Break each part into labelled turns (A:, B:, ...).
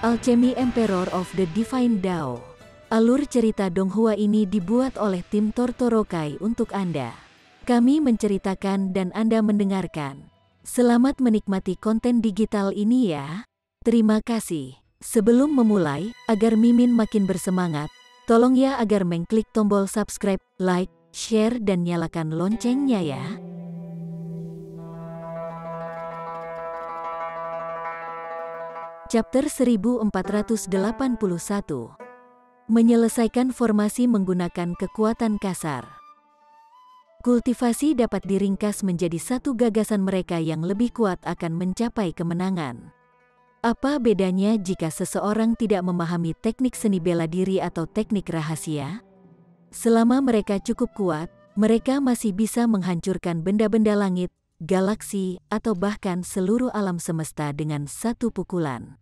A: Alchemy Emperor of the Divine Dao. Alur cerita Donghua ini dibuat oleh tim Tortorokai untuk Anda. Kami menceritakan dan Anda mendengarkan. Selamat menikmati konten digital ini ya. Terima kasih. Sebelum memulai, agar Mimin makin bersemangat, tolong ya agar mengklik tombol subscribe, like, share dan nyalakan loncengnya ya. Chapter 1481. Menyelesaikan formasi menggunakan kekuatan kasar. Kultivasi dapat diringkas menjadi satu gagasan mereka yang lebih kuat akan mencapai kemenangan. Apa bedanya jika seseorang tidak memahami teknik seni bela diri atau teknik rahasia? Selama mereka cukup kuat, mereka masih bisa menghancurkan benda-benda langit, galaksi, atau bahkan seluruh alam semesta dengan satu pukulan.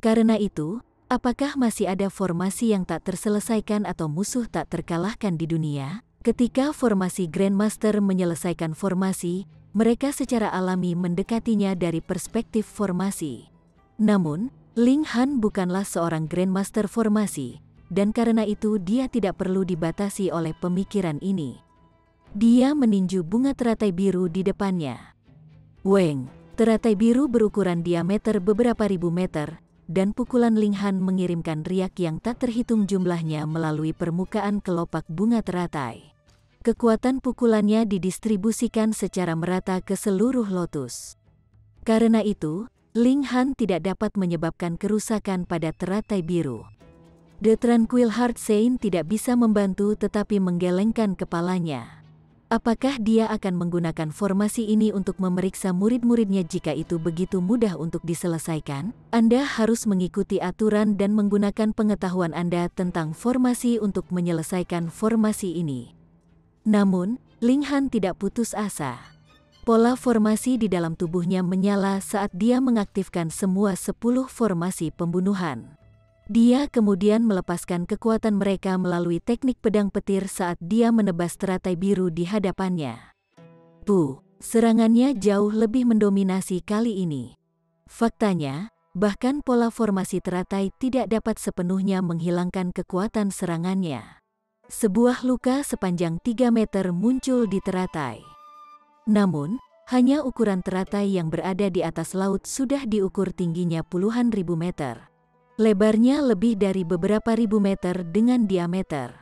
A: Karena itu, apakah masih ada formasi yang tak terselesaikan atau musuh tak terkalahkan di dunia? Ketika formasi Grandmaster menyelesaikan formasi, mereka secara alami mendekatinya dari perspektif formasi. Namun, Ling Han bukanlah seorang Grandmaster formasi, dan karena itu dia tidak perlu dibatasi oleh pemikiran ini. Dia meninju bunga teratai biru di depannya. Weng, teratai biru berukuran diameter beberapa ribu meter, dan pukulan Ling Han mengirimkan riak yang tak terhitung jumlahnya melalui permukaan kelopak bunga teratai. Kekuatan pukulannya didistribusikan secara merata ke seluruh lotus. Karena itu, Ling Han tidak dapat menyebabkan kerusakan pada teratai biru. The Tranquil Heart Saint tidak bisa membantu tetapi menggelengkan kepalanya. Apakah dia akan menggunakan formasi ini untuk memeriksa murid-muridnya jika itu begitu mudah untuk diselesaikan? Anda harus mengikuti aturan dan menggunakan pengetahuan Anda tentang formasi untuk menyelesaikan formasi ini. Namun, Ling Han tidak putus asa. Pola formasi di dalam tubuhnya menyala saat dia mengaktifkan semua 10 formasi pembunuhan. Dia kemudian melepaskan kekuatan mereka melalui teknik pedang petir saat dia menebas teratai biru di hadapannya. Serangannya jauh lebih mendominasi kali ini. Faktanya, bahkan pola formasi teratai tidak dapat sepenuhnya menghilangkan kekuatan serangannya. Sebuah luka sepanjang 3 meter muncul di teratai. Namun, hanya ukuran teratai yang berada di atas laut sudah diukur tingginya puluhan ribu meter. Lebarnya lebih dari beberapa ribu meter dengan diameter.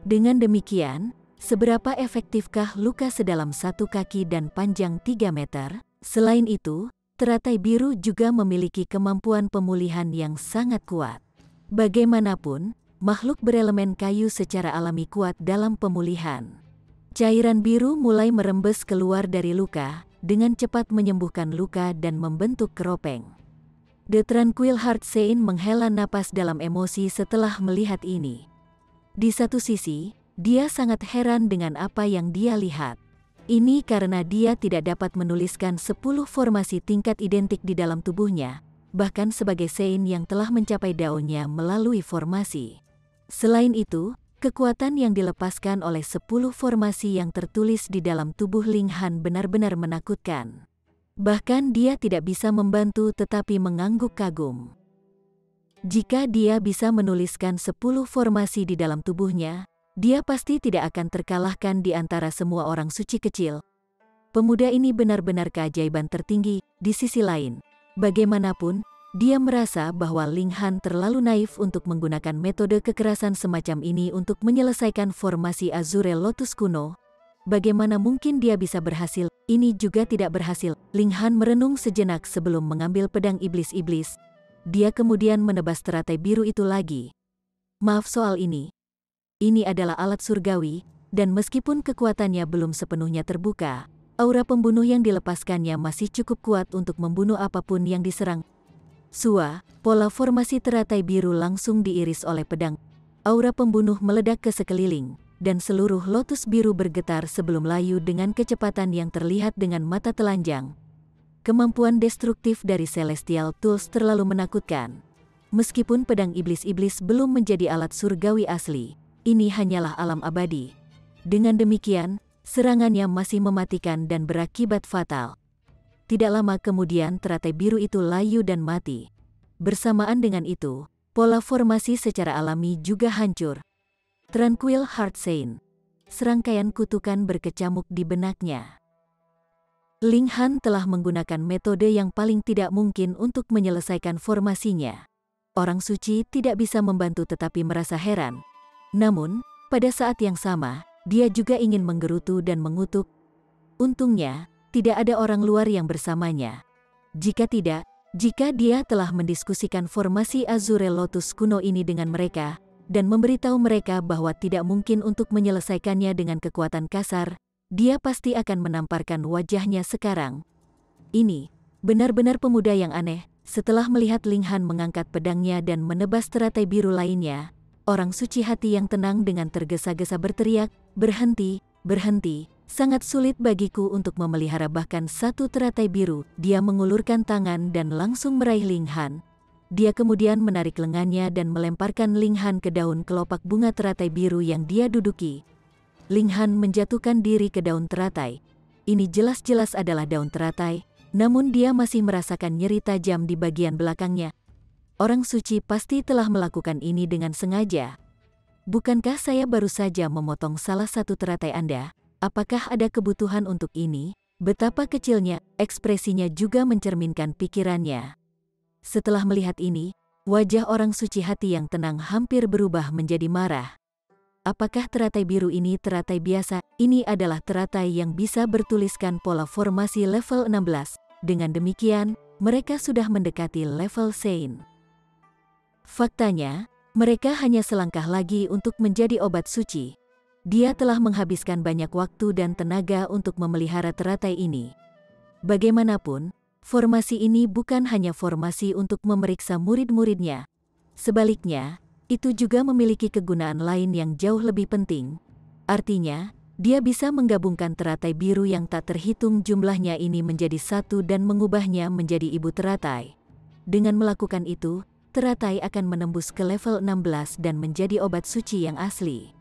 A: Dengan demikian, seberapa efektifkah luka sedalam 1 kaki dan panjang 3 meter? Selain itu, teratai biru juga memiliki kemampuan pemulihan yang sangat kuat. Bagaimanapun, makhluk berelemen kayu secara alami kuat dalam pemulihan. Cairan biru mulai merembes keluar dari luka, dengan cepat menyembuhkan luka dan membentuk keropeng. The Tranquil Heart Saint menghela napas dalam emosi setelah melihat ini. Di satu sisi, dia sangat heran dengan apa yang dia lihat. Ini karena dia tidak dapat menuliskan 10 formasi tingkat identik di dalam tubuhnya, bahkan sebagai Saint yang telah mencapai daunnya melalui formasi. Selain itu, kekuatan yang dilepaskan oleh 10 formasi yang tertulis di dalam tubuh Ling Han benar-benar menakutkan. Bahkan dia tidak bisa membantu tetapi mengangguk kagum. Jika dia bisa menuliskan 10 formasi di dalam tubuhnya, dia pasti tidak akan terkalahkan di antara semua orang suci kecil. Pemuda ini benar-benar keajaiban tertinggi. Di sisi lain, bagaimanapun, dia merasa bahwa Ling Han terlalu naif untuk menggunakan metode kekerasan semacam ini untuk menyelesaikan formasi Azure Lotus kuno. Bagaimana mungkin dia bisa berhasil? Ini juga tidak berhasil. Ling Han merenung sejenak sebelum mengambil pedang iblis-iblis. Dia kemudian menebas teratai biru itu lagi. Maaf soal ini. Ini adalah alat surgawi, dan meskipun kekuatannya belum sepenuhnya terbuka, aura pembunuh yang dilepaskannya masih cukup kuat untuk membunuh apapun yang diserang. Pola formasi teratai biru langsung diiris oleh pedang. Aura pembunuh meledak ke sekeliling, dan seluruh lotus biru bergetar sebelum layu dengan kecepatan yang terlihat dengan mata telanjang. Kemampuan destruktif dari Celestial Tools terlalu menakutkan. Meskipun pedang iblis-iblis belum menjadi alat surgawi asli, ini hanyalah alam abadi. Dengan demikian, serangannya masih mematikan dan berakibat fatal. Tidak lama kemudian teratai biru itu layu dan mati. Bersamaan dengan itu, pola formasi secara alami juga hancur. Tranquil Heart Saint. Serangkaian kutukan berkecamuk di benaknya. Ling Han telah menggunakan metode yang paling tidak mungkin untuk menyelesaikan formasinya. Orang suci tidak bisa membantu tetapi merasa heran. Namun, pada saat yang sama, dia juga ingin menggerutu dan mengutuk. Untungnya, tidak ada orang luar yang bersamanya. Jika tidak, jika dia telah mendiskusikan formasi Azure Lotus kuno ini dengan mereka, dan memberitahu mereka bahwa tidak mungkin untuk menyelesaikannya dengan kekuatan kasar, dia pasti akan menamparkan wajahnya sekarang. Ini benar-benar pemuda yang aneh. Setelah melihat Ling Han mengangkat pedangnya dan menebas teratai biru lainnya, orang suci hati yang tenang dengan tergesa-gesa berteriak, "Berhenti, berhenti, sangat sulit bagiku untuk memelihara bahkan satu teratai biru." Dia mengulurkan tangan dan langsung meraih Ling Han. Dia kemudian menarik lengannya dan melemparkan Ling Han ke daun kelopak bunga teratai biru yang dia duduki. Ling Han menjatuhkan diri ke daun teratai. Ini jelas-jelas adalah daun teratai, namun dia masih merasakan nyeri tajam di bagian belakangnya. Orang suci pasti telah melakukan ini dengan sengaja. "Bukankah saya baru saja memotong salah satu teratai Anda? Apakah ada kebutuhan untuk ini?" Betapa kecilnya, ekspresinya juga mencerminkan pikirannya. Setelah melihat ini, wajah orang suci hati yang tenang hampir berubah menjadi marah. "Apakah teratai biru ini teratai biasa? Ini adalah teratai yang bisa bertuliskan pola formasi level 16. Dengan demikian, mereka sudah mendekati level Saint. Faktanya, mereka hanya selangkah lagi untuk menjadi obat suci. Dia telah menghabiskan banyak waktu dan tenaga untuk memelihara teratai ini. Bagaimanapun, formasi ini bukan hanya formasi untuk memeriksa murid-muridnya. Sebaliknya, itu juga memiliki kegunaan lain yang jauh lebih penting. Artinya, dia bisa menggabungkan teratai biru yang tak terhitung jumlahnya ini menjadi satu dan mengubahnya menjadi ibu teratai. Dengan melakukan itu, teratai akan menembus ke level 16 dan menjadi obat suci yang asli.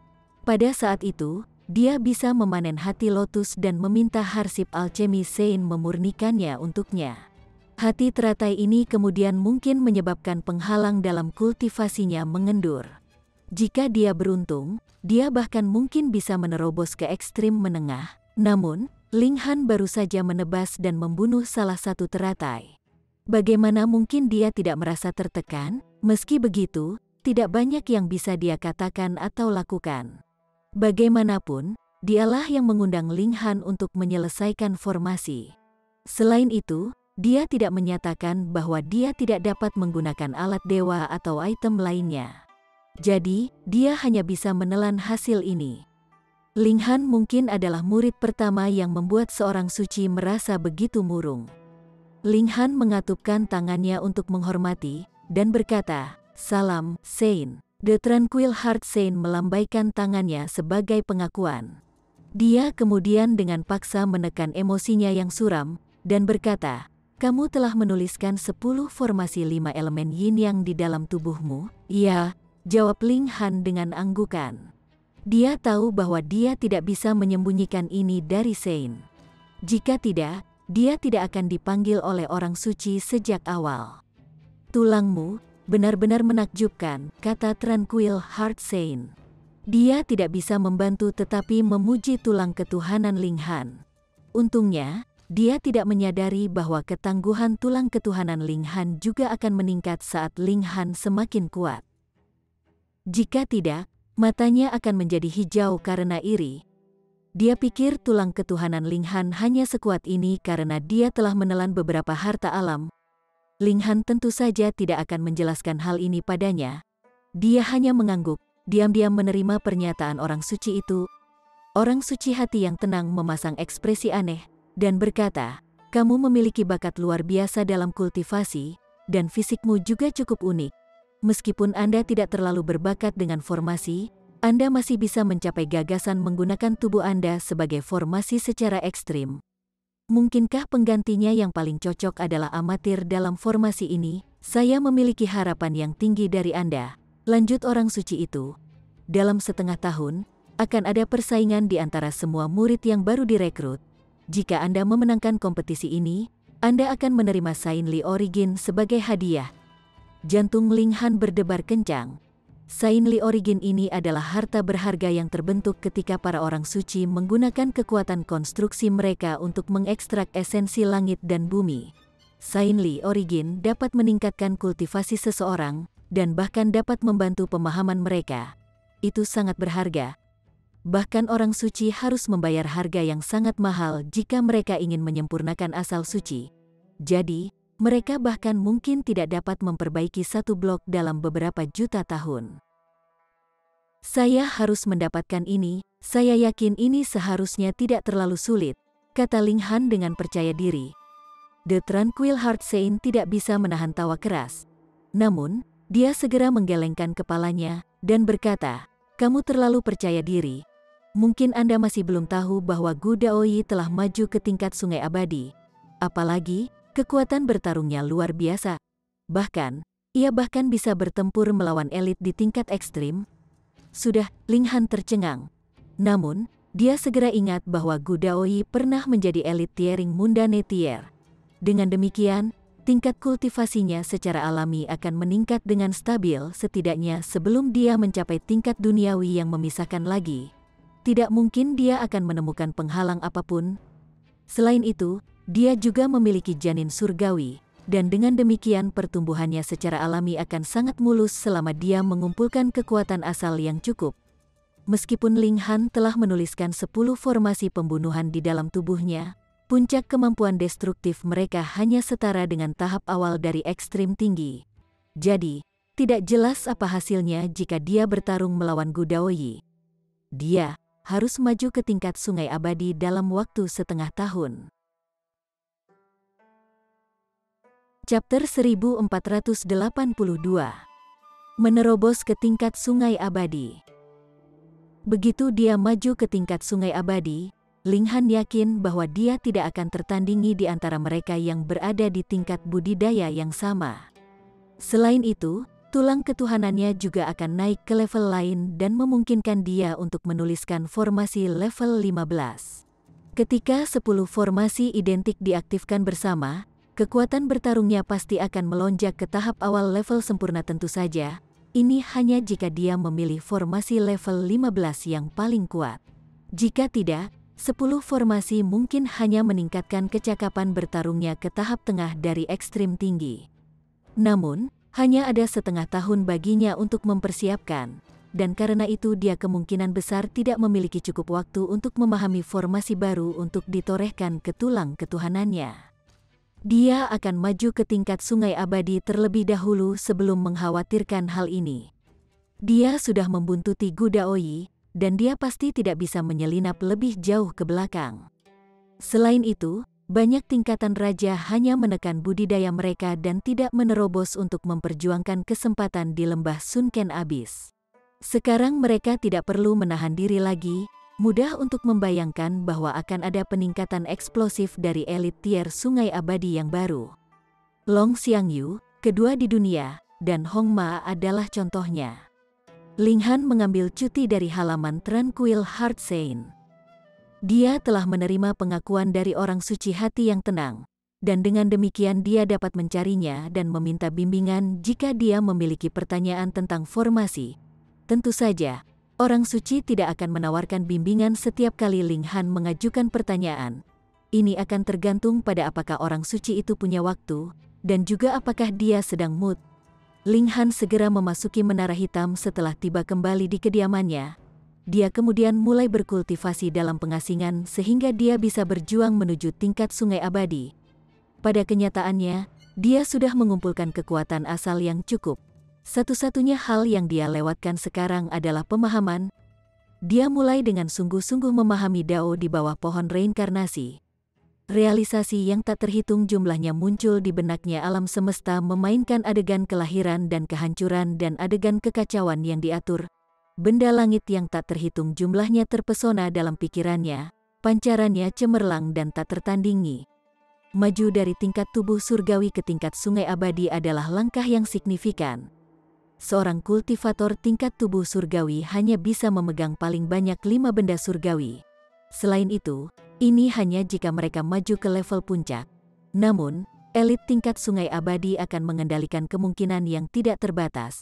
A: Pada saat itu, dia bisa memanen hati lotus dan meminta Harsip Alchemy Saint memurnikannya untuknya. Hati teratai ini kemudian mungkin menyebabkan penghalang dalam kultivasinya mengendur. Jika dia beruntung, dia bahkan mungkin bisa menerobos ke ekstrim menengah. Namun, Ling Han baru saja menebas dan membunuh salah satu teratai. Bagaimana mungkin dia tidak merasa tertekan? Meski begitu, tidak banyak yang bisa dia katakan atau lakukan. Bagaimanapun, dialah yang mengundang Ling Han untuk menyelesaikan formasi. Selain itu, dia tidak menyatakan bahwa dia tidak dapat menggunakan alat dewa atau item lainnya. Jadi, dia hanya bisa menelan hasil ini. Ling Han mungkin adalah murid pertama yang membuat seorang suci merasa begitu murung. Ling Han mengatupkan tangannya untuk menghormati, dan berkata, "Salam, Saint." The Tranquil Heart Saint melambaikan tangannya sebagai pengakuan. Dia kemudian dengan paksa menekan emosinya yang suram, dan berkata, "Kamu telah menuliskan 10 formasi 5 elemen yin yang di dalam tubuhmu?" "Iya," jawab Ling Han dengan anggukan. Dia tahu bahwa dia tidak bisa menyembunyikan ini dari Saint. Jika tidak, dia tidak akan dipanggil oleh orang suci sejak awal. "Tulangmu benar-benar menakjubkan," kata Tranquil Heart Saint. Dia tidak bisa membantu tetapi memuji tulang ketuhanan Ling Han. Untungnya, dia tidak menyadari bahwa ketangguhan tulang ketuhanan Ling Han juga akan meningkat saat Ling Han semakin kuat. Jika tidak, matanya akan menjadi hijau karena iri. Dia pikir tulang ketuhanan Ling Han hanya sekuat ini karena dia telah menelan beberapa harta alam. Ling Han tentu saja tidak akan menjelaskan hal ini padanya. Dia hanya mengangguk, diam-diam menerima pernyataan orang suci itu. Orang suci hati yang tenang memasang ekspresi aneh, dan berkata, "Kamu memiliki bakat luar biasa dalam kultivasi, dan fisikmu juga cukup unik. Meskipun Anda tidak terlalu berbakat dengan formasi, Anda masih bisa mencapai gagasan menggunakan tubuh Anda sebagai formasi secara ekstrim. Mungkinkah penggantinya yang paling cocok adalah amatir dalam formasi ini? Saya memiliki harapan yang tinggi dari Anda," lanjut orang suci itu. "Dalam setengah tahun, akan ada persaingan di antara semua murid yang baru direkrut. Jika Anda memenangkan kompetisi ini, Anda akan menerima Saint Li Origin sebagai hadiah." Jantung Ling Han berdebar kencang. Saint Li Origin ini adalah harta berharga yang terbentuk ketika para orang suci menggunakan kekuatan konstruksi mereka untuk mengekstrak esensi langit dan bumi. Saint Li Origin dapat meningkatkan kultivasi seseorang, dan bahkan dapat membantu pemahaman mereka. Itu sangat berharga. Bahkan orang suci harus membayar harga yang sangat mahal jika mereka ingin menyempurnakan asal suci. Jadi, mereka bahkan mungkin tidak dapat memperbaiki satu blok dalam beberapa juta tahun. Saya harus mendapatkan ini, saya yakin ini seharusnya tidak terlalu sulit, kata Ling Han dengan percaya diri. The Tranquil Heart Saint tidak bisa menahan tawa keras. Namun, dia segera menggelengkan kepalanya dan berkata, "Kamu terlalu percaya diri. Mungkin Anda masih belum tahu bahwa Gu Daoyi telah maju ke tingkat sungai abadi. Apalagi, kekuatan bertarungnya luar biasa. Bahkan, ia bahkan bisa bertempur melawan elit di tingkat ekstrim." Sudah, Ling Han tercengang. Namun, dia segera ingat bahwa Gu Daoyi pernah menjadi elit Tiering Mundane Tier. Dengan demikian, tingkat kultivasinya secara alami akan meningkat dengan stabil setidaknya sebelum dia mencapai tingkat duniawi yang memisahkan lagi. Tidak mungkin dia akan menemukan penghalang apapun. Selain itu, dia juga memiliki janin surgawi, dan dengan demikian pertumbuhannya secara alami akan sangat mulus selama dia mengumpulkan kekuatan asal yang cukup. Meskipun Ling Han telah menuliskan 10 formasi pembunuhan di dalam tubuhnya, puncak kemampuan destruktif mereka hanya setara dengan tahap awal dari ekstrim tinggi. Jadi, tidak jelas apa hasilnya jika dia bertarung melawan Gu Daoyi. Dia harus maju ke tingkat sungai abadi dalam waktu setengah tahun. Chapter 1482. Menerobos ke tingkat sungai abadi. Begitu dia maju ke tingkat sungai abadi, Ling Han yakin bahwa dia tidak akan tertandingi di antara mereka yang berada di tingkat budidaya yang sama. Selain itu, tulang ketuhanannya juga akan naik ke level lain dan memungkinkan dia untuk menuliskan formasi level 15. Ketika 10 formasi identik diaktifkan bersama, kekuatan bertarungnya pasti akan melonjak ke tahap awal level sempurna tentu saja. Ini hanya jika dia memilih formasi level 15 yang paling kuat. Jika tidak, 10 formasi mungkin hanya meningkatkan kecakapan bertarungnya ke tahap tengah dari ekstrim tinggi. Namun, hanya ada setengah tahun baginya untuk mempersiapkan, dan karena itu dia kemungkinan besar tidak memiliki cukup waktu untuk memahami formasi baru untuk ditorehkan ke tulang ketuhanannya. Dia akan maju ke tingkat sungai abadi terlebih dahulu sebelum mengkhawatirkan hal ini. Dia sudah membuntuti Gu Daoyi, dan dia pasti tidak bisa menyelinap lebih jauh ke belakang. Selain itu, banyak tingkatan raja hanya menekan budidaya mereka dan tidak menerobos untuk memperjuangkan kesempatan di lembah Sunken Abyss. Sekarang mereka tidak perlu menahan diri lagi, mudah untuk membayangkan bahwa akan ada peningkatan eksplosif dari elit tier sungai abadi yang baru. Long Xiangyu, kedua di dunia, dan Hong Ma adalah contohnya. Ling Han mengambil cuti dari halaman Tranquil Heart Saint. Dia telah menerima pengakuan dari orang suci hati yang tenang, dan dengan demikian dia dapat mencarinya dan meminta bimbingan jika dia memiliki pertanyaan tentang formasi. Tentu saja, orang suci tidak akan menawarkan bimbingan setiap kali Ling Han mengajukan pertanyaan. Ini akan tergantung pada apakah orang suci itu punya waktu, dan juga apakah dia sedang mood. Ling Han segera memasuki menara hitam setelah tiba kembali di kediamannya. Dia kemudian mulai berkultivasi dalam pengasingan sehingga dia bisa berjuang menuju tingkat sungai abadi. Pada kenyataannya, dia sudah mengumpulkan kekuatan asal yang cukup. Satu-satunya hal yang dia lewatkan sekarang adalah pemahaman. Dia mulai dengan sungguh-sungguh memahami Dao di bawah pohon reinkarnasi. Realisasi yang tak terhitung jumlahnya muncul di benaknya alam semesta memainkan adegan kelahiran dan kehancuran dan adegan kekacauan yang diatur. Benda langit yang tak terhitung jumlahnya terpesona dalam pikirannya, pancarannya cemerlang dan tak tertandingi. Maju dari tingkat tubuh surgawi ke tingkat sungai abadi adalah langkah yang signifikan. Seorang kultivator tingkat tubuh surgawi hanya bisa memegang paling banyak 5 benda surgawi. Selain itu, ini hanya jika mereka maju ke level puncak. Namun, elit tingkat sungai abadi akan mengendalikan kemungkinan yang tidak terbatas.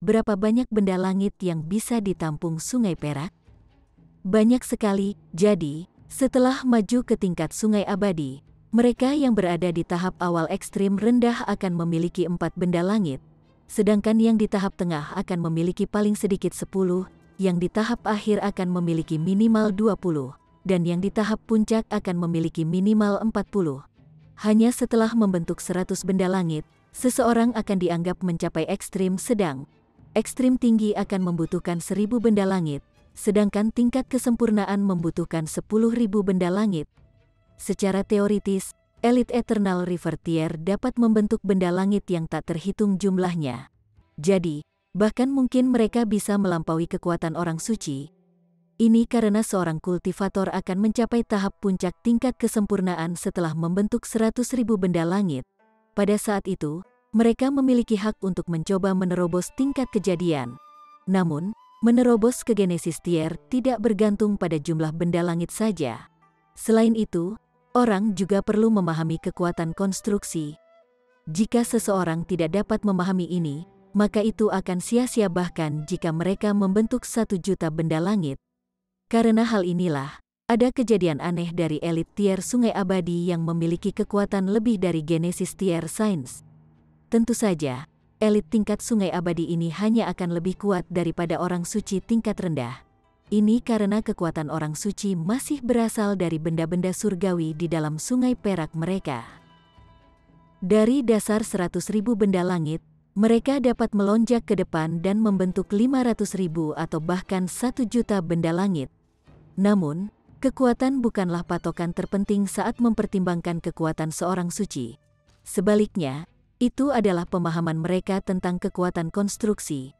A: Berapa banyak benda langit yang bisa ditampung sungai perak? Banyak sekali. Jadi, setelah maju ke tingkat sungai abadi, mereka yang berada di tahap awal ekstrim rendah akan memiliki 4 benda langit, sedangkan yang di tahap tengah akan memiliki paling sedikit 10, yang di tahap akhir akan memiliki minimal 20, dan yang di tahap puncak akan memiliki minimal 40. Hanya setelah membentuk 100 benda langit, seseorang akan dianggap mencapai ekstrim sedang. Ekstrim tinggi akan membutuhkan 1000 benda langit, sedangkan tingkat kesempurnaan membutuhkan 10.000 benda langit. Secara teoritis, elit Eternal River Tier dapat membentuk benda langit yang tak terhitung jumlahnya. Jadi, bahkan mungkin mereka bisa melampaui kekuatan orang suci. Ini karena seorang kultivator akan mencapai tahap puncak tingkat kesempurnaan setelah membentuk 100.000 benda langit. Pada saat itu, mereka memiliki hak untuk mencoba menerobos tingkat kejadian. Namun, menerobos ke Genesis Tier tidak bergantung pada jumlah benda langit saja. Selain itu, orang juga perlu memahami kekuatan konstruksi. Jika seseorang tidak dapat memahami ini, maka itu akan sia-sia bahkan jika mereka membentuk 1 juta benda langit. Karena hal inilah, ada kejadian aneh dari elit tier sungai abadi yang memiliki kekuatan lebih dari Genesis Tier Sains. Tentu saja, elit tingkat sungai abadi ini hanya akan lebih kuat daripada orang suci tingkat rendah. Ini karena kekuatan orang suci masih berasal dari benda-benda surgawi di dalam sungai perak mereka. Dari dasar 100.000 benda langit, mereka dapat melonjak ke depan dan membentuk 500.000 atau bahkan 1 juta benda langit. Namun, kekuatan bukanlah patokan terpenting saat mempertimbangkan kekuatan seorang suci. Sebaliknya, itu adalah pemahaman mereka tentang kekuatan konstruksi.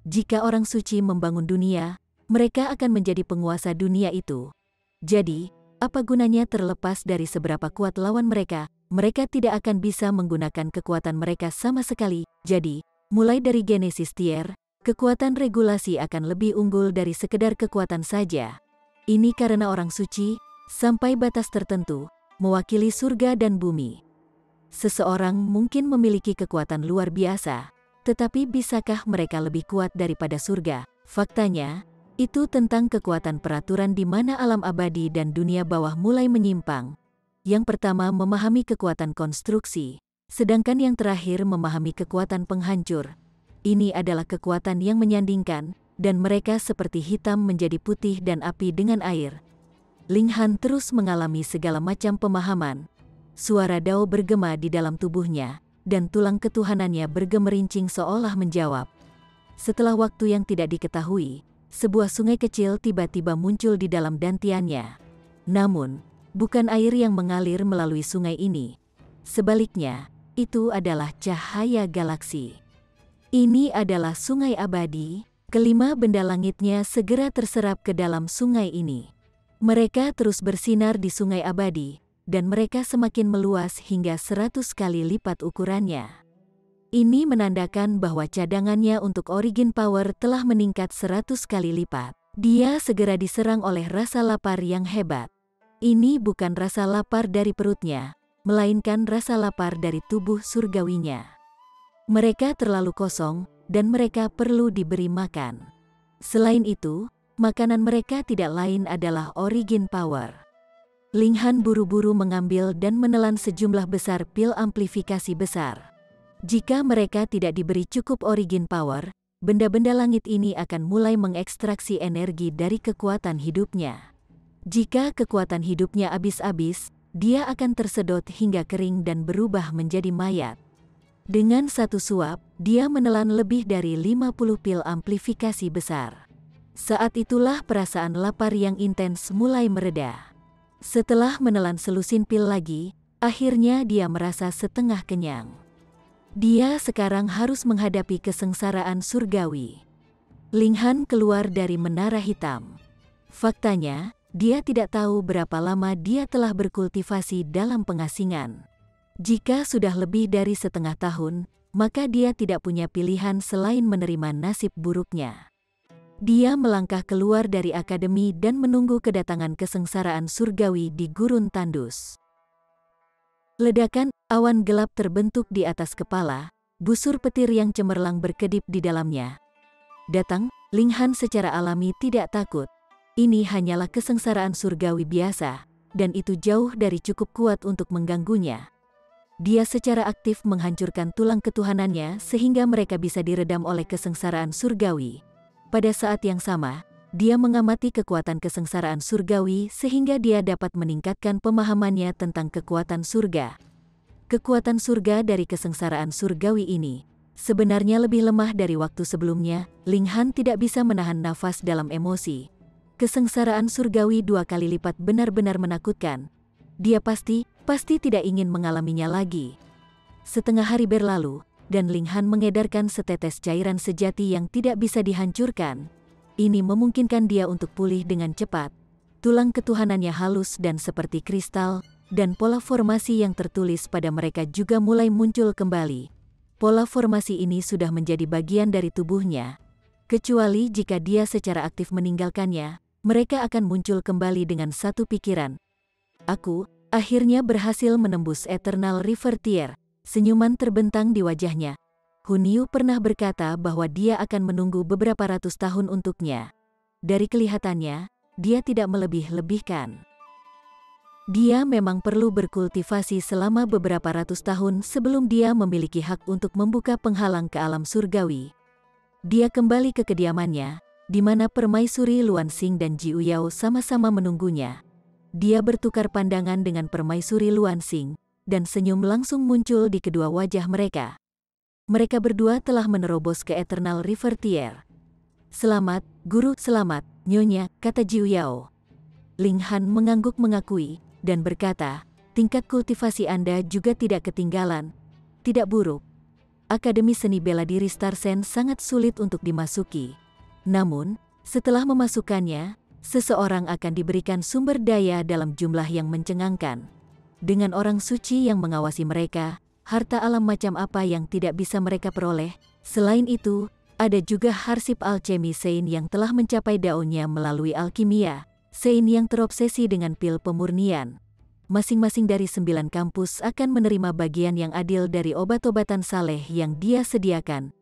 A: Jika orang suci membangun dunia, mereka akan menjadi penguasa dunia itu. Jadi, apa gunanya terlepas dari seberapa kuat lawan mereka? Mereka tidak akan bisa menggunakan kekuatan mereka sama sekali. Jadi, mulai dari Genesis Tier, kekuatan regulasi akan lebih unggul dari sekedar kekuatan saja. Ini karena orang suci, sampai batas tertentu, mewakili surga dan bumi. Seseorang mungkin memiliki kekuatan luar biasa, tetapi bisakah mereka lebih kuat daripada surga? Faktanya, itu tentang kekuatan peraturan di mana alam abadi dan dunia bawah mulai menyimpang. Yang pertama memahami kekuatan konstruksi, sedangkan yang terakhir memahami kekuatan penghancur. Ini adalah kekuatan yang menyandingkan, dan mereka seperti hitam menjadi putih dan api dengan air. Ling Han terus mengalami segala macam pemahaman. Suara Dao bergema di dalam tubuhnya, dan tulang ketuhanannya bergemerincing seolah menjawab. Setelah waktu yang tidak diketahui, sebuah sungai kecil tiba-tiba muncul di dalam dantiannya. Namun, bukan air yang mengalir melalui sungai ini. Sebaliknya, itu adalah cahaya galaksi. Ini adalah sungai abadi. Kelima benda langitnya segera terserap ke dalam sungai ini. Mereka terus bersinar di sungai abadi, dan mereka semakin meluas hingga 100 kali lipat ukurannya. Ini menandakan bahwa cadangannya untuk origin power telah meningkat 100 kali lipat. Dia segera diserang oleh rasa lapar yang hebat. Ini bukan rasa lapar dari perutnya, melainkan rasa lapar dari tubuh surgawinya. Mereka terlalu kosong, dan mereka perlu diberi makan. Selain itu, makanan mereka tidak lain adalah origin power. Ling Han buru-buru mengambil dan menelan sejumlah besar pil amplifikasi besar. Jika mereka tidak diberi cukup origin power, benda-benda langit ini akan mulai mengekstraksi energi dari kekuatan hidupnya. Jika kekuatan hidupnya habis-habis, dia akan tersedot hingga kering dan berubah menjadi mayat. Dengan satu suap, dia menelan lebih dari 50 pil amplifikasi besar. Saat itulah perasaan lapar yang intens mulai mereda. Setelah menelan selusin pil lagi, akhirnya dia merasa setengah kenyang. Dia sekarang harus menghadapi kesengsaraan surgawi. Ling Han keluar dari menara hitam. Faktanya, dia tidak tahu berapa lama dia telah berkultivasi dalam pengasingan. Jika sudah lebih dari setengah tahun, maka dia tidak punya pilihan selain menerima nasib buruknya. Dia melangkah keluar dari akademi dan menunggu kedatangan kesengsaraan surgawi di gurun tandus. Ledakan, awan gelap terbentuk di atas kepala, busur petir yang cemerlang berkedip di dalamnya. Datang, Linghan secara alami tidak takut. Ini hanyalah kesengsaraan surgawi biasa, dan itu jauh dari cukup kuat untuk mengganggunya. Dia secara aktif menghancurkan tulang ketuhanannya sehingga mereka bisa diredam oleh kesengsaraan surgawi. Pada saat yang sama, dia mengamati kekuatan kesengsaraan surgawi sehingga dia dapat meningkatkan pemahamannya tentang kekuatan surga. Kekuatan surga dari kesengsaraan surgawi ini sebenarnya lebih lemah dari waktu sebelumnya. Linghan tidak bisa menahan nafas dalam emosi. Kesengsaraan surgawi 2 kali lipat benar-benar menakutkan. Dia pasti tidak ingin mengalaminya lagi. Setengah hari berlalu, dan Linghan mengedarkan setetes cairan sejati yang tidak bisa dihancurkan. Ini memungkinkan dia untuk pulih dengan cepat. Tulang ketuhanannya halus dan seperti kristal, dan pola formasi yang tertulis pada mereka juga mulai muncul kembali. Pola formasi ini sudah menjadi bagian dari tubuhnya. Kecuali jika dia secara aktif meninggalkannya, mereka akan muncul kembali dengan satu pikiran. Aku akhirnya berhasil menembus Eternal River Tier. Senyuman terbentang di wajahnya. Hunyu pernah berkata bahwa dia akan menunggu beberapa ratus tahun untuknya. Dari kelihatannya, dia tidak melebih-lebihkan. Dia memang perlu berkultivasi selama beberapa ratus tahun sebelum dia memiliki hak untuk membuka penghalang ke alam surgawi. Dia kembali ke kediamannya, di mana Permaisuri Luansing dan Jiu Yao sama-sama menunggunya. Dia bertukar pandangan dengan Permaisuri Luansing, dan senyum langsung muncul di kedua wajah mereka. Mereka berdua telah menerobos ke Eternal River Tier. Selamat, Guru, selamat, Nyonya, kata Jiu Yao. Linghan mengangguk mengakui, dan berkata, tingkat kultivasi Anda juga tidak ketinggalan. Tidak buruk. Akademi Seni Bela Diri Starsen sangat sulit untuk dimasuki. Namun, setelah memasukkannya, seseorang akan diberikan sumber daya dalam jumlah yang mencengangkan. Dengan orang suci yang mengawasi mereka, harta alam macam apa yang tidak bisa mereka peroleh. Selain itu, ada juga harsip alchemy Sein yang telah mencapai daunnya melalui alkimia. Sein yang terobsesi dengan pil pemurnian. Masing-masing dari 9 kampus akan menerima bagian yang adil dari obat-obatan saleh yang dia sediakan.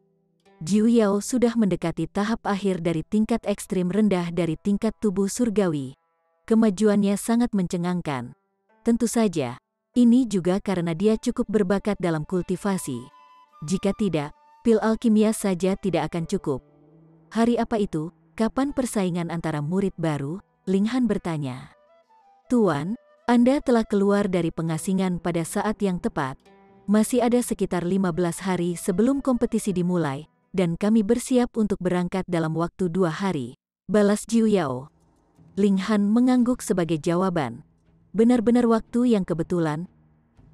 A: Jiu Yao sudah mendekati tahap akhir dari tingkat ekstrim rendah dari tingkat tubuh surgawi. Kemajuannya sangat mencengangkan. Tentu saja, ini juga karena dia cukup berbakat dalam kultivasi. Jika tidak, pil alkimia saja tidak akan cukup. Hari apa itu? Kapan persaingan antara murid baru? Linghan bertanya. Tuan, Anda telah keluar dari pengasingan pada saat yang tepat. Masih ada sekitar 15 hari sebelum kompetisi dimulai, dan kami bersiap untuk berangkat dalam waktu 2 hari. Balas Jiu Yao. Linghan mengangguk sebagai jawaban. Benar-benar waktu yang kebetulan.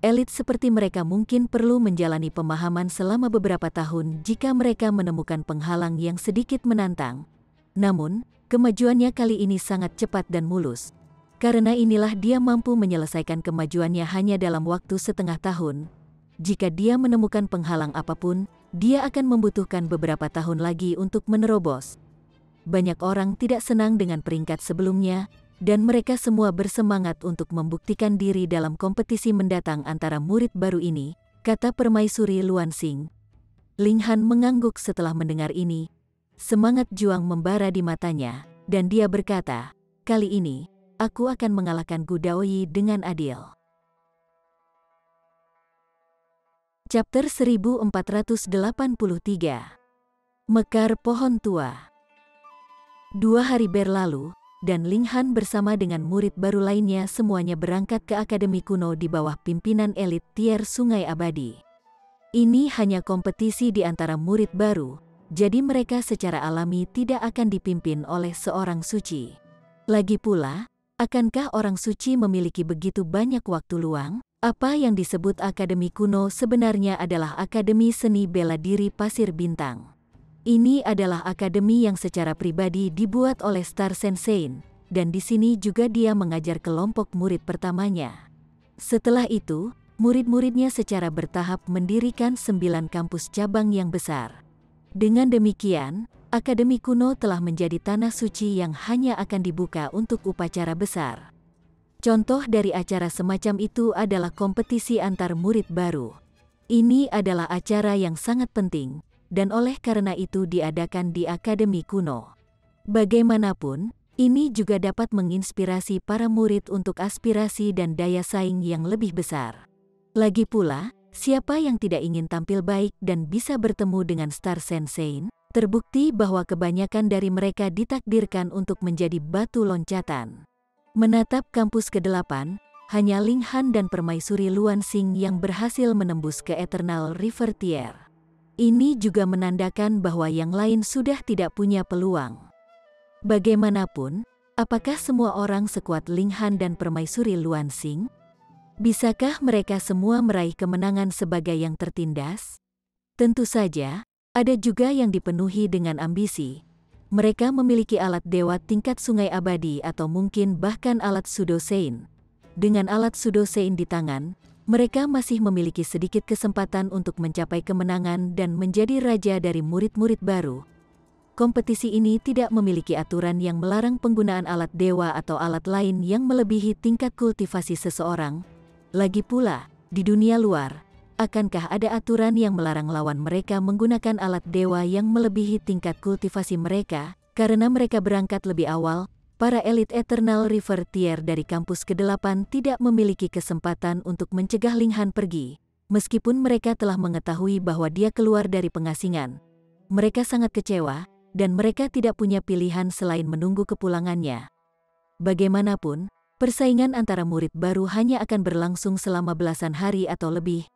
A: Elit seperti mereka mungkin perlu menjalani pemahaman selama beberapa tahun jika mereka menemukan penghalang yang sedikit menantang. Namun, kemajuannya kali ini sangat cepat dan mulus. Karena inilah dia mampu menyelesaikan kemajuannya hanya dalam waktu setengah tahun. Jika dia menemukan penghalang apapun, dia akan membutuhkan beberapa tahun lagi untuk menerobos. Banyak orang tidak senang dengan peringkat sebelumnya, dan mereka semua bersemangat untuk membuktikan diri dalam kompetisi mendatang antara murid baru ini, kata Permaisuri Luansing. Linghan mengangguk setelah mendengar ini. Semangat juang membara di matanya, dan dia berkata, kali ini, aku akan mengalahkan Gu Daoyi dengan adil. Chapter 1483. Mekar Pohon Tua. 2 hari berlalu, dan Linghan bersama dengan murid baru lainnya semuanya berangkat ke Akademi Kuno di bawah pimpinan elit Tier Sungai Abadi. Ini hanya kompetisi di antara murid baru, jadi mereka secara alami tidak akan dipimpin oleh seorang suci. Lagi pula, akankah orang suci memiliki begitu banyak waktu luang? Apa yang disebut Akademi Kuno sebenarnya adalah Akademi Seni Bela Diri Pasir Bintang. Ini adalah akademi yang secara pribadi dibuat oleh Star Sensei, dan di sini juga dia mengajar kelompok murid pertamanya. Setelah itu, murid-muridnya secara bertahap mendirikan 9 kampus cabang yang besar. Dengan demikian, Akademi Kuno telah menjadi tanah suci yang hanya akan dibuka untuk upacara besar. Contoh dari acara semacam itu adalah kompetisi antar murid baru. Ini adalah acara yang sangat penting, dan oleh karena itu diadakan di Akademi Kuno. Bagaimanapun, ini juga dapat menginspirasi para murid untuk aspirasi dan daya saing yang lebih besar. Lagi pula, siapa yang tidak ingin tampil baik dan bisa bertemu dengan Star Sensei? Terbukti bahwa kebanyakan dari mereka ditakdirkan untuk menjadi batu loncatan. Menatap kampus ke-8, hanya Ling Han dan Permaisuri Luan Xing yang berhasil menembus ke Eternal River Tier. Ini juga menandakan bahwa yang lain sudah tidak punya peluang. Bagaimanapun, apakah semua orang sekuat Ling Han dan Permaisuri Luan Xing? Bisakah mereka semua meraih kemenangan sebagai yang tertindas? Tentu saja, ada juga yang dipenuhi dengan ambisi. Mereka memiliki alat dewa tingkat sungai abadi atau mungkin bahkan alat Sudosein. Dengan alat Sudosein di tangan, mereka masih memiliki sedikit kesempatan untuk mencapai kemenangan dan menjadi raja dari murid-murid baru. Kompetisi ini tidak memiliki aturan yang melarang penggunaan alat dewa atau alat lain yang melebihi tingkat kultivasi seseorang. Lagi pula, di dunia luar, akankah ada aturan yang melarang lawan mereka menggunakan alat dewa yang melebihi tingkat kultivasi mereka? Karena mereka berangkat lebih awal, para elit Eternal River Tier dari kampus ke-8 tidak memiliki kesempatan untuk mencegah Ling Han pergi. Meskipun mereka telah mengetahui bahwa dia keluar dari pengasingan, mereka sangat kecewa, dan mereka tidak punya pilihan selain menunggu kepulangannya. Bagaimanapun, persaingan antara murid baru hanya akan berlangsung selama belasan hari atau lebih.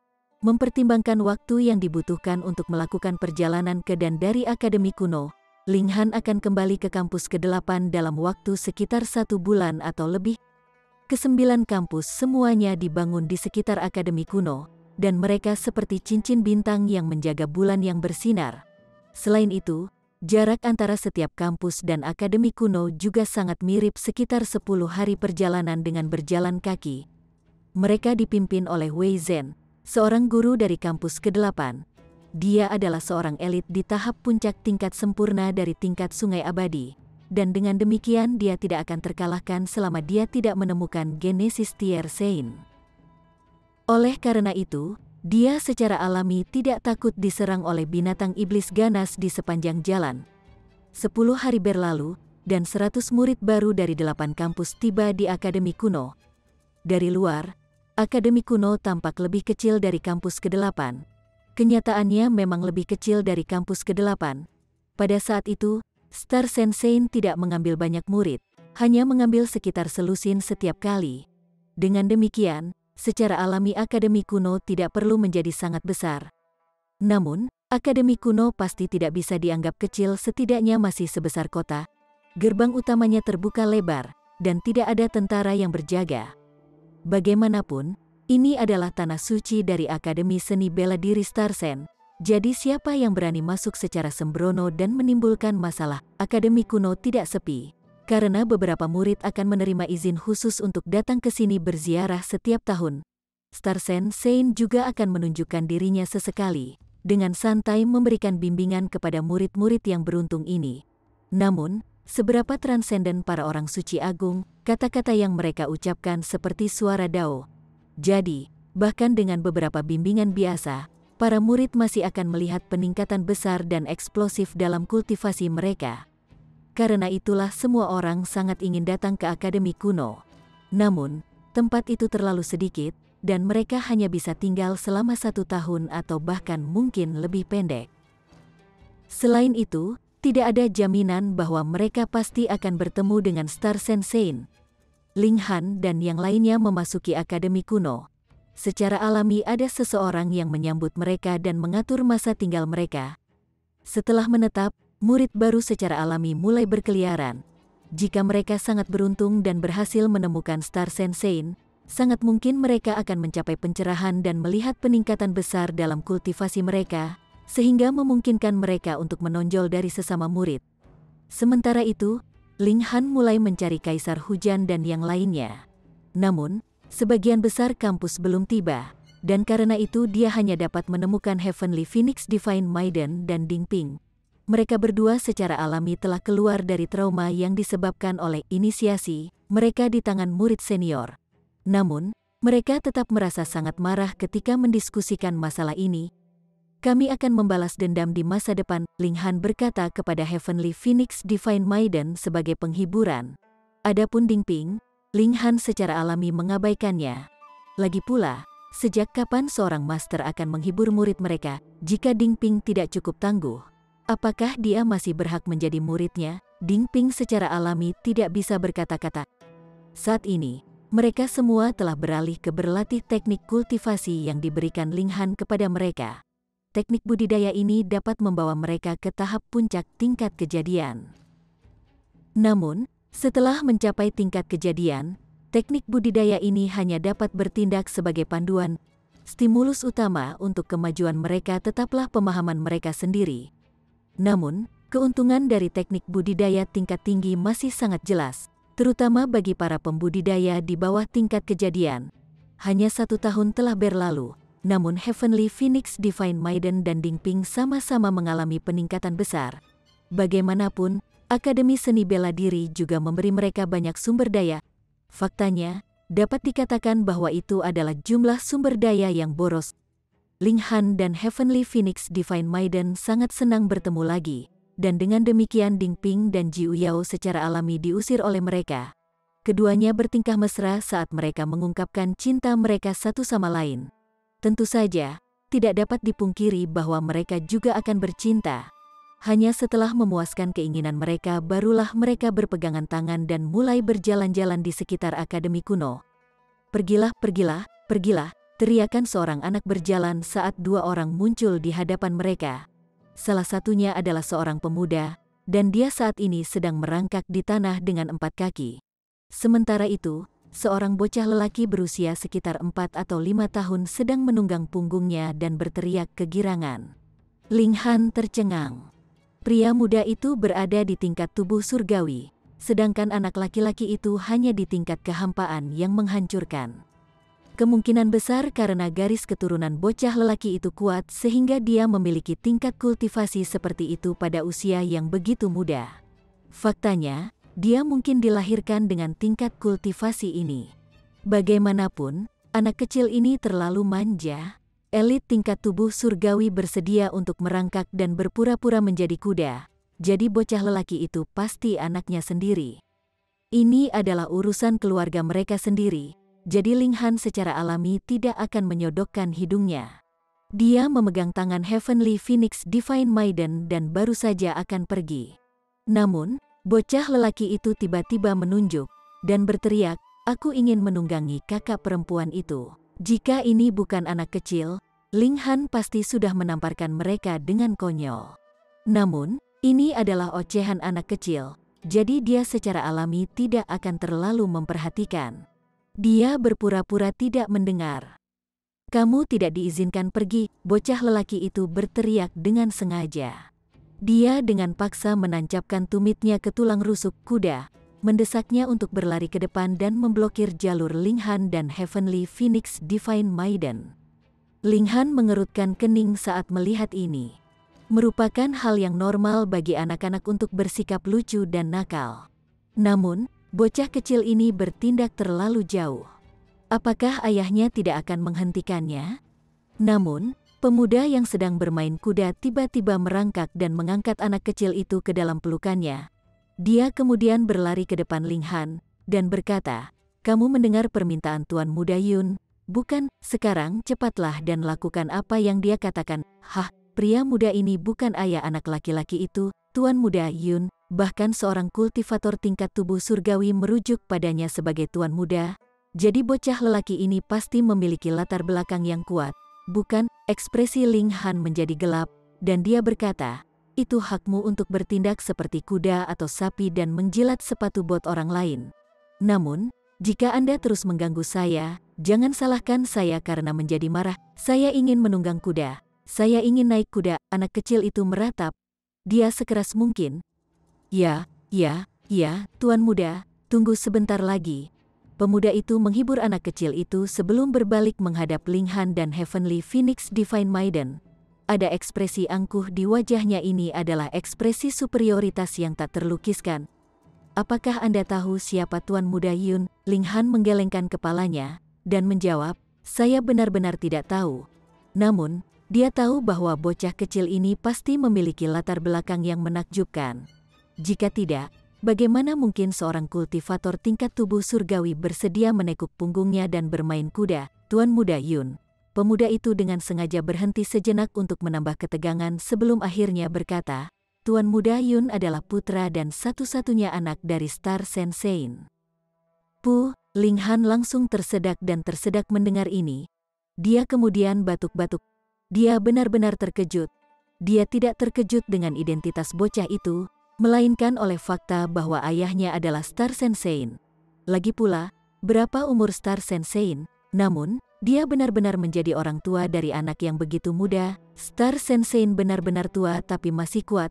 A: Mempertimbangkan waktu yang dibutuhkan untuk melakukan perjalanan ke dan dari Akademi Kuno, Ling Han akan kembali ke kampus ke-8 dalam waktu sekitar 1 bulan atau lebih. Ke-9 kampus semuanya dibangun di sekitar Akademi Kuno, dan mereka seperti cincin bintang yang menjaga bulan yang bersinar. Selain itu, jarak antara setiap kampus dan Akademi Kuno juga sangat mirip, sekitar 10 hari perjalanan dengan berjalan kaki. Mereka dipimpin oleh Wei Zhen, seorang guru dari kampus ke-8. Dia adalah seorang elit di tahap puncak tingkat sempurna dari tingkat sungai abadi, dan dengan demikian dia tidak akan terkalahkan selama dia tidak menemukan Genesis Tier Sein. Oleh karena itu, dia secara alami tidak takut diserang oleh binatang iblis ganas di sepanjang jalan. 10 hari berlalu, dan 100 murid baru dari 8 kampus tiba di Akademi Kuno. Dari luar, Akademi Kuno tampak lebih kecil dari kampus ke-8. Kenyataannya memang lebih kecil dari kampus ke-8. Pada saat itu, Star Sensei tidak mengambil banyak murid, hanya mengambil sekitar selusin setiap kali. Dengan demikian, secara alami Akademi Kuno tidak perlu menjadi sangat besar. Namun, Akademi Kuno pasti tidak bisa dianggap kecil, setidaknya masih sebesar kota. Gerbang utamanya terbuka lebar, dan tidak ada tentara yang berjaga. Bagaimanapun, ini adalah tanah suci dari Akademi Seni Bela Diri Starsen, jadi siapa yang berani masuk secara sembrono dan menimbulkan masalah, Akademi Kuno tidak sepi. Karena beberapa murid akan menerima izin khusus untuk datang ke sini berziarah setiap tahun. Star Sensei juga akan menunjukkan dirinya sesekali, dengan santai memberikan bimbingan kepada murid-murid yang beruntung ini. Namun, seberapa transenden para orang suci agung, kata-kata yang mereka ucapkan seperti suara Dao. Jadi, bahkan dengan beberapa bimbingan biasa, para murid masih akan melihat peningkatan besar dan eksplosif dalam kultivasi mereka. Karena itulah semua orang sangat ingin datang ke Akademi Kuno. Namun, tempat itu terlalu sedikit, dan mereka hanya bisa tinggal selama 1 tahun atau bahkan mungkin lebih pendek. Selain itu, tidak ada jaminan bahwa mereka pasti akan bertemu dengan Star Sensei. Ling Han dan yang lainnya memasuki Akademi Kuno. Secara alami ada seseorang yang menyambut mereka dan mengatur masa tinggal mereka. Setelah menetap, murid baru secara alami mulai berkeliaran. Jika mereka sangat beruntung dan berhasil menemukan Star Sensei, sangat mungkin mereka akan mencapai pencerahan dan melihat peningkatan besar dalam kultivasi mereka, sehingga memungkinkan mereka untuk menonjol dari sesama murid. Sementara itu, Ling Han mulai mencari Kaisar Hujan dan yang lainnya. Namun, sebagian besar kampus belum tiba, dan karena itu dia hanya dapat menemukan Heavenly Phoenix Divine Maiden dan Ding Ping. mereka berdua secara alami telah keluar dari trauma yang disebabkan oleh inisiasi mereka di tangan murid senior. Namun, mereka tetap merasa sangat marah ketika mendiskusikan masalah ini. Kami akan membalas dendam di masa depan, Ling Han berkata kepada Heavenly Phoenix Divine Maiden sebagai penghiburan. Adapun Ding Ping, Ling Han secara alami mengabaikannya. Lagi pula, sejak kapan seorang master akan menghibur murid mereka jika Ding Ping tidak cukup tangguh? Apakah dia masih berhak menjadi muridnya? Ding Ping secara alami tidak bisa berkata-kata. Saat ini, mereka semua telah beralih ke berlatih teknik kultivasi yang diberikan Ling Han kepada mereka. Teknik budidaya ini dapat membawa mereka ke tahap puncak tingkat kejadian. Namun, setelah mencapai tingkat kejadian, teknik budidaya ini hanya dapat bertindak sebagai panduan. Stimulus utama untuk kemajuan mereka tetaplah pemahaman mereka sendiri. Namun, keuntungan dari teknik budidaya tingkat tinggi masih sangat jelas, terutama bagi para pembudidaya di bawah tingkat kejadian. Hanya 1 tahun telah berlalu, namun Heavenly Phoenix Divine Maiden dan Ding Ping sama-sama mengalami peningkatan besar. Bagaimanapun, Akademi Seni Bela Diri juga memberi mereka banyak sumber daya. Faktanya, dapat dikatakan bahwa itu adalah jumlah sumber daya yang boros. Ling Han dan Heavenly Phoenix Divine Maiden sangat senang bertemu lagi, dan dengan demikian Ding Ping dan Jiu Yao secara alami diusir oleh mereka. Keduanya bertingkah mesra saat mereka mengungkapkan cinta mereka satu sama lain. Tentu saja, tidak dapat dipungkiri bahwa mereka juga akan bercinta. Hanya setelah memuaskan keinginan mereka barulah mereka berpegangan tangan dan mulai berjalan-jalan di sekitar akademi kuno. Pergilah, pergilah, pergilah. Teriakan seorang anak berjalan saat 2 orang muncul di hadapan mereka. Salah satunya adalah seorang pemuda, dan dia saat ini sedang merangkak di tanah dengan 4 kaki. Sementara itu, seorang bocah lelaki berusia sekitar 4 atau 5 tahun sedang menunggang punggungnya dan berteriak kegirangan. Ling Han tercengang. Pria muda itu berada di tingkat tubuh surgawi, sedangkan anak laki-laki itu hanya di tingkat kehampaan yang menghancurkan. Kemungkinan besar karena garis keturunan bocah lelaki itu kuat sehingga dia memiliki tingkat kultivasi seperti itu pada usia yang begitu muda. Faktanya, dia mungkin dilahirkan dengan tingkat kultivasi ini. Bagaimanapun, anak kecil ini terlalu manja. Elit tingkat tubuh surgawi bersedia untuk merangkak dan berpura-pura menjadi kuda. Jadi bocah lelaki itu pasti anaknya sendiri. Ini adalah urusan keluarga mereka sendiri. Jadi Ling Han secara alami tidak akan menyodokkan hidungnya. Dia memegang tangan Heavenly Phoenix Divine Maiden dan baru saja akan pergi. Namun, bocah lelaki itu tiba-tiba menunjuk dan berteriak, "Aku ingin menunggangi kakak perempuan itu." Jika ini bukan anak kecil, Ling Han pasti sudah menamparkan mereka dengan konyol. Namun, ini adalah ocehan anak kecil, jadi dia secara alami tidak akan terlalu memperhatikan. Dia berpura-pura tidak mendengar. "Kamu tidak diizinkan pergi," bocah lelaki itu berteriak dengan sengaja. Dia dengan paksa menancapkan tumitnya ke tulang rusuk kuda, mendesaknya untuk berlari ke depan dan memblokir jalur Ling Han dan Heavenly Phoenix Divine Maiden. Ling Han mengerutkan kening saat melihat ini. Merupakan hal yang normal bagi anak-anak untuk bersikap lucu dan nakal. Namun, bocah kecil ini bertindak terlalu jauh. Apakah ayahnya tidak akan menghentikannya? Namun, pemuda yang sedang bermain kuda tiba-tiba merangkak dan mengangkat anak kecil itu ke dalam pelukannya. Dia kemudian berlari ke depan Ling Han dan berkata, "Kamu mendengar permintaan Tuan Muda Yun, bukan? Sekarang cepatlah dan lakukan apa yang dia katakan." "Hah, pria muda ini bukan ayah anak laki-laki itu, Tuan Muda Yun." Bahkan seorang kultivator tingkat tubuh surgawi merujuk padanya sebagai Tuan Muda. Jadi bocah lelaki ini pasti memiliki latar belakang yang kuat, bukan? Ekspresi Ling Han menjadi gelap, dan dia berkata, "Itu hakmu untuk bertindak seperti kuda atau sapi dan menjilat sepatu bot orang lain. Namun, jika Anda terus mengganggu saya, jangan salahkan saya karena menjadi marah. Saya ingin menunggang kuda. Saya ingin naik kuda." Anak kecil itu meratap. Dia sekeras mungkin. Ya, Tuan Muda, tunggu sebentar lagi." Pemuda itu menghibur anak kecil itu sebelum berbalik menghadap Ling Han dan Heavenly Phoenix Divine Maiden. ada ekspresi angkuh di wajahnya. Ini adalah ekspresi superioritas yang tak terlukiskan. Apakah Anda tahu siapa Tuan Muda Yun? Ling Han menggelengkan kepalanya dan menjawab, saya benar-benar tidak tahu. Namun, dia tahu bahwa bocah kecil ini pasti memiliki latar belakang yang menakjubkan. Jika tidak, bagaimana mungkin seorang kultivator tingkat tubuh surgawi bersedia menekuk punggungnya dan bermain kuda? Tuan Muda Yun. Pemuda itu dengan sengaja berhenti sejenak untuk menambah ketegangan sebelum akhirnya berkata, Tuan Muda Yun adalah putra dan satu-satunya anak dari Star Sensei. Ling Han langsung tersedak dan tersedak mendengar ini. Dia kemudian batuk-batuk. Dia benar-benar terkejut. Dia tidak terkejut dengan identitas bocah itu, melainkan oleh fakta bahwa ayahnya adalah Star Sensei. Lagi pula, berapa umur Star Sensei? Namun, dia benar-benar menjadi orang tua dari anak yang begitu muda. Star Sensei benar-benar tua tapi masih kuat.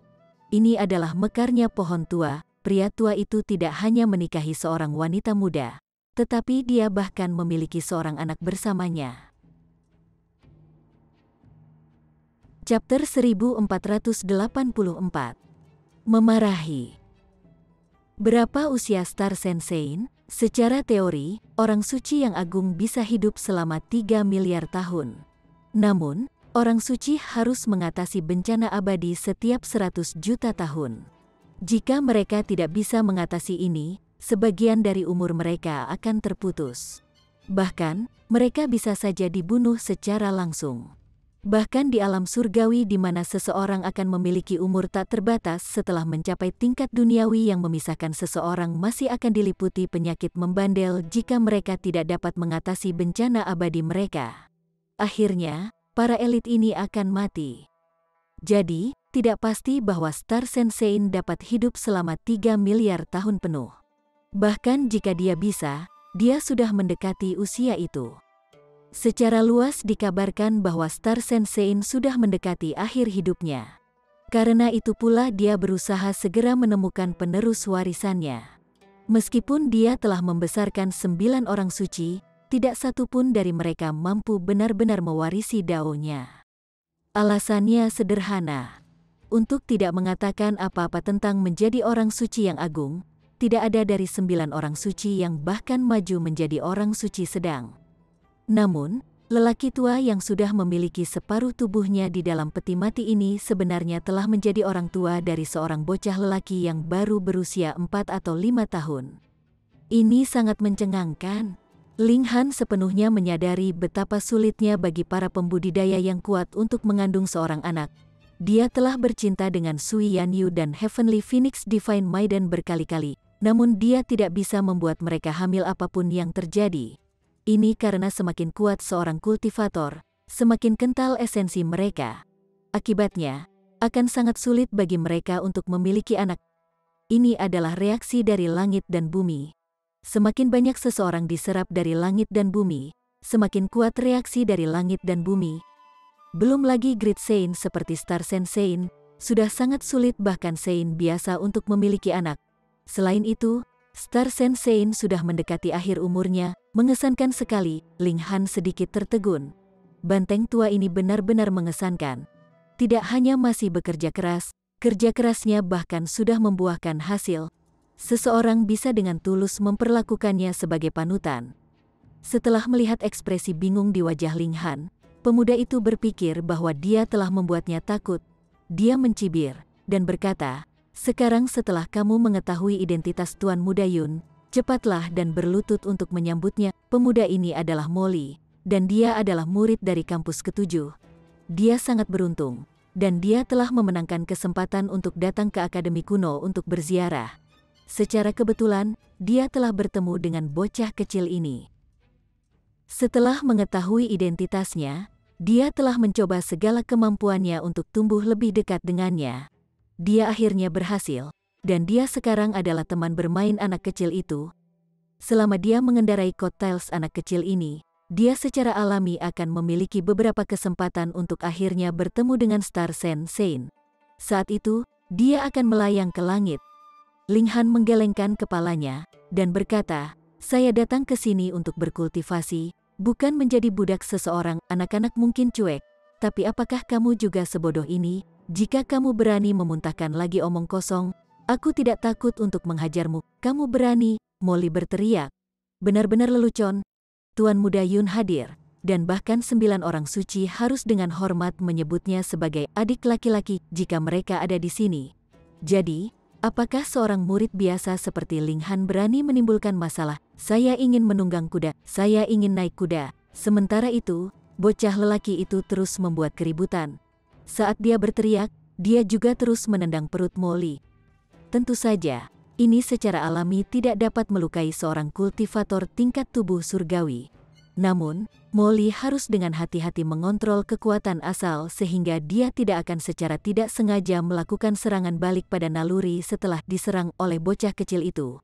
A: Ini adalah mekarnya pohon tua. Pria tua itu tidak hanya menikahi seorang wanita muda, tetapi dia bahkan memiliki seorang anak bersamanya. Chapter 1484. Memarahi. Berapa usia Star Sensei? Secara teori, orang suci yang agung bisa hidup selama 3 miliar tahun. Namun, orang suci harus mengatasi bencana abadi setiap 100 juta tahun. Jika mereka tidak bisa mengatasi ini, sebagian dari umur mereka akan terputus. Bahkan, mereka bisa saja dibunuh secara langsung. Bahkan di alam surgawi di mana seseorang akan memiliki umur tak terbatas setelah mencapai tingkat duniawi yang memisahkan seseorang masih akan diliputi penyakit membandel jika mereka tidak dapat mengatasi bencana abadi mereka. Akhirnya, para elit ini akan mati. Jadi, tidak pasti bahwa Star Sensei dapat hidup selama 3 miliar tahun penuh. Bahkan jika dia bisa, dia sudah mendekati usia itu. Secara luas dikabarkan bahwa Star Sensei sudah mendekati akhir hidupnya. Karena itu pula dia berusaha segera menemukan penerus warisannya. Meskipun dia telah membesarkan 9 orang suci, tidak satu pun dari mereka mampu benar-benar mewarisi daonya. Alasannya sederhana. Untuk tidak mengatakan apa-apa tentang menjadi orang suci yang agung, tidak ada dari 9 orang suci yang bahkan maju menjadi orang suci sedang. Namun, lelaki tua yang sudah memiliki separuh tubuhnya di dalam peti mati ini sebenarnya telah menjadi orang tua dari seorang bocah lelaki yang baru berusia 4 atau 5 tahun. Ini sangat mencengangkan. Ling Han sepenuhnya menyadari betapa sulitnya bagi para pembudidaya yang kuat untuk mengandung seorang anak. Dia telah bercinta dengan Sui Yanyu dan Heavenly Phoenix Divine Maiden berkali-kali, namun dia tidak bisa membuat mereka hamil apapun yang terjadi. Ini karena semakin kuat seorang kultivator, semakin kental esensi mereka. Akibatnya, akan sangat sulit bagi mereka untuk memiliki anak. Ini adalah reaksi dari langit dan bumi. Semakin banyak seseorang diserap dari langit dan bumi, semakin kuat reaksi dari langit dan bumi. Belum lagi Great Saint seperti Star Sensei, sudah sangat sulit bahkan Saint biasa untuk memiliki anak. Selain itu, Star Sensei sudah mendekati akhir umurnya. Mengesankan sekali. Ling Han sedikit tertegun. Banteng tua ini benar-benar mengesankan. Tidak hanya masih bekerja keras, kerja kerasnya bahkan sudah membuahkan hasil. Seseorang bisa dengan tulus memperlakukannya sebagai panutan. Setelah melihat ekspresi bingung di wajah Ling Han, pemuda itu berpikir bahwa dia telah membuatnya takut. Dia mencibir dan berkata, sekarang setelah kamu mengetahui identitas Tuan Muda Yun, cepatlah dan berlutut untuk menyambutnya. Pemuda ini adalah Molly, dan dia adalah murid dari kampus ke-7. Dia sangat beruntung, dan dia telah memenangkan kesempatan untuk datang ke Akademi Kuno untuk berziarah. Secara kebetulan, dia telah bertemu dengan bocah kecil ini. Setelah mengetahui identitasnya, dia telah mencoba segala kemampuannya untuk tumbuh lebih dekat dengannya. Dia akhirnya berhasil, dan dia sekarang adalah teman bermain anak kecil itu. Selama dia mengendarai coattails anak kecil ini, dia secara alami akan memiliki beberapa kesempatan untuk akhirnya bertemu dengan Star Sensei. Saat itu, dia akan melayang ke langit. Ling Han menggelengkan kepalanya, dan berkata, saya datang ke sini untuk berkultivasi, bukan menjadi budak seseorang. Anak-anak mungkin cuek, Tapi apakah kamu juga sebodoh ini? Jika kamu berani memuntahkan lagi omong kosong, aku tidak takut untuk menghajarmu. Kamu berani, Molly berteriak. Benar-benar lelucon. Tuan Muda Yun hadir, dan bahkan 9 orang suci harus dengan hormat menyebutnya sebagai adik laki-laki jika mereka ada di sini. Jadi, apakah seorang murid biasa seperti Ling Han berani menimbulkan masalah? Saya ingin menunggang kuda, saya ingin naik kuda. Sementara itu, bocah lelaki itu terus membuat keributan. Saat dia berteriak, dia juga terus menendang perut Molly. Tentu saja, ini secara alami tidak dapat melukai seorang kultivator tingkat tubuh surgawi. Namun, Molly harus dengan hati-hati mengontrol kekuatan asal sehingga dia tidak akan secara tidak sengaja melakukan serangan balik pada naluri setelah diserang oleh bocah kecil itu.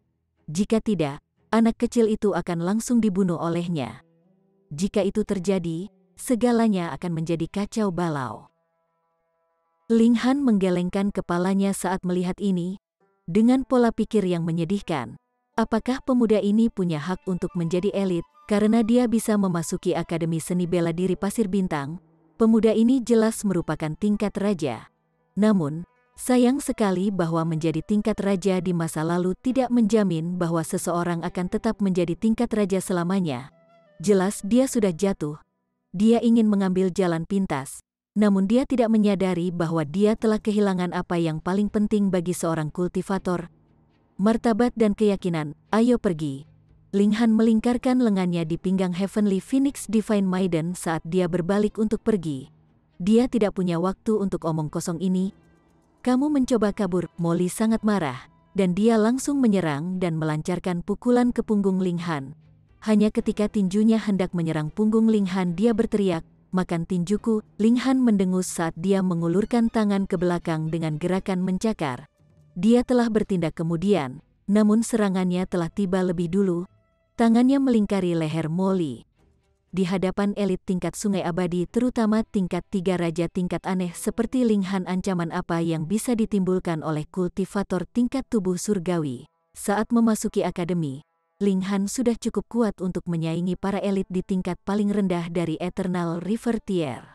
A: Jika tidak, anak kecil itu akan langsung dibunuh olehnya. Jika itu terjadi, segalanya akan menjadi kacau balau. Ling Han menggelengkan kepalanya saat melihat ini, dengan pola pikir yang menyedihkan. Apakah pemuda ini punya hak untuk menjadi elit karena dia bisa memasuki Akademi Seni Bela Diri Pasir Bintang? Pemuda ini jelas merupakan tingkat raja. Namun, sayang sekali bahwa menjadi tingkat raja di masa lalu tidak menjamin bahwa seseorang akan tetap menjadi tingkat raja selamanya. Jelas dia sudah jatuh. Dia ingin mengambil jalan pintas. Namun dia tidak menyadari bahwa dia telah kehilangan apa yang paling penting bagi seorang kultivator. Martabat dan keyakinan, ayo pergi. Ling Han melingkarkan lengannya di pinggang Heavenly Phoenix Divine Maiden saat dia berbalik untuk pergi. Dia tidak punya waktu untuk omong kosong ini. Kamu mencoba kabur, Molly sangat marah, dan dia langsung menyerang dan melancarkan pukulan ke punggung Ling Han. Hanya ketika tinjunya hendak menyerang punggung Ling Han dia berteriak, "Makan tinjuku." Ling Han mendengus saat dia mengulurkan tangan ke belakang dengan gerakan mencakar. Dia telah bertindak kemudian, namun serangannya telah tiba lebih dulu. Tangannya melingkari leher Molly. Di hadapan elit tingkat sungai abadi terutama tingkat 3 raja tingkat aneh seperti Ling Han, ancaman apa yang bisa ditimbulkan oleh kultivator tingkat tubuh surgawi? Saat memasuki akademi, Ling Han sudah cukup kuat untuk menyaingi para elit di tingkat paling rendah dari Eternal River Tier.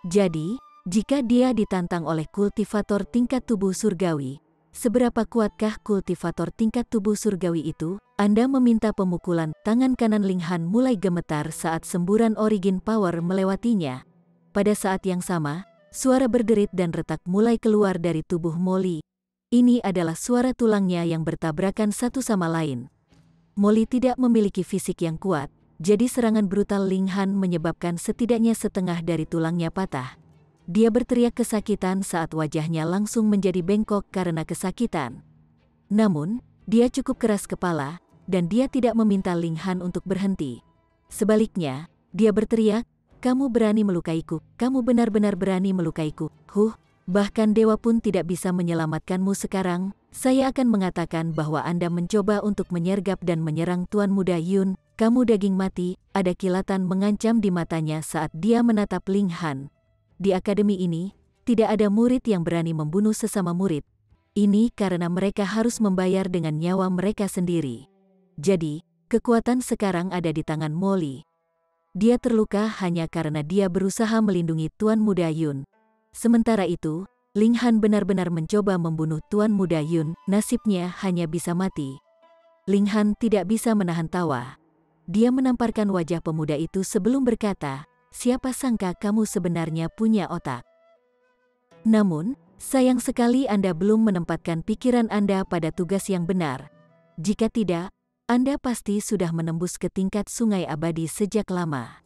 A: Jadi, jika dia ditantang oleh kultivator tingkat tubuh surgawi, seberapa kuatkah kultivator tingkat tubuh surgawi itu? Anda meminta pemukulan. Tangan kanan Ling Han mulai gemetar saat semburan origin power melewatinya. Pada saat yang sama, suara berderit dan retak mulai keluar dari tubuh Molly. Ini adalah suara tulangnya yang bertabrakan satu sama lain. Molly tidak memiliki fisik yang kuat, jadi serangan brutal Ling Han menyebabkan setidaknya setengah dari tulangnya patah. Dia berteriak kesakitan saat wajahnya langsung menjadi bengkok karena kesakitan. Namun, dia cukup keras kepala, dan dia tidak meminta Ling Han untuk berhenti. Sebaliknya, dia berteriak, "Kamu berani melukaiku, kamu benar-benar berani melukaiku. Bahkan dewa pun tidak bisa menyelamatkanmu sekarang. Saya akan mengatakan bahwa Anda mencoba untuk menyergap dan menyerang Tuan Muda Yun. Kamu daging mati." Ada kilatan mengancam di matanya saat dia menatap Ling Han. Di akademi ini, tidak ada murid yang berani membunuh sesama murid. Ini karena mereka harus membayar dengan nyawa mereka sendiri. Jadi, kekuatan sekarang ada di tangan Molly. Dia terluka hanya karena dia berusaha melindungi Tuan Muda Yun. Sementara itu, Ling Han benar-benar mencoba membunuh Tuan Muda Yun, nasibnya hanya bisa mati. Ling Han tidak bisa menahan tawa. Dia menamparkan wajah pemuda itu sebelum berkata, "Siapa sangka kamu sebenarnya punya otak. Namun, sayang sekali Anda belum menempatkan pikiran Anda pada tugas yang benar. Jika tidak, Anda pasti sudah menembus ke tingkat sungai abadi sejak lama."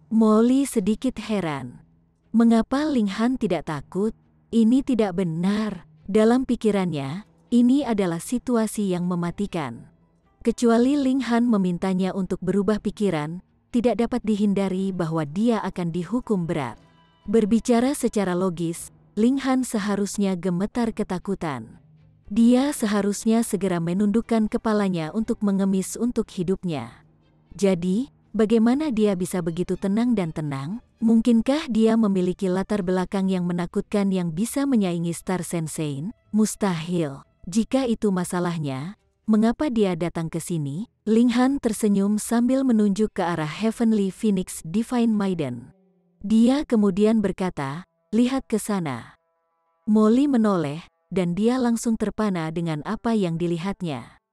A: Molly sedikit heran. Mengapa Ling Han tidak takut? Ini tidak benar. Dalam pikirannya, ini adalah situasi yang mematikan. Kecuali Ling Han memintanya untuk berubah pikiran, tidak dapat dihindari bahwa dia akan dihukum berat. Berbicara secara logis, Ling Han seharusnya gemetar ketakutan. Dia seharusnya segera menundukkan kepalanya untuk mengemis untuk hidupnya. Jadi, bagaimana dia bisa begitu tenang dan tenang? Mungkinkah dia memiliki latar belakang yang menakutkan yang bisa menyaingi Star Sensei? Mustahil. Jika itu masalahnya, mengapa dia datang ke sini? Ling Han tersenyum sambil menunjuk ke arah Heavenly Phoenix Divine Maiden. Dia kemudian berkata, "Lihat ke sana." Molly menoleh, dan dia langsung terpana dengan apa yang dilihatnya.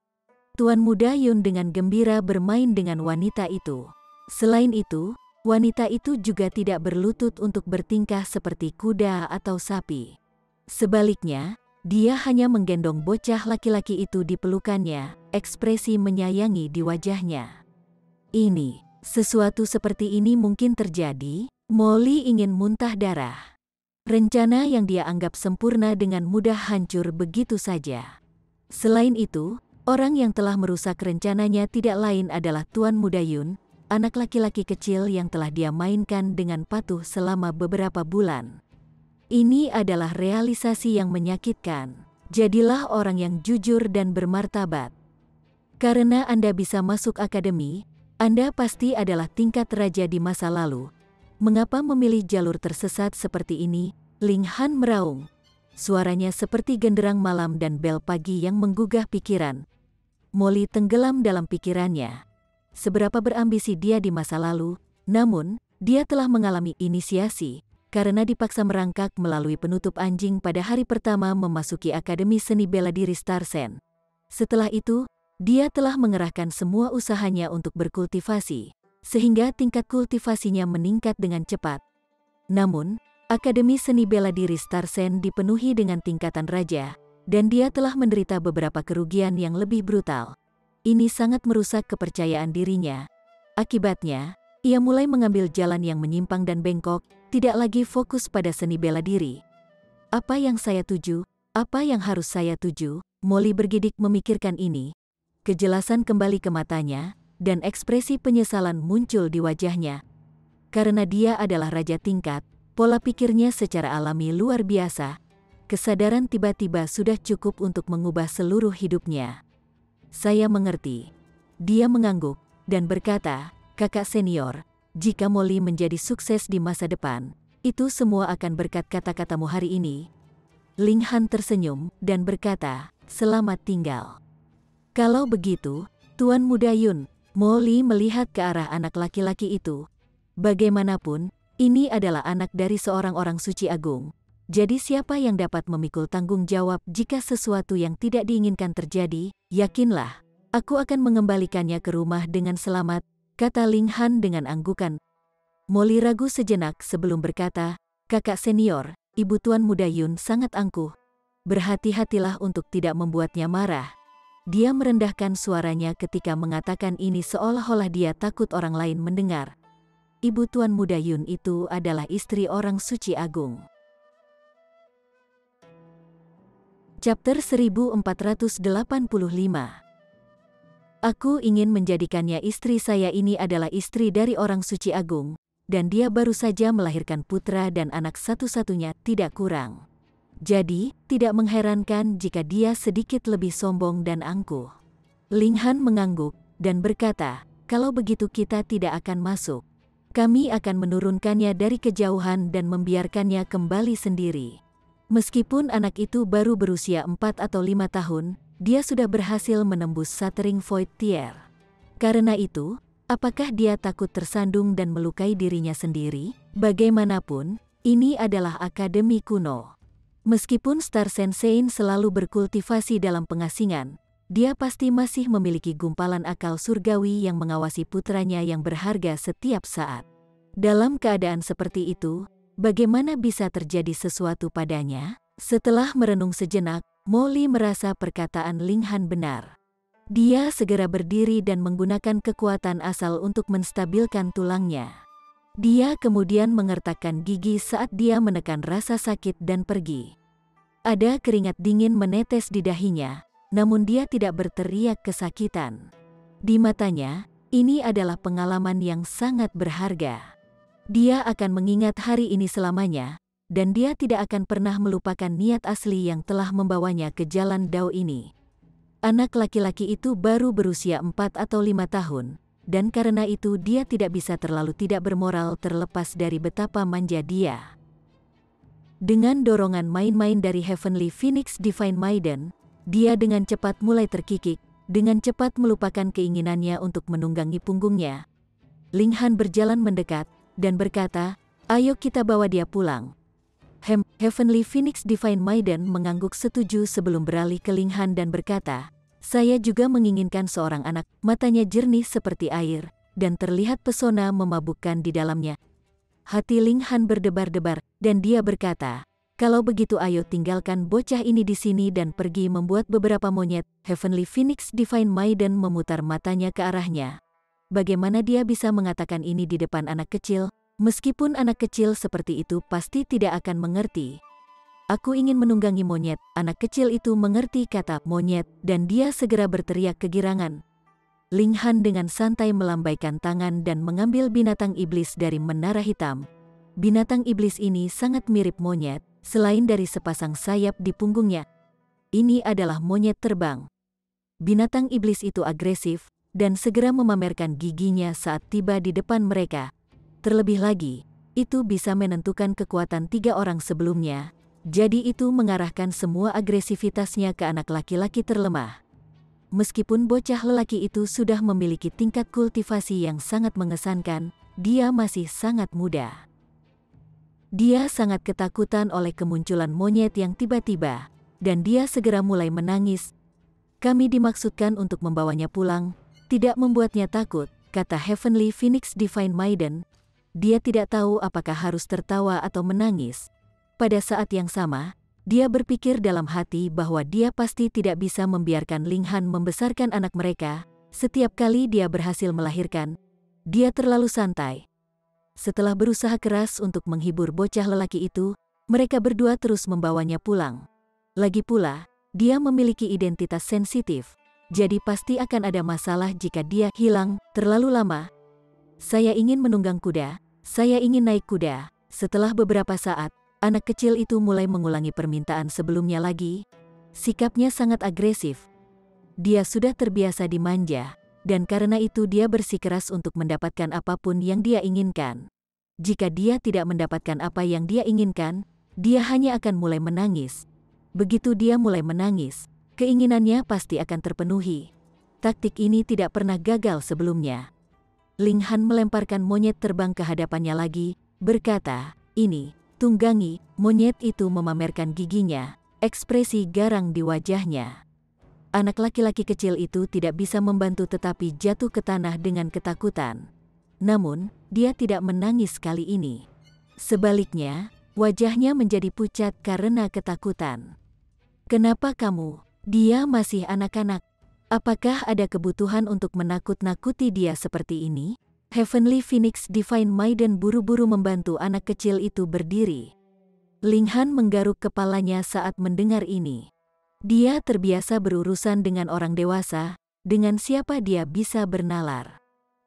A: Tuan Muda Yun dengan gembira bermain dengan wanita itu. Selain itu, wanita itu juga tidak berlutut untuk bertingkah seperti kuda atau sapi. Sebaliknya, dia hanya menggendong bocah laki-laki itu di pelukannya, ekspresi menyayangi di wajahnya. Sesuatu seperti ini mungkin terjadi. Molly ingin muntah darah. Rencana yang dia anggap sempurna dengan mudah hancur begitu saja. Selain itu, orang yang telah merusak rencananya tidak lain adalah Tuan Muda Yun, anak laki-laki kecil yang telah dia mainkan dengan patuh selama beberapa bulan. Ini adalah realisasi yang menyakitkan. Jadilah orang yang jujur dan bermartabat. Karena Anda bisa masuk akademi, Anda pasti adalah tingkat raja di masa lalu. Mengapa memilih jalur tersesat seperti ini? Ling Han meraung. Suaranya seperti genderang malam dan bel pagi yang menggugah pikiran. Molly tenggelam dalam pikirannya. Seberapa berambisi dia di masa lalu, namun, dia telah mengalami inisiasi, karena dipaksa merangkak melalui penutup anjing pada hari pertama memasuki Akademi Seni Bela Diri Starsen. Setelah itu, dia telah mengerahkan semua usahanya untuk berkultivasi, sehingga tingkat kultivasinya meningkat dengan cepat. Namun, Akademi Seni Bela Diri Starsen dipenuhi dengan tingkatan raja, dan dia telah menderita beberapa kerugian yang lebih brutal. Ini sangat merusak kepercayaan dirinya. Akibatnya, ia mulai mengambil jalan yang menyimpang dan bengkok, tidak lagi fokus pada seni bela diri. Apa yang saya tuju? Apa yang harus saya tuju? Molly bergidik memikirkan ini. Kejelasan kembali ke matanya, dan ekspresi penyesalan muncul di wajahnya. Karena dia adalah raja tingkat, pola pikirnya secara alami luar biasa. Kesadaran tiba-tiba sudah cukup untuk mengubah seluruh hidupnya. Saya mengerti. Dia mengangguk, dan berkata, "Kakak senior, jika Molly menjadi sukses di masa depan, itu semua akan berkat kata-katamu hari ini." Ling Han tersenyum, dan berkata, "Selamat tinggal." Kalau begitu, Tuan Muda Yun, Molly melihat ke arah anak laki-laki itu. Bagaimanapun, ini adalah anak dari seorang orang suci agung. Jadi siapa yang dapat memikul tanggung jawab jika sesuatu yang tidak diinginkan terjadi? Yakinlah, aku akan mengembalikannya ke rumah dengan selamat, kata Ling Han dengan anggukan. Molly ragu sejenak sebelum berkata, "Kakak senior, Ibu Tuan Muda Yun sangat angkuh. Berhati-hatilah untuk tidak membuatnya marah." Dia merendahkan suaranya ketika mengatakan ini seolah-olah dia takut orang lain mendengar. Ibu Tuan Muda Yun itu adalah istri orang suci agung. Chapter 1485. Aku ingin menjadikannya istri saya. Ini adalah istri dari orang suci agung, dan dia baru saja melahirkan putra dan anak satu-satunya, tidak kurang. Jadi, tidak mengherankan jika dia sedikit lebih sombong dan angkuh. Ling Han mengangguk, dan berkata, "Kalau begitu kita tidak akan masuk. Kami akan menurunkannya dari kejauhan dan membiarkannya kembali sendiri." Meskipun anak itu baru berusia 4 atau 5 tahun, dia sudah berhasil menembus Shattering Void Tier. Karena itu, apakah dia takut tersandung dan melukai dirinya sendiri? Bagaimanapun, ini adalah akademi kuno. Meskipun Star Sensei selalu berkultivasi dalam pengasingan, dia pasti masih memiliki gumpalan akal surgawi yang mengawasi putranya yang berharga setiap saat. Dalam keadaan seperti itu, bagaimana bisa terjadi sesuatu padanya? Setelah merenung sejenak, Molly merasa perkataan Ling Han benar. Dia segera berdiri dan menggunakan kekuatan asal untuk menstabilkan tulangnya. Dia kemudian mengertakkan gigi saat dia menekan rasa sakit dan pergi. Ada keringat dingin menetes di dahinya, namun dia tidak berteriak kesakitan. Di matanya, ini adalah pengalaman yang sangat berharga. Dia akan mengingat hari ini selamanya, dan dia tidak akan pernah melupakan niat asli yang telah membawanya ke jalan Dao ini. Anak laki-laki itu baru berusia 4 atau 5 tahun, dan karena itu dia tidak bisa terlalu tidak bermoral terlepas dari betapa manja dia. Dengan dorongan main-main dari Heavenly Phoenix Divine Maiden, dia dengan cepat mulai terkikik, dengan cepat melupakan keinginannya untuk menunggangi punggungnya. Ling Han berjalan mendekat, dan berkata, Ayo kita bawa dia pulang. Heavenly Phoenix Divine Maiden mengangguk setuju sebelum beralih ke Ling Han dan berkata, saya juga menginginkan seorang anak, matanya jernih seperti air, dan terlihat pesona memabukkan di dalamnya. Hati Ling Han berdebar-debar, dan dia berkata, kalau begitu ayo tinggalkan bocah ini di sini dan pergi membuat beberapa monyet. Heavenly Phoenix Divine Maiden memutar matanya ke arahnya. Bagaimana dia bisa mengatakan ini di depan anak kecil? Meskipun anak kecil seperti itu pasti tidak akan mengerti. Aku ingin menunggangi monyet. Anak kecil itu mengerti kata monyet dan dia segera berteriak kegirangan. Ling Han dengan santai melambaikan tangan dan mengambil binatang iblis dari menara hitam. Binatang iblis ini sangat mirip monyet, selain dari sepasang sayap di punggungnya. Ini adalah monyet terbang. Binatang iblis itu agresif dan segera memamerkan giginya saat tiba di depan mereka. Terlebih lagi, itu bisa menentukan kekuatan 3 orang sebelumnya, jadi itu mengarahkan semua agresivitasnya ke anak laki-laki terlemah. Meskipun bocah lelaki itu sudah memiliki tingkat kultivasi yang sangat mengesankan, dia masih sangat muda. Dia sangat ketakutan oleh kemunculan monyet yang tiba-tiba, dan dia segera mulai menangis. Kami dimaksudkan untuk membawanya pulang, tidak membuatnya takut, kata Heavenly Phoenix Divine Maiden. Dia tidak tahu apakah harus tertawa atau menangis. Pada saat yang sama, dia berpikir dalam hati bahwa dia pasti tidak bisa membiarkan Ling Han membesarkan anak mereka. Setiap kali dia berhasil melahirkan, dia terlalu santai. Setelah berusaha keras untuk menghibur bocah lelaki itu, mereka berdua terus membawanya pulang. Lagi pula, dia memiliki identitas sensitif, jadi pasti akan ada masalah jika dia hilang terlalu lama. Saya ingin menunggang kuda, saya ingin naik kuda. Setelah beberapa saat, anak kecil itu mulai mengulangi permintaan sebelumnya lagi. Sikapnya sangat agresif. Dia sudah terbiasa dimanja, dan karena itu dia bersikeras untuk mendapatkan apapun yang dia inginkan. Jika dia tidak mendapatkan apa yang dia inginkan, dia hanya akan mulai menangis. Begitu dia mulai menangis, keinginannya pasti akan terpenuhi. Taktik ini tidak pernah gagal sebelumnya. Ling Han melemparkan monyet terbang ke hadapannya lagi, berkata, ini, tunggangi. Monyet itu memamerkan giginya, ekspresi garang di wajahnya. Anak laki-laki kecil itu tidak bisa membantu tetapi jatuh ke tanah dengan ketakutan. Namun, dia tidak menangis kali ini. Sebaliknya, wajahnya menjadi pucat karena ketakutan. Kenapa kamu? Dia masih anak-anak. Apakah ada kebutuhan untuk menakut-nakuti dia seperti ini? Heavenly Phoenix Divine Maiden buru-buru membantu anak kecil itu berdiri. Ling Han menggaruk kepalanya saat mendengar ini. Dia terbiasa berurusan dengan orang dewasa, dengan siapa dia bisa bernalar.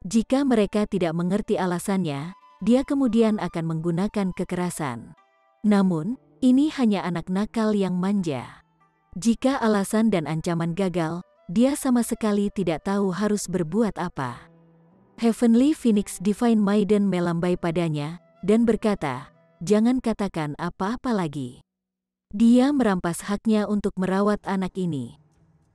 A: Jika mereka tidak mengerti alasannya, dia kemudian akan menggunakan kekerasan. Namun, ini hanya anak nakal yang manja. Jika alasan dan ancaman gagal, dia sama sekali tidak tahu harus berbuat apa. Heavenly Phoenix Divine Maiden melambai padanya, dan berkata, jangan katakan apa-apa lagi. Dia merampas haknya untuk merawat anak ini.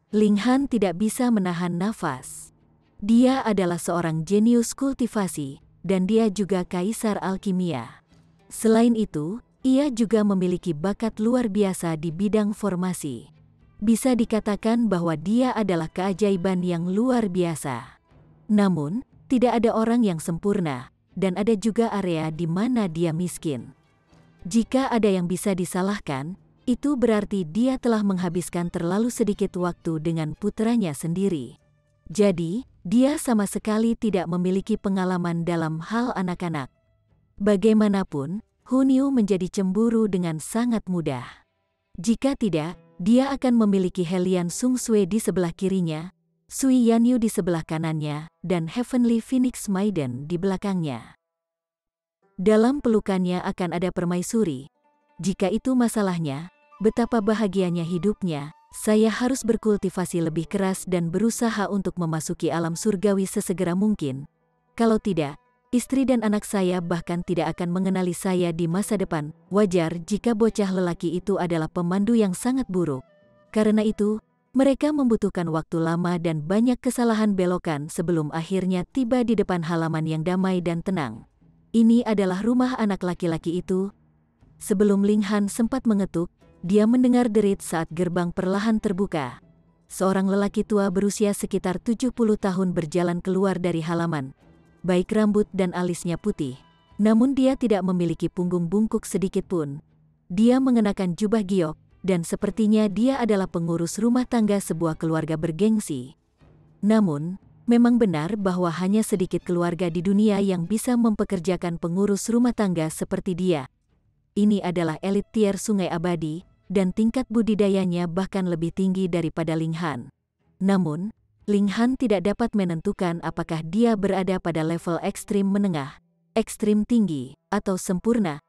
A: Ling Han tidak bisa menahan nafas. Dia adalah seorang jenius kultivasi, dan dia juga kaisar alkimia. Selain itu, ia juga memiliki bakat luar biasa di bidang formasi. Bisa dikatakan bahwa dia adalah keajaiban yang luar biasa. Namun, tidak ada orang yang sempurna, dan ada juga area di mana dia miskin. Jika ada yang bisa disalahkan, itu berarti dia telah menghabiskan terlalu sedikit waktu dengan putranya sendiri. Jadi, dia sama sekali tidak memiliki pengalaman dalam hal anak-anak. Bagaimanapun, Hun Yu menjadi cemburu dengan sangat mudah. Jika tidak, dia akan memiliki Helian Sung Sui di sebelah kirinya, Sui Yanyu di sebelah kanannya, dan Heavenly Phoenix Maiden di belakangnya. Dalam pelukannya akan ada permaisuri. Jika itu masalahnya, betapa bahagianya hidupnya. Saya harus berkultivasi lebih keras dan berusaha untuk memasuki alam surgawi sesegera mungkin. Kalau tidak, istri dan anak saya bahkan tidak akan mengenali saya di masa depan. Wajar jika bocah lelaki itu adalah pemandu yang sangat buruk. Karena itu, mereka membutuhkan waktu lama dan banyak kesalahan belokan sebelum akhirnya tiba di depan halaman yang damai dan tenang. Ini adalah rumah anak laki-laki itu. Sebelum Ling Han sempat mengetuk, dia mendengar derit saat gerbang perlahan terbuka. Seorang lelaki tua berusia sekitar 70 tahun berjalan keluar dari halaman. Baik rambut dan alisnya putih, namun dia tidak memiliki punggung bungkuk sedikit pun. Dia mengenakan jubah giok, dan sepertinya dia adalah pengurus rumah tangga sebuah keluarga bergengsi. Namun, memang benar bahwa hanya sedikit keluarga di dunia yang bisa mempekerjakan pengurus rumah tangga seperti dia. Ini adalah elit tier Sungai Abadi, dan tingkat budidayanya bahkan lebih tinggi daripada Ling Han. Namun, Ling Han tidak dapat menentukan apakah dia berada pada level ekstrim menengah, ekstrim tinggi, atau sempurna.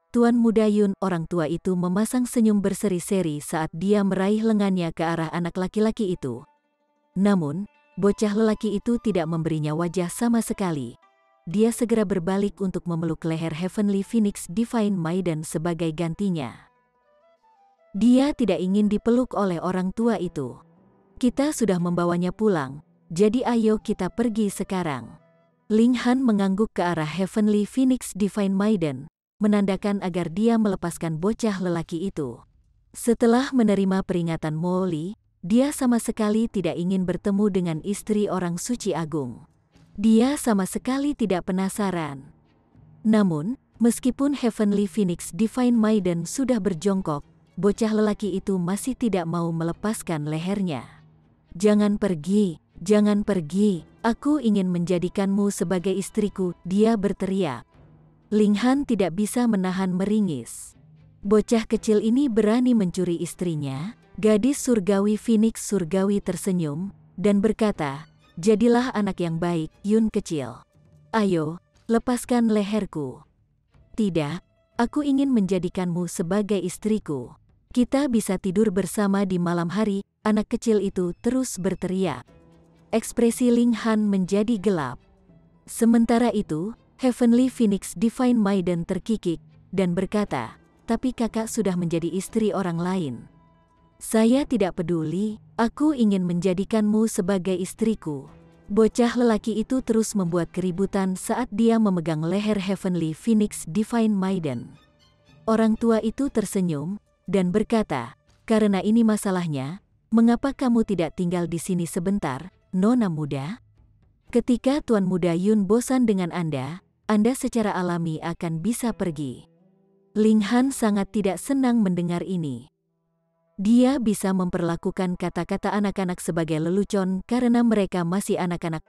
A: Tuan Muda Yun, orang tua itu memasang senyum berseri-seri saat dia meraih lengannya ke arah anak laki-laki itu. Namun, bocah lelaki itu tidak memberinya wajah sama sekali. Dia segera berbalik untuk memeluk leher Heavenly Phoenix Divine Maiden sebagai gantinya. Dia tidak ingin dipeluk oleh orang tua itu. Kita sudah membawanya pulang, jadi ayo kita pergi sekarang. Ling Han mengangguk ke arah Heavenly Phoenix Divine Maiden, menandakan agar dia melepaskan bocah lelaki itu. Setelah menerima peringatan Mo Li, dia sama sekali tidak ingin bertemu dengan istri orang suci agung. Dia sama sekali tidak penasaran. Namun, meskipun Heavenly Phoenix Divine Maiden sudah berjongkok, bocah lelaki itu masih tidak mau melepaskan lehernya. Jangan pergi, aku ingin menjadikanmu sebagai istriku, dia berteriak. Ling Han tidak bisa menahan meringis. Bocah kecil ini berani mencuri istrinya. Gadis surgawi Phoenix surgawi tersenyum, dan berkata, jadilah anak yang baik, Yun kecil. Ayo, lepaskan leherku. Tidak, aku ingin menjadikanmu sebagai istriku. Kita bisa tidur bersama di malam hari, anak kecil itu terus berteriak. Ekspresi Ling Han menjadi gelap. Sementara itu, Heavenly Phoenix Divine Maiden terkikik, dan berkata, tapi kakak sudah menjadi istri orang lain. Saya tidak peduli, aku ingin menjadikanmu sebagai istriku. Bocah lelaki itu terus membuat keributan saat dia memegang leher Heavenly Phoenix Divine Maiden. Orang tua itu tersenyum, dan berkata, karena ini masalahnya, mengapa kamu tidak tinggal di sini sebentar, Nona muda? Ketika Tuan Muda Yun bosan dengan Anda secara alami akan bisa pergi. Ling Han sangat tidak senang mendengar ini. Dia bisa memperlakukan kata-kata anak-anak sebagai lelucon karena mereka masih anak-anak.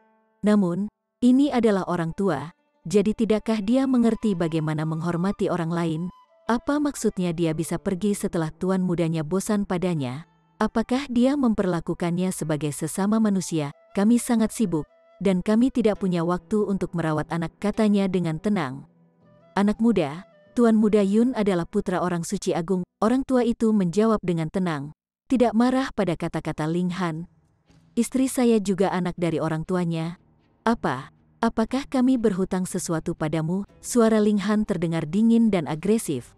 A: Namun, ini adalah orang tua, jadi tidakkah dia mengerti bagaimana menghormati orang lain? Apa maksudnya dia bisa pergi setelah tuan mudanya bosan padanya? Apakah dia memperlakukannya sebagai sesama manusia? Kami sangat sibuk, dan kami tidak punya waktu untuk merawat anak, katanya dengan tenang. Anak muda, Tuan Muda Yun adalah putra orang suci agung. Orang tua itu menjawab dengan tenang, tidak marah pada kata-kata Ling Han. Istri saya juga anak dari orang tuanya. Apakah kami berhutang sesuatu padamu? Suara Ling Han terdengar dingin dan agresif.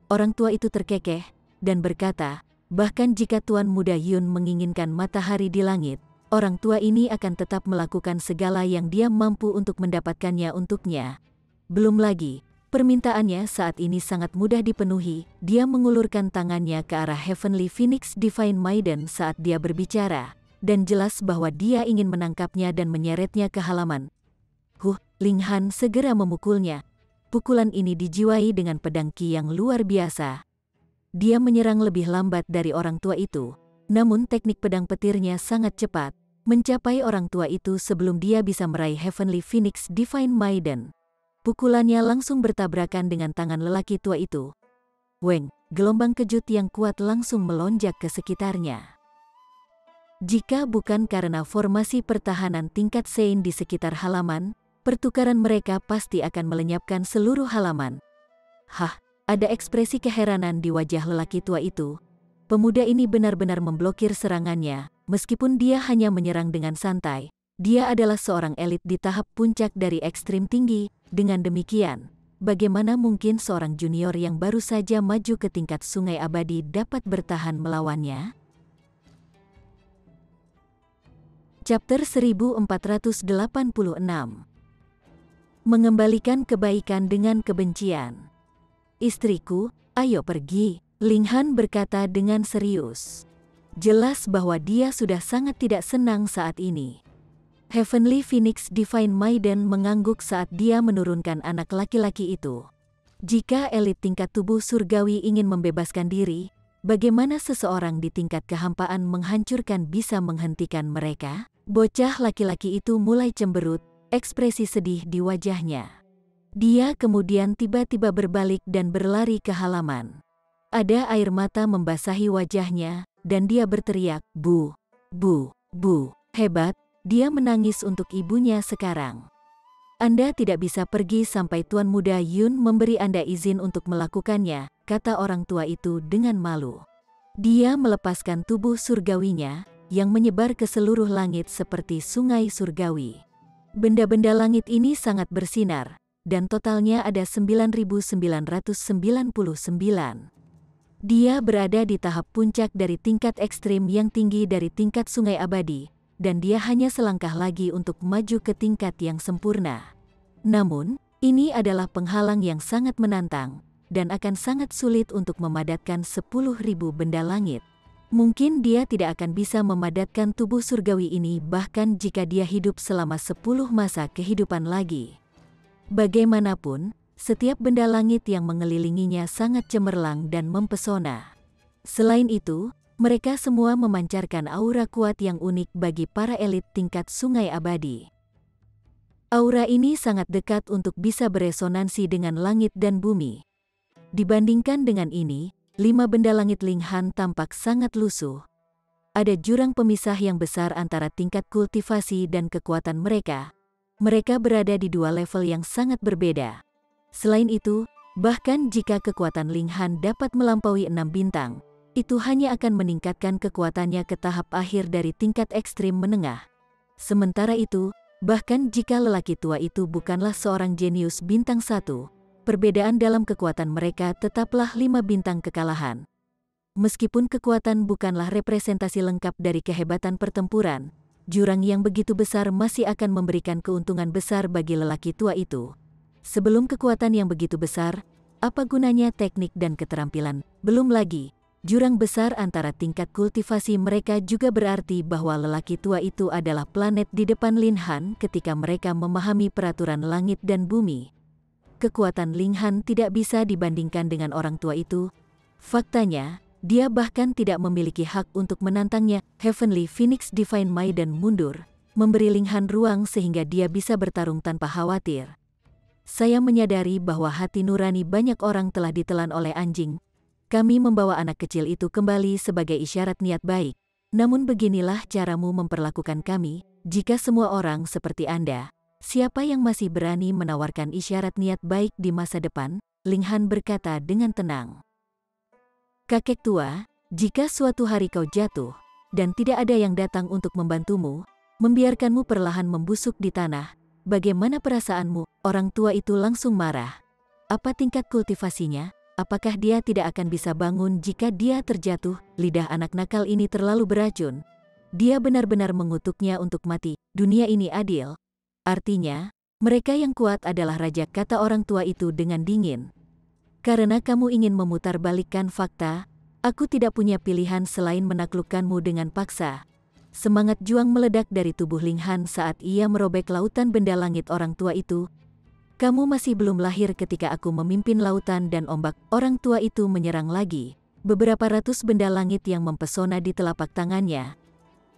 A: Orang tua itu terkekeh, dan berkata, bahkan jika Tuan Muda Yun menginginkan matahari di langit, orang tua ini akan tetap melakukan segala yang dia mampu untuk mendapatkannya untuknya. Belum lagi, permintaannya saat ini sangat mudah dipenuhi. Dia mengulurkan tangannya ke arah Heavenly Phoenix Divine Maiden saat dia berbicara, dan jelas bahwa dia ingin menangkapnya dan menyeretnya ke halaman. Ling Han segera memukulnya. Pukulan ini dijiwai dengan pedang Qi yang luar biasa. Dia menyerang lebih lambat dari orang tua itu, namun teknik pedang petirnya sangat cepat, mencapai orang tua itu sebelum dia bisa meraih Heavenly Phoenix Divine Maiden. Pukulannya langsung bertabrakan dengan tangan lelaki tua itu. Weng, gelombang kejut yang kuat langsung melonjak ke sekitarnya. Jika bukan karena formasi pertahanan tingkat Sein di sekitar halaman, pertukaran mereka pasti akan melenyapkan seluruh halaman. Ada ekspresi keheranan di wajah lelaki tua itu. Pemuda ini benar-benar memblokir serangannya, meskipun dia hanya menyerang dengan santai. Dia adalah seorang elit di tahap puncak dari ekstrim tinggi. Dengan demikian, bagaimana mungkin seorang junior yang baru saja maju ke tingkat Sungai Abadi dapat bertahan melawannya? Chapter 1486. mengembalikan kebaikan dengan kebencian. Istriku, ayo pergi, Ling Han berkata dengan serius. Jelas bahwa dia sudah sangat tidak senang saat ini. Heavenly Phoenix Divine Maiden mengangguk saat dia menurunkan anak laki-laki itu. Jika elit tingkat tubuh surgawi ingin membebaskan diri, bagaimana seseorang di tingkat kehampaan menghancurkan bisa menghentikan mereka? Bocah laki-laki itu mulai cemberut, ekspresi sedih di wajahnya. Dia kemudian tiba-tiba berbalik dan berlari ke halaman. Ada air mata membasahi wajahnya, dan dia berteriak, "Bu, bu, bu, hebat, dia menangis untuk ibunya sekarang. Anda tidak bisa pergi sampai Tuan Muda Yun memberi Anda izin untuk melakukannya," kata orang tua itu dengan malu. Dia melepaskan tubuh surgawinya, yang menyebar ke seluruh langit seperti sungai surgawi. Benda-benda langit ini sangat bersinar, dan totalnya ada 9.999. Dia berada di tahap puncak dari tingkat ekstrim yang tinggi dari tingkat sungai abadi, dan dia hanya selangkah lagi untuk maju ke tingkat yang sempurna. Namun, ini adalah penghalang yang sangat menantang, dan akan sangat sulit untuk memadatkan 10.000 benda langit. Mungkin dia tidak akan bisa memadatkan tubuh surgawi ini bahkan jika dia hidup selama 10 masa kehidupan lagi. Bagaimanapun, setiap benda langit yang mengelilinginya sangat cemerlang dan mempesona. Selain itu, mereka semua memancarkan aura kuat yang unik bagi para elit tingkat sungai abadi. Aura ini sangat dekat untuk bisa beresonansi dengan langit dan bumi. Dibandingkan dengan ini, 5 benda langit Ling Han tampak sangat lusuh. Ada jurang pemisah yang besar antara tingkat kultivasi dan kekuatan mereka. Mereka berada di 2 level yang sangat berbeda. Selain itu, bahkan jika kekuatan Ling Han dapat melampaui 6 bintang, itu hanya akan meningkatkan kekuatannya ke tahap akhir dari tingkat ekstrim menengah. Sementara itu, bahkan jika lelaki tua itu bukanlah seorang jenius bintang 1, perbedaan dalam kekuatan mereka tetaplah 5 bintang kekalahan. Meskipun kekuatan bukanlah representasi lengkap dari kehebatan pertempuran, jurang yang begitu besar masih akan memberikan keuntungan besar bagi lelaki tua itu. Sebelum kekuatan yang begitu besar, apa gunanya teknik dan keterampilan? Belum lagi, jurang besar antara tingkat kultivasi mereka juga berarti bahwa lelaki tua itu adalah planet di depan Ling Han ketika mereka memahami peraturan langit dan bumi. Kekuatan Ling Han tidak bisa dibandingkan dengan orang tua itu. Faktanya, dia bahkan tidak memiliki hak untuk menantangnya. Heavenly Phoenix Divine Maiden mundur, memberi Ling Han ruang sehingga dia bisa bertarung tanpa khawatir. Saya menyadari bahwa hati nurani banyak orang telah ditelan oleh anjing. Kami membawa anak kecil itu kembali sebagai isyarat niat baik. Namun beginilah caramu memperlakukan kami, jika semua orang seperti Anda. Siapa yang masih berani menawarkan isyarat niat baik di masa depan? Ling Han berkata dengan tenang. Kakek tua, jika suatu hari kau jatuh, dan tidak ada yang datang untuk membantumu, membiarkanmu perlahan membusuk di tanah, bagaimana perasaanmu? Orang tua itu langsung marah. Apa tingkat kultivasinya? Apakah dia tidak akan bisa bangun jika dia terjatuh? Lidah anak nakal ini terlalu beracun. Dia benar-benar mengutuknya untuk mati. Dunia ini adil. Artinya, mereka yang kuat adalah raja, kata orang tua itu dengan dingin. Karena kamu ingin memutarbalikkan fakta, aku tidak punya pilihan selain menaklukkanmu dengan paksa. Semangat juang meledak dari tubuh Ling Han saat ia merobek lautan benda langit orang tua itu. Kamu masih belum lahir ketika aku memimpin lautan dan ombak. Orang tua itu menyerang lagi. Beberapa ratus benda langit yang mempesona di telapak tangannya.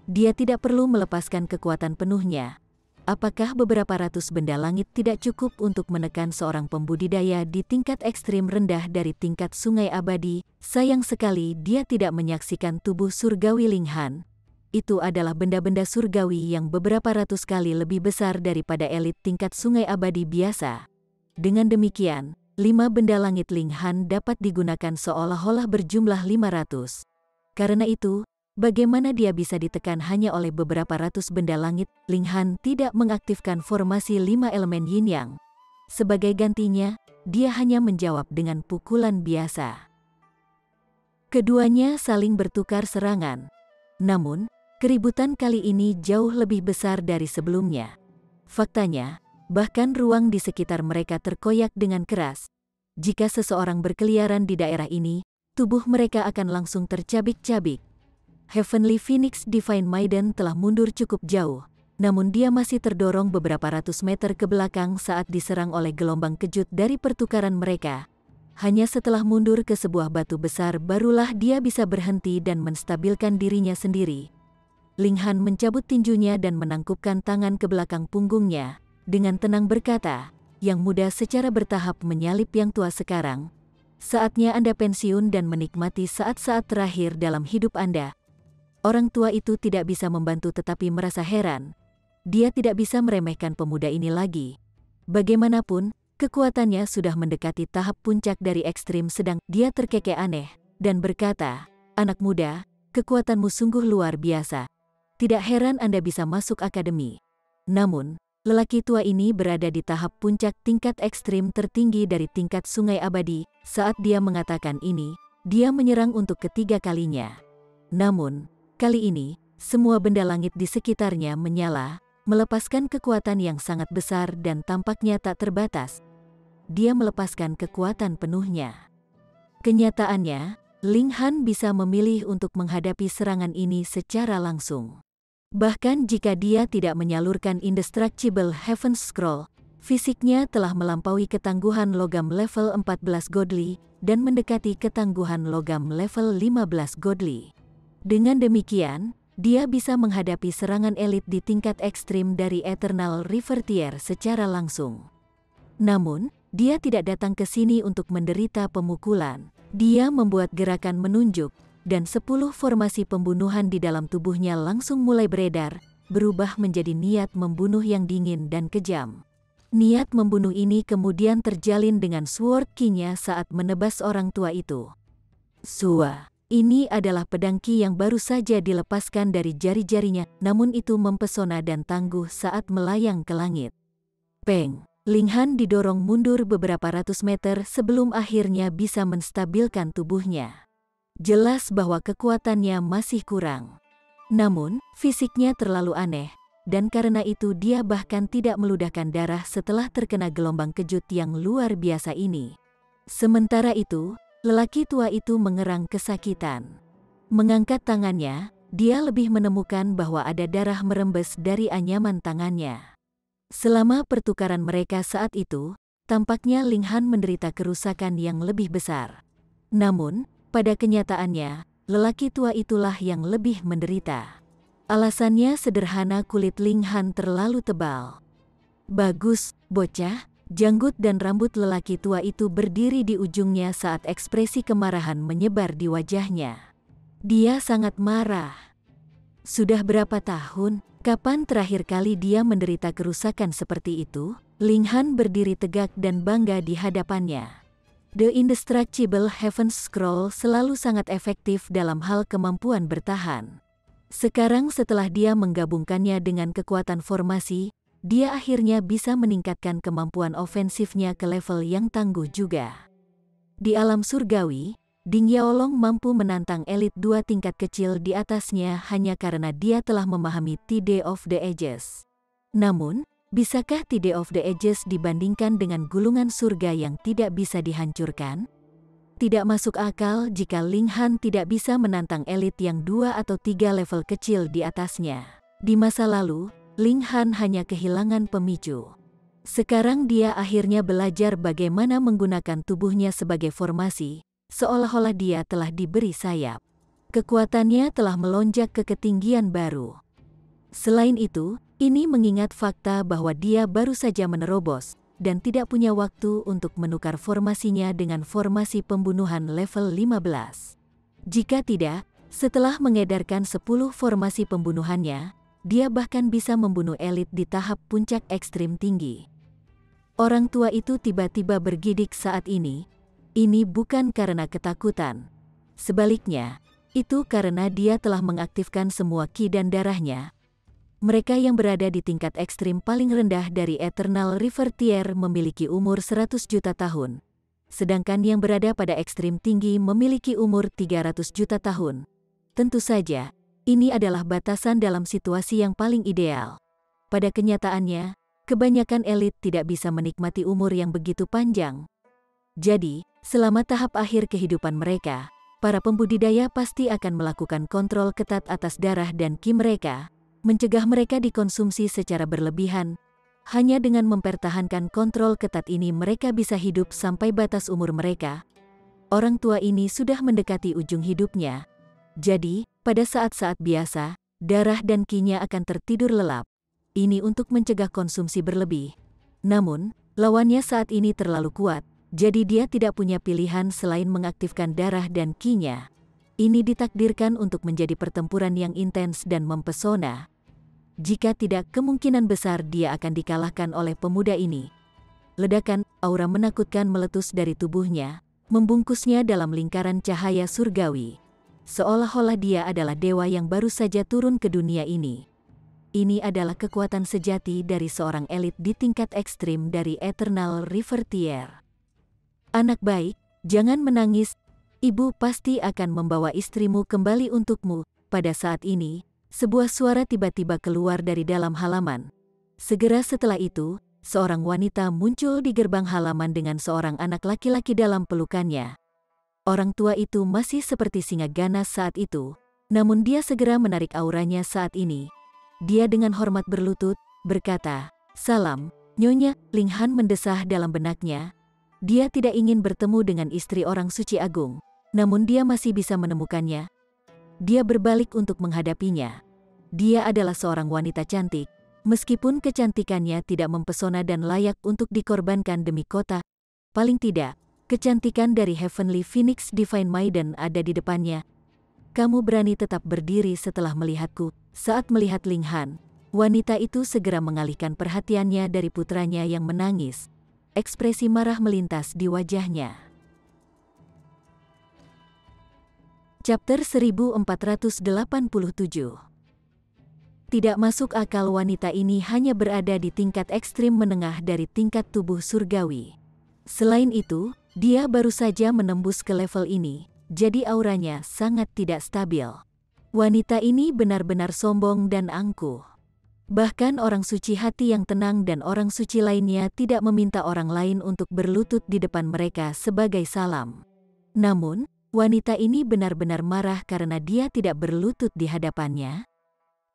A: Dia tidak perlu melepaskan kekuatan penuhnya. Apakah beberapa ratus benda langit tidak cukup untuk menekan seorang pembudidaya di tingkat ekstrim rendah dari tingkat sungai abadi? Sayang sekali dia tidak menyaksikan tubuh surgawi Ling Han. Itu adalah benda-benda surgawi yang beberapa ratus kali lebih besar daripada elit tingkat sungai abadi biasa. Dengan demikian, 5 benda langit Ling Han dapat digunakan seolah-olah berjumlah 500. Karena itu, bagaimana dia bisa ditekan hanya oleh beberapa ratus benda langit? Ling Han tidak mengaktifkan formasi 5 elemen yin yang. Sebagai gantinya, dia hanya menjawab dengan pukulan biasa. Keduanya saling bertukar serangan. Namun, keributan kali ini jauh lebih besar dari sebelumnya. Faktanya, Bahkan ruang di sekitar mereka terkoyak dengan keras. Jika seseorang berkeliaran di daerah ini, tubuh mereka akan langsung tercabik-cabik. Heavenly Phoenix Divine Maiden telah mundur cukup jauh, namun dia masih terdorong beberapa ratus meter ke belakang saat diserang oleh gelombang kejut dari pertukaran mereka. Hanya setelah mundur ke sebuah batu besar barulah dia bisa berhenti dan menstabilkan dirinya sendiri. Ling Han mencabut tinjunya dan menangkupkan tangan ke belakang punggungnya. Dengan tenang berkata, yang muda secara bertahap menyalip yang tua sekarang. Saatnya Anda pensiun dan menikmati saat-saat terakhir dalam hidup Anda. Orang tua itu tidak bisa membantu tetapi merasa heran. Dia tidak bisa meremehkan pemuda ini lagi. Bagaimanapun, kekuatannya sudah mendekati tahap puncak dari ekstrim sedang dia terkekeh aneh, dan berkata, anak muda, kekuatanmu sungguh luar biasa. Tidak heran Anda bisa masuk akademi. Namun, lelaki tua ini berada di tahap puncak tingkat ekstrim tertinggi dari tingkat sungai abadi. Saat dia mengatakan ini, dia menyerang untuk ketiga kalinya. Namun, kali ini, semua benda langit di sekitarnya menyala, melepaskan kekuatan yang sangat besar dan tampaknya tak terbatas. Dia melepaskan kekuatan penuhnya. Kenyataannya, Ling Han bisa memilih untuk menghadapi serangan ini secara langsung. Bahkan jika dia tidak menyalurkan Indestructible Heaven's Scroll, fisiknya telah melampaui ketangguhan logam level 14 godly dan mendekati ketangguhan logam level 15 godly. Dengan demikian, dia bisa menghadapi serangan elit di tingkat ekstrim dari Eternal River Tier secara langsung. Namun, dia tidak datang ke sini untuk menderita pemukulan. Dia membuat gerakan menunjuk, dan 10 formasi pembunuhan di dalam tubuhnya langsung mulai beredar, berubah menjadi niat membunuh yang dingin dan kejam. Niat membunuh ini kemudian terjalin dengan sword ki-nya saat menebas orang tua itu. Sua, ini adalah pedang ki yang baru saja dilepaskan dari jari-jarinya, namun itu mempesona dan tangguh saat melayang ke langit. Peng, Ling Han didorong mundur beberapa ratus meter sebelum akhirnya bisa menstabilkan tubuhnya. Jelas bahwa kekuatannya masih kurang. Namun, fisiknya terlalu aneh, dan karena itu dia bahkan tidak meludahkan darah setelah terkena gelombang kejut yang luar biasa ini. Sementara itu, lelaki tua itu mengerang kesakitan. Mengangkat tangannya, dia lebih menemukan bahwa ada darah merembes dari anyaman tangannya. Selama pertukaran mereka saat itu, tampaknya Ling Han menderita kerusakan yang lebih besar. Namun, pada kenyataannya, lelaki tua itulah yang lebih menderita. Alasannya sederhana, kulit Ling Han terlalu tebal. Bagus, bocah, janggut dan rambut lelaki tua itu berdiri di ujungnya saat ekspresi kemarahan menyebar di wajahnya. Dia sangat marah. Sudah berapa tahun, kapan terakhir kali dia menderita kerusakan seperti itu? Ling Han berdiri tegak dan bangga di hadapannya. The Indestructible Heaven's Scroll selalu sangat efektif dalam hal kemampuan bertahan. Sekarang setelah dia menggabungkannya dengan kekuatan formasi, dia akhirnya bisa meningkatkan kemampuan ofensifnya ke level yang tangguh juga. Di alam surgawi, Ding Yaolong mampu menantang elit 2 tingkat kecil di atasnya hanya karena dia telah memahami Tide of the Ages. Namun, bisakah Tide of the Ages dibandingkan dengan gulungan surga yang tidak bisa dihancurkan? Tidak masuk akal jika Ling Han tidak bisa menantang elit yang 2 atau 3 level kecil di atasnya. Di masa lalu, Ling Han hanya kehilangan pemicu. Sekarang dia akhirnya belajar bagaimana menggunakan tubuhnya sebagai formasi, seolah-olah dia telah diberi sayap. Kekuatannya telah melonjak ke ketinggian baru. Selain itu, ini mengingat fakta bahwa dia baru saja menerobos dan tidak punya waktu untuk menukar formasinya dengan formasi pembunuhan level 15. Jika tidak, setelah mengedarkan 10 formasi pembunuhannya, dia bahkan bisa membunuh elit di tahap puncak ekstrim tinggi. Orang tua itu tiba-tiba bergidik saat ini. Ini bukan karena ketakutan. Sebaliknya, itu karena dia telah mengaktifkan semua ki dan darahnya. Mereka yang berada di tingkat ekstrim paling rendah dari Eternal River Tier memiliki umur 100 juta tahun. Sedangkan yang berada pada ekstrim tinggi memiliki umur 300 juta tahun. Tentu saja, ini adalah batasan dalam situasi yang paling ideal. Pada kenyataannya, kebanyakan elit tidak bisa menikmati umur yang begitu panjang. Jadi, selama tahap akhir kehidupan mereka, para pembudidaya pasti akan melakukan kontrol ketat atas darah dan ki mereka, mencegah mereka dikonsumsi secara berlebihan. Hanya dengan mempertahankan kontrol ketat ini mereka bisa hidup sampai batas umur mereka. Orang tua ini sudah mendekati ujung hidupnya. Jadi, pada saat-saat biasa, darah dan ki-nya akan tertidur lelap. Ini untuk mencegah konsumsi berlebih. Namun, lawannya saat ini terlalu kuat. Jadi dia tidak punya pilihan selain mengaktifkan darah dan ki-nya. Ini ditakdirkan untuk menjadi pertempuran yang intens dan mempesona. Jika tidak, kemungkinan besar dia akan dikalahkan oleh pemuda ini. Ledakan aura menakutkan meletus dari tubuhnya, membungkusnya dalam lingkaran cahaya surgawi. Seolah-olah dia adalah dewa yang baru saja turun ke dunia ini. Ini adalah kekuatan sejati dari seorang elit di tingkat ekstrim dari Eternal River Tier. Anak baik, jangan menangis. Ibu pasti akan membawa istrimu kembali untukmu. Pada saat ini, sebuah suara tiba-tiba keluar dari dalam halaman. Segera setelah itu, seorang wanita muncul di gerbang halaman dengan seorang anak laki-laki dalam pelukannya. Orang tua itu masih seperti singa ganas saat itu, namun dia segera menarik auranya saat ini. Dia dengan hormat berlutut, berkata, "Salam, Nyonya." Ling Han mendesah dalam benaknya. Dia tidak ingin bertemu dengan istri orang suci agung, namun dia masih bisa menemukannya. Dia berbalik untuk menghadapinya. Dia adalah seorang wanita cantik, meskipun kecantikannya tidak mempesona dan layak untuk dikorbankan demi kota. Paling tidak, kecantikan dari Heavenly Phoenix Divine Maiden ada di depannya. "Kamu berani tetap berdiri setelah melihatku." Saat melihat Ling Han, wanita itu segera mengalihkan perhatiannya dari putranya yang menangis. Ekspresi marah melintas di wajahnya. Chapter 1487. Tidak masuk akal wanita ini hanya berada di tingkat ekstrim menengah dari tingkat tubuh surgawi. Selain itu, dia baru saja menembus ke level ini, jadi auranya sangat tidak stabil. Wanita ini benar-benar sombong dan angkuh. Bahkan orang suci hati yang tenang dan orang suci lainnya tidak meminta orang lain untuk berlutut di depan mereka sebagai salam. Namun, wanita ini benar-benar marah karena dia tidak berlutut di hadapannya.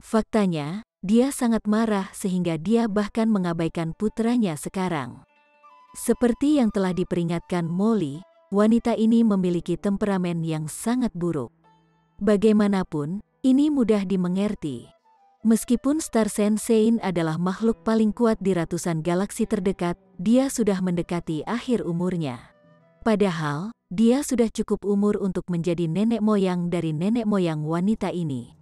A: Faktanya, dia sangat marah sehingga dia bahkan mengabaikan putranya sekarang. Seperti yang telah diperingatkan Molly, wanita ini memiliki temperamen yang sangat buruk. Bagaimanapun, ini mudah dimengerti. Meskipun Star Sensei adalah makhluk paling kuat di ratusan galaksi terdekat, dia sudah mendekati akhir umurnya. Padahal, dia sudah cukup umur untuk menjadi nenek moyang dari nenek moyang wanita ini.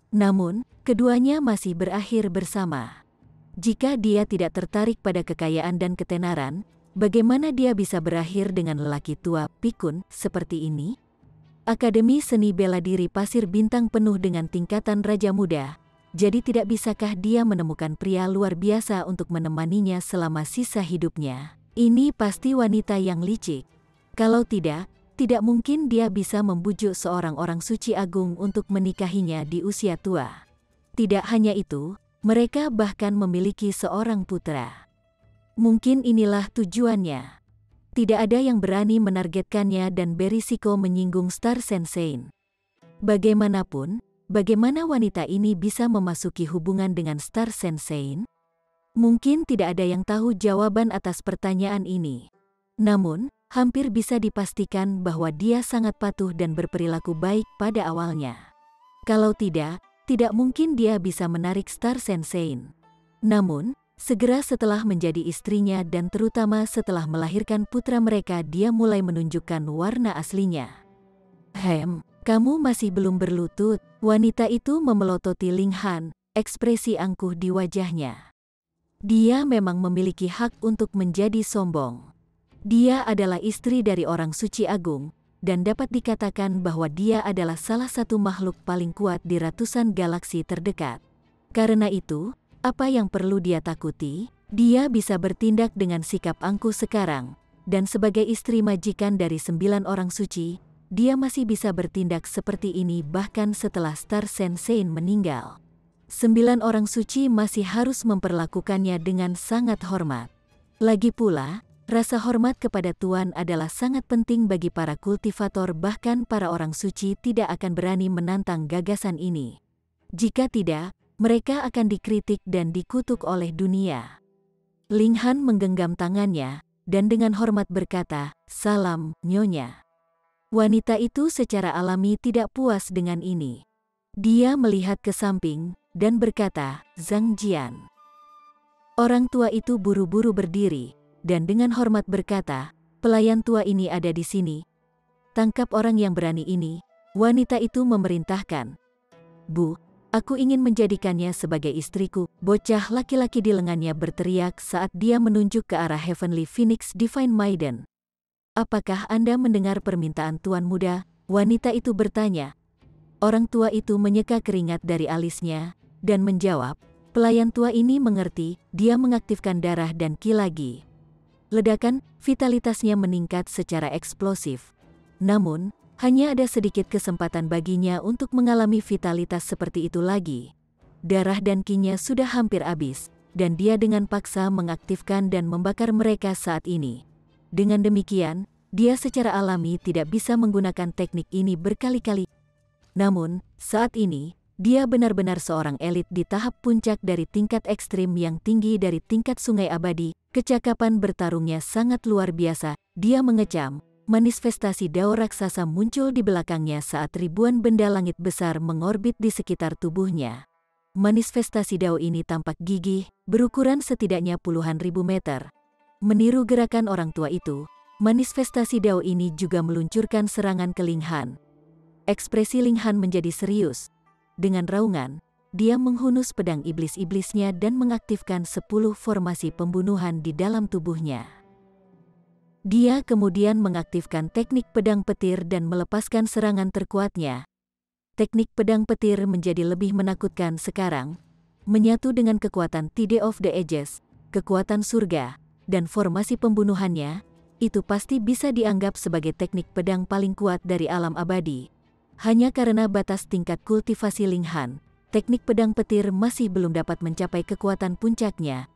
A: Namun, keduanya masih berakhir bersama. Jika dia tidak tertarik pada kekayaan dan ketenaran, bagaimana dia bisa berakhir dengan lelaki tua pikun seperti ini? Akademi Seni Bela Diri Pasir Bintang penuh dengan tingkatan raja muda. Jadi tidak bisakah dia menemukan pria luar biasa untuk menemaninya selama sisa hidupnya? Ini pasti wanita yang licik. Kalau tidak mungkin dia bisa membujuk seorang orang suci agung untuk menikahinya di usia tua. Tidak hanya itu, mereka bahkan memiliki seorang putra. Mungkin inilah tujuannya. Tidak ada yang berani menargetkannya dan berisiko menyinggung Star Sensei. Bagaimanapun, bagaimana wanita ini bisa memasuki hubungan dengan Star Sensei? Mungkin tidak ada yang tahu jawaban atas pertanyaan ini. Namun, hampir bisa dipastikan bahwa dia sangat patuh dan berperilaku baik pada awalnya. Kalau tidak mungkin dia bisa menarik Star Sensei. Namun, segera setelah menjadi istrinya dan terutama setelah melahirkan putra mereka, dia mulai menunjukkan warna aslinya. Kamu masih belum berlutut?" Wanita itu memelototi Ling Han, ekspresi angkuh di wajahnya. Dia memang memiliki hak untuk menjadi sombong. Dia adalah istri dari orang suci agung, dan dapat dikatakan bahwa dia adalah salah satu makhluk paling kuat di ratusan galaksi terdekat. Karena itu, apa yang perlu dia takuti? Dia bisa bertindak dengan sikap angkuh sekarang, dan sebagai istri majikan dari 9 orang suci, dia masih bisa bertindak seperti ini bahkan setelah Star Sensei meninggal. 9 orang suci masih harus memperlakukannya dengan sangat hormat. Lagi pula, rasa hormat kepada Tuan adalah sangat penting bagi para kultivator, bahkan para orang suci tidak akan berani menantang gagasan ini. Jika tidak, mereka akan dikritik dan dikutuk oleh dunia. Ling Han menggenggam tangannya, dan dengan hormat berkata, "Salam, Nyonya." Wanita itu secara alami tidak puas dengan ini. Dia melihat ke samping, dan berkata, "Zhang Jian." Orang tua itu buru-buru berdiri, dan dengan hormat berkata, "Pelayan tua ini ada di sini. Tangkap orang yang berani ini." Wanita itu memerintahkan, "Bu, aku ingin menjadikannya sebagai istriku." Bocah laki-laki di lengannya berteriak saat dia menunjuk ke arah Heavenly Phoenix Divine Maiden. "Apakah Anda mendengar permintaan Tuan Muda?" Wanita itu bertanya. Orang tua itu menyeka keringat dari alisnya, dan menjawab, "Pelayan tua ini mengerti." Dia mengaktifkan darah dan ki lagi. Ledakan, vitalitasnya meningkat secara eksplosif. Namun, hanya ada sedikit kesempatan baginya untuk mengalami vitalitas seperti itu lagi. Darah dan kinya sudah hampir habis, dan dia dengan paksa mengaktifkan dan membakar mereka saat ini. Dengan demikian, dia secara alami tidak bisa menggunakan teknik ini berkali-kali. Namun, saat ini, dia benar-benar seorang elit di tahap puncak dari tingkat ekstrim yang tinggi dari tingkat sungai abadi. Kecakapan bertarungnya sangat luar biasa. Dia mengecam. Manifestasi Dao raksasa muncul di belakangnya saat ribuan benda langit besar mengorbit di sekitar tubuhnya. Manifestasi Dao ini tampak gigih, berukuran setidaknya puluhan ribu meter. Meniru gerakan orang tua itu, manifestasi Dao ini juga meluncurkan serangan ke Ling Han. Ekspresi Ling Han menjadi serius. Dengan raungan, dia menghunus pedang iblis-iblisnya dan mengaktifkan 10 formasi pembunuhan di dalam tubuhnya. Dia kemudian mengaktifkan teknik pedang petir dan melepaskan serangan terkuatnya. Teknik pedang petir menjadi lebih menakutkan sekarang, menyatu dengan kekuatan Tide of the Ages, kekuatan surga, dan formasi pembunuhannya, itu pasti bisa dianggap sebagai teknik pedang paling kuat dari alam abadi. Hanya karena batas tingkat kultivasi Ling Han, teknik pedang petir masih belum dapat mencapai kekuatan puncaknya.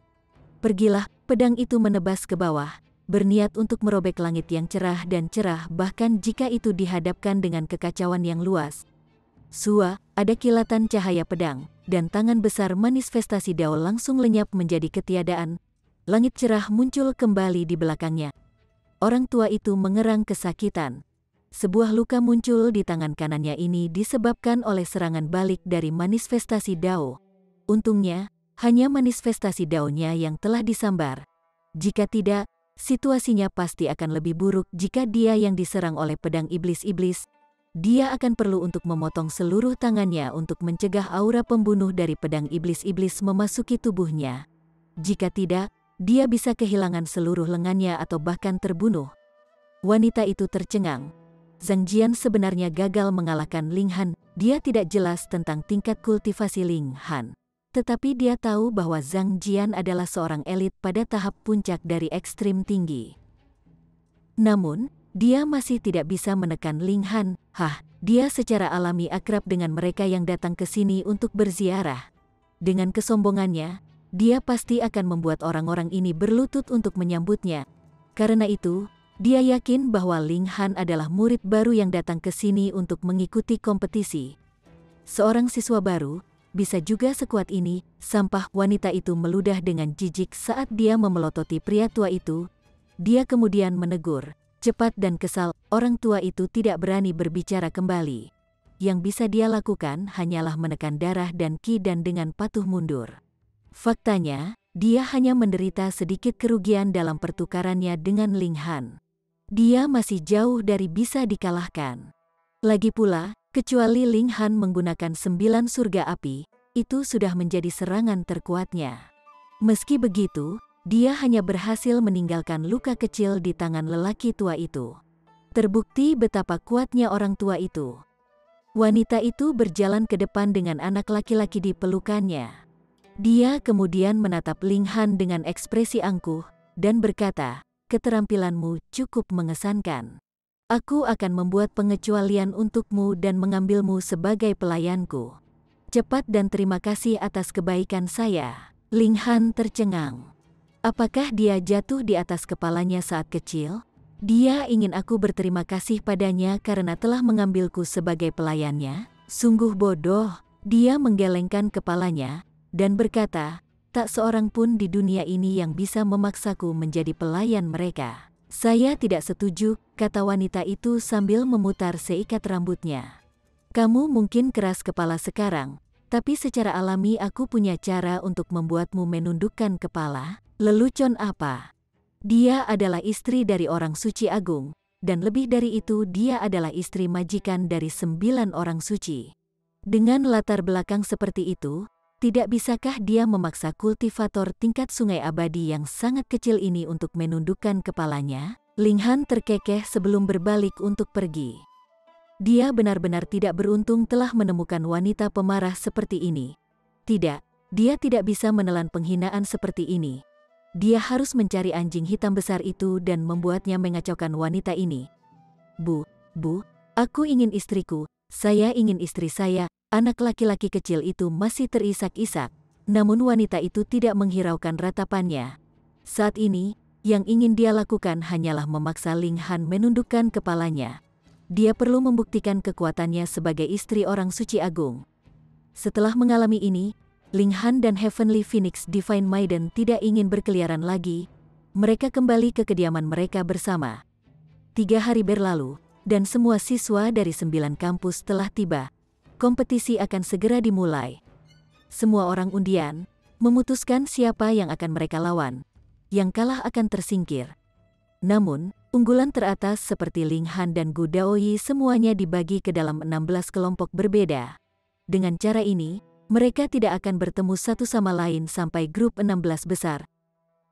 A: Pergilah, pedang itu menebas ke bawah, berniat untuk merobek langit yang cerah dan cerah bahkan jika itu dihadapkan dengan kekacauan yang luas. Sua, ada kilatan cahaya pedang, dan tangan besar manifestasi Dao langsung lenyap menjadi ketiadaan. Langit cerah muncul kembali di belakangnya. Orang tua itu mengerang kesakitan. Sebuah luka muncul di tangan kanannya ini disebabkan oleh serangan balik dari manifestasi Dao. Untungnya, hanya manifestasi Dao-nya yang telah disambar. Jika tidak, situasinya pasti akan lebih buruk jika dia yang diserang oleh pedang iblis-iblis. Dia akan perlu untuk memotong seluruh tangannya untuk mencegah aura pembunuh dari pedang iblis-iblis memasuki tubuhnya. Jika tidak, dia bisa kehilangan seluruh lengannya atau bahkan terbunuh. Wanita itu tercengang. Zhang Jian sebenarnya gagal mengalahkan Ling Han. Dia tidak jelas tentang tingkat kultivasi Ling Han. Tetapi dia tahu bahwa Zhang Jian adalah seorang elit pada tahap puncak dari ekstrim tinggi. Namun, dia masih tidak bisa menekan Ling Han. Dia secara alami akrab dengan mereka yang datang ke sini untuk berziarah. Dengan kesombongannya, dia pasti akan membuat orang-orang ini berlutut untuk menyambutnya. Karena itu, dia yakin bahwa Ling Han adalah murid baru yang datang ke sini untuk mengikuti kompetisi. Seorang siswa baru, bisa juga sekuat ini. Sampah, wanita itu meludah dengan jijik saat dia memelototi pria tua itu. Dia kemudian menegur, cepat dan kesal, orang tua itu tidak berani berbicara kembali. Yang bisa dia lakukan hanyalah menekan darah dan ki dan dengan patuh mundur. Faktanya, dia hanya menderita sedikit kerugian dalam pertukarannya dengan Ling Han. Dia masih jauh dari bisa dikalahkan. Lagi pula, kecuali Ling Han menggunakan 9 surga api, itu sudah menjadi serangan terkuatnya. Meski begitu, dia hanya berhasil meninggalkan luka kecil di tangan lelaki tua itu. Terbukti betapa kuatnya orang tua itu. Wanita itu berjalan ke depan dengan anak laki-laki di pelukannya. Dia kemudian menatap Ling Han dengan ekspresi angkuh, dan berkata, "Keterampilanmu cukup mengesankan. Aku akan membuat pengecualian untukmu dan mengambilmu sebagai pelayanku." Cepat dan terima kasih atas kebaikan saya. Ling Han tercengang. Apakah dia jatuh di atas kepalanya saat kecil? Dia ingin aku berterima kasih padanya karena telah mengambilku sebagai pelayannya. Sungguh bodoh. Dia menggelengkan kepalanya dan berkata, tak seorang pun di dunia ini yang bisa memaksaku menjadi pelayan mereka. Saya tidak setuju, kata wanita itu sambil memutar seikat rambutnya. Kamu mungkin keras kepala sekarang, tapi secara alami aku punya cara untuk membuatmu menundukkan kepala. Lelucon apa? Dia adalah istri dari orang suci agung, dan lebih dari itu dia adalah istri majikan dari 9 orang suci. Dengan latar belakang seperti itu, tidak bisakah dia memaksa kultivator tingkat sungai abadi yang sangat kecil ini untuk menundukkan kepalanya? Ling Han terkekeh sebelum berbalik untuk pergi. Dia benar-benar tidak beruntung telah menemukan wanita pemarah seperti ini. Tidak, dia tidak bisa menelan penghinaan seperti ini. Dia harus mencari anjing hitam besar itu dan membuatnya mengacaukan wanita ini. Bu, aku ingin istriku, saya ingin istri saya. Anak laki-laki kecil itu masih terisak-isak, namun wanita itu tidak menghiraukan ratapannya. Saat ini, yang ingin dia lakukan hanyalah memaksa Ling Han menundukkan kepalanya. Dia perlu membuktikan kekuatannya sebagai istri orang suci agung. Setelah mengalami ini, Ling Han dan Heavenly Phoenix Divine Maiden tidak ingin berkeliaran lagi. Mereka kembali ke kediaman mereka bersama. 3 hari berlalu, dan semua siswa dari 9 kampus telah tiba. Kompetisi akan segera dimulai. Semua orang undian memutuskan siapa yang akan mereka lawan. Yang kalah akan tersingkir. Namun, unggulan teratas seperti Ling Han dan Gu Daoyi semuanya dibagi ke dalam 16 kelompok berbeda. Dengan cara ini, mereka tidak akan bertemu satu sama lain sampai grup 16 besar.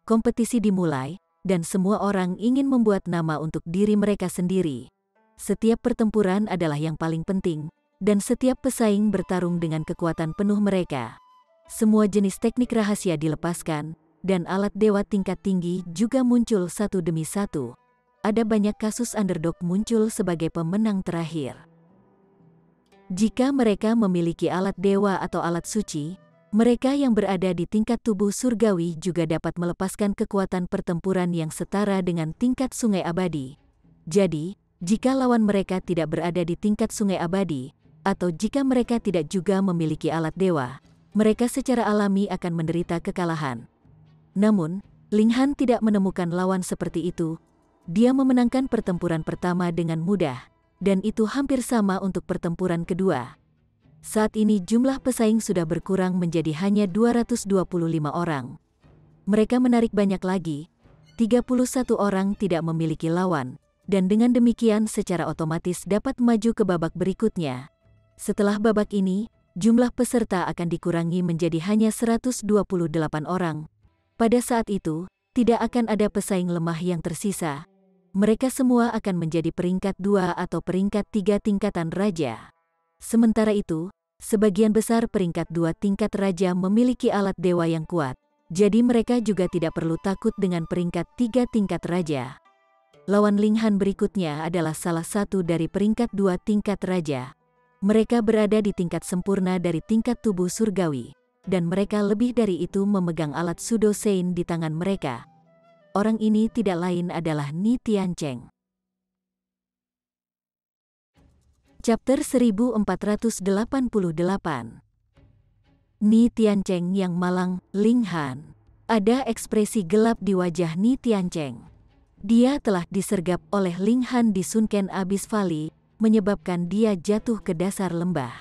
A: Kompetisi dimulai, dan semua orang ingin membuat nama untuk diri mereka sendiri. Setiap pertempuran adalah yang paling penting, dan setiap pesaing bertarung dengan kekuatan penuh mereka. Semua jenis teknik rahasia dilepaskan, dan alat dewa tingkat tinggi juga muncul satu demi satu. Ada banyak kasus underdog muncul sebagai pemenang terakhir. Jika mereka memiliki alat dewa atau alat suci, mereka yang berada di tingkat tubuh surgawi juga dapat melepaskan kekuatan pertempuran yang setara dengan tingkat sungai abadi. Jadi, jika lawan mereka tidak berada di tingkat sungai abadi, atau jika mereka tidak juga memiliki alat dewa, mereka secara alami akan menderita kekalahan. Namun, Ling Han tidak menemukan lawan seperti itu. Dia memenangkan pertempuran pertama dengan mudah, dan itu hampir sama untuk pertempuran kedua. Saat ini jumlah pesaing sudah berkurang menjadi hanya 225 orang. Mereka menarik banyak lagi, 31 orang tidak memiliki lawan, dan dengan demikian secara otomatis dapat maju ke babak berikutnya. Setelah babak ini, jumlah peserta akan dikurangi menjadi hanya 128 orang. Pada saat itu, tidak akan ada pesaing lemah yang tersisa. Mereka semua akan menjadi peringkat 2 atau peringkat 3 tingkatan raja. Sementara itu, sebagian besar peringkat 2 tingkat raja memiliki alat dewa yang kuat, jadi mereka juga tidak perlu takut dengan peringkat 3 tingkat raja. Lawan Ling Han berikutnya adalah salah satu dari peringkat 2 tingkat raja. Mereka berada di tingkat sempurna dari tingkat tubuh surgawi, dan mereka lebih dari itu memegang alat Sudo Sein di tangan mereka. Orang ini tidak lain adalah Ni Tiancheng. Chapter 1488. Ni Tiancheng yang malang, Ling Han. Ada ekspresi gelap di wajah Ni Tiancheng. Dia telah disergap oleh Ling Han di Sunken Abyss Valley, menyebabkan dia jatuh ke dasar lembah.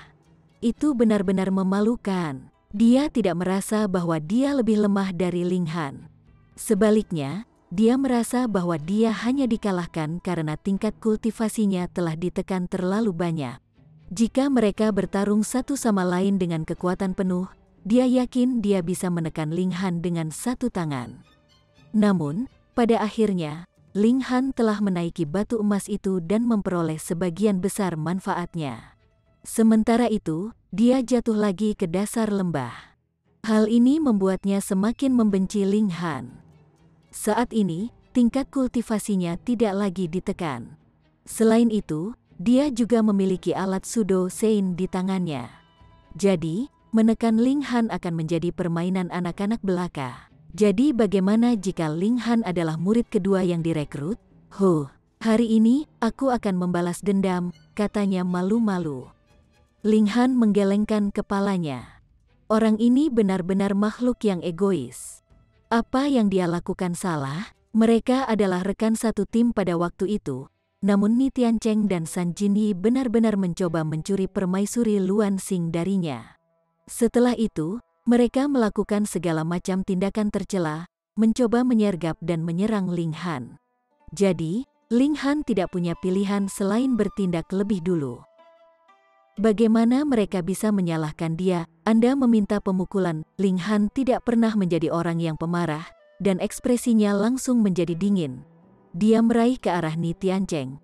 A: Itu benar-benar memalukan. Dia tidak merasa bahwa dia lebih lemah dari Ling Han. Sebaliknya, dia merasa bahwa dia hanya dikalahkan karena tingkat kultivasinya telah ditekan terlalu banyak. Jika mereka bertarung satu sama lain dengan kekuatan penuh, dia yakin dia bisa menekan Ling Han dengan satu tangan. Namun, pada akhirnya, Ling Han telah menaiki batu emas itu dan memperoleh sebagian besar manfaatnya. Sementara itu, dia jatuh lagi ke dasar lembah. Hal ini membuatnya semakin membenci Ling Han. Saat ini, tingkat kultivasinya tidak lagi ditekan. Selain itu, dia juga memiliki alat Sudo Sein di tangannya. Jadi, menekan Ling Han akan menjadi permainan anak-anak belaka. Jadi bagaimana jika Ling Han adalah murid kedua yang direkrut? Hari ini aku akan membalas dendam, katanya malu-malu. Ling Han menggelengkan kepalanya. Orang ini benar-benar makhluk yang egois. Apa yang dia lakukan salah? Mereka adalah rekan satu tim pada waktu itu. Namun Ni Tiancheng dan San Jinyi benar-benar mencoba mencuri permaisuri Luan Xing darinya. Setelah itu, mereka melakukan segala macam tindakan tercela, mencoba menyergap dan menyerang Ling Han. Jadi, Ling Han tidak punya pilihan selain bertindak lebih dulu. Bagaimana mereka bisa menyalahkan dia? Anda meminta pemukulan. Ling Han tidak pernah menjadi orang yang pemarah, dan ekspresinya langsung menjadi dingin. Dia meraih ke arah Ni Tiancheng.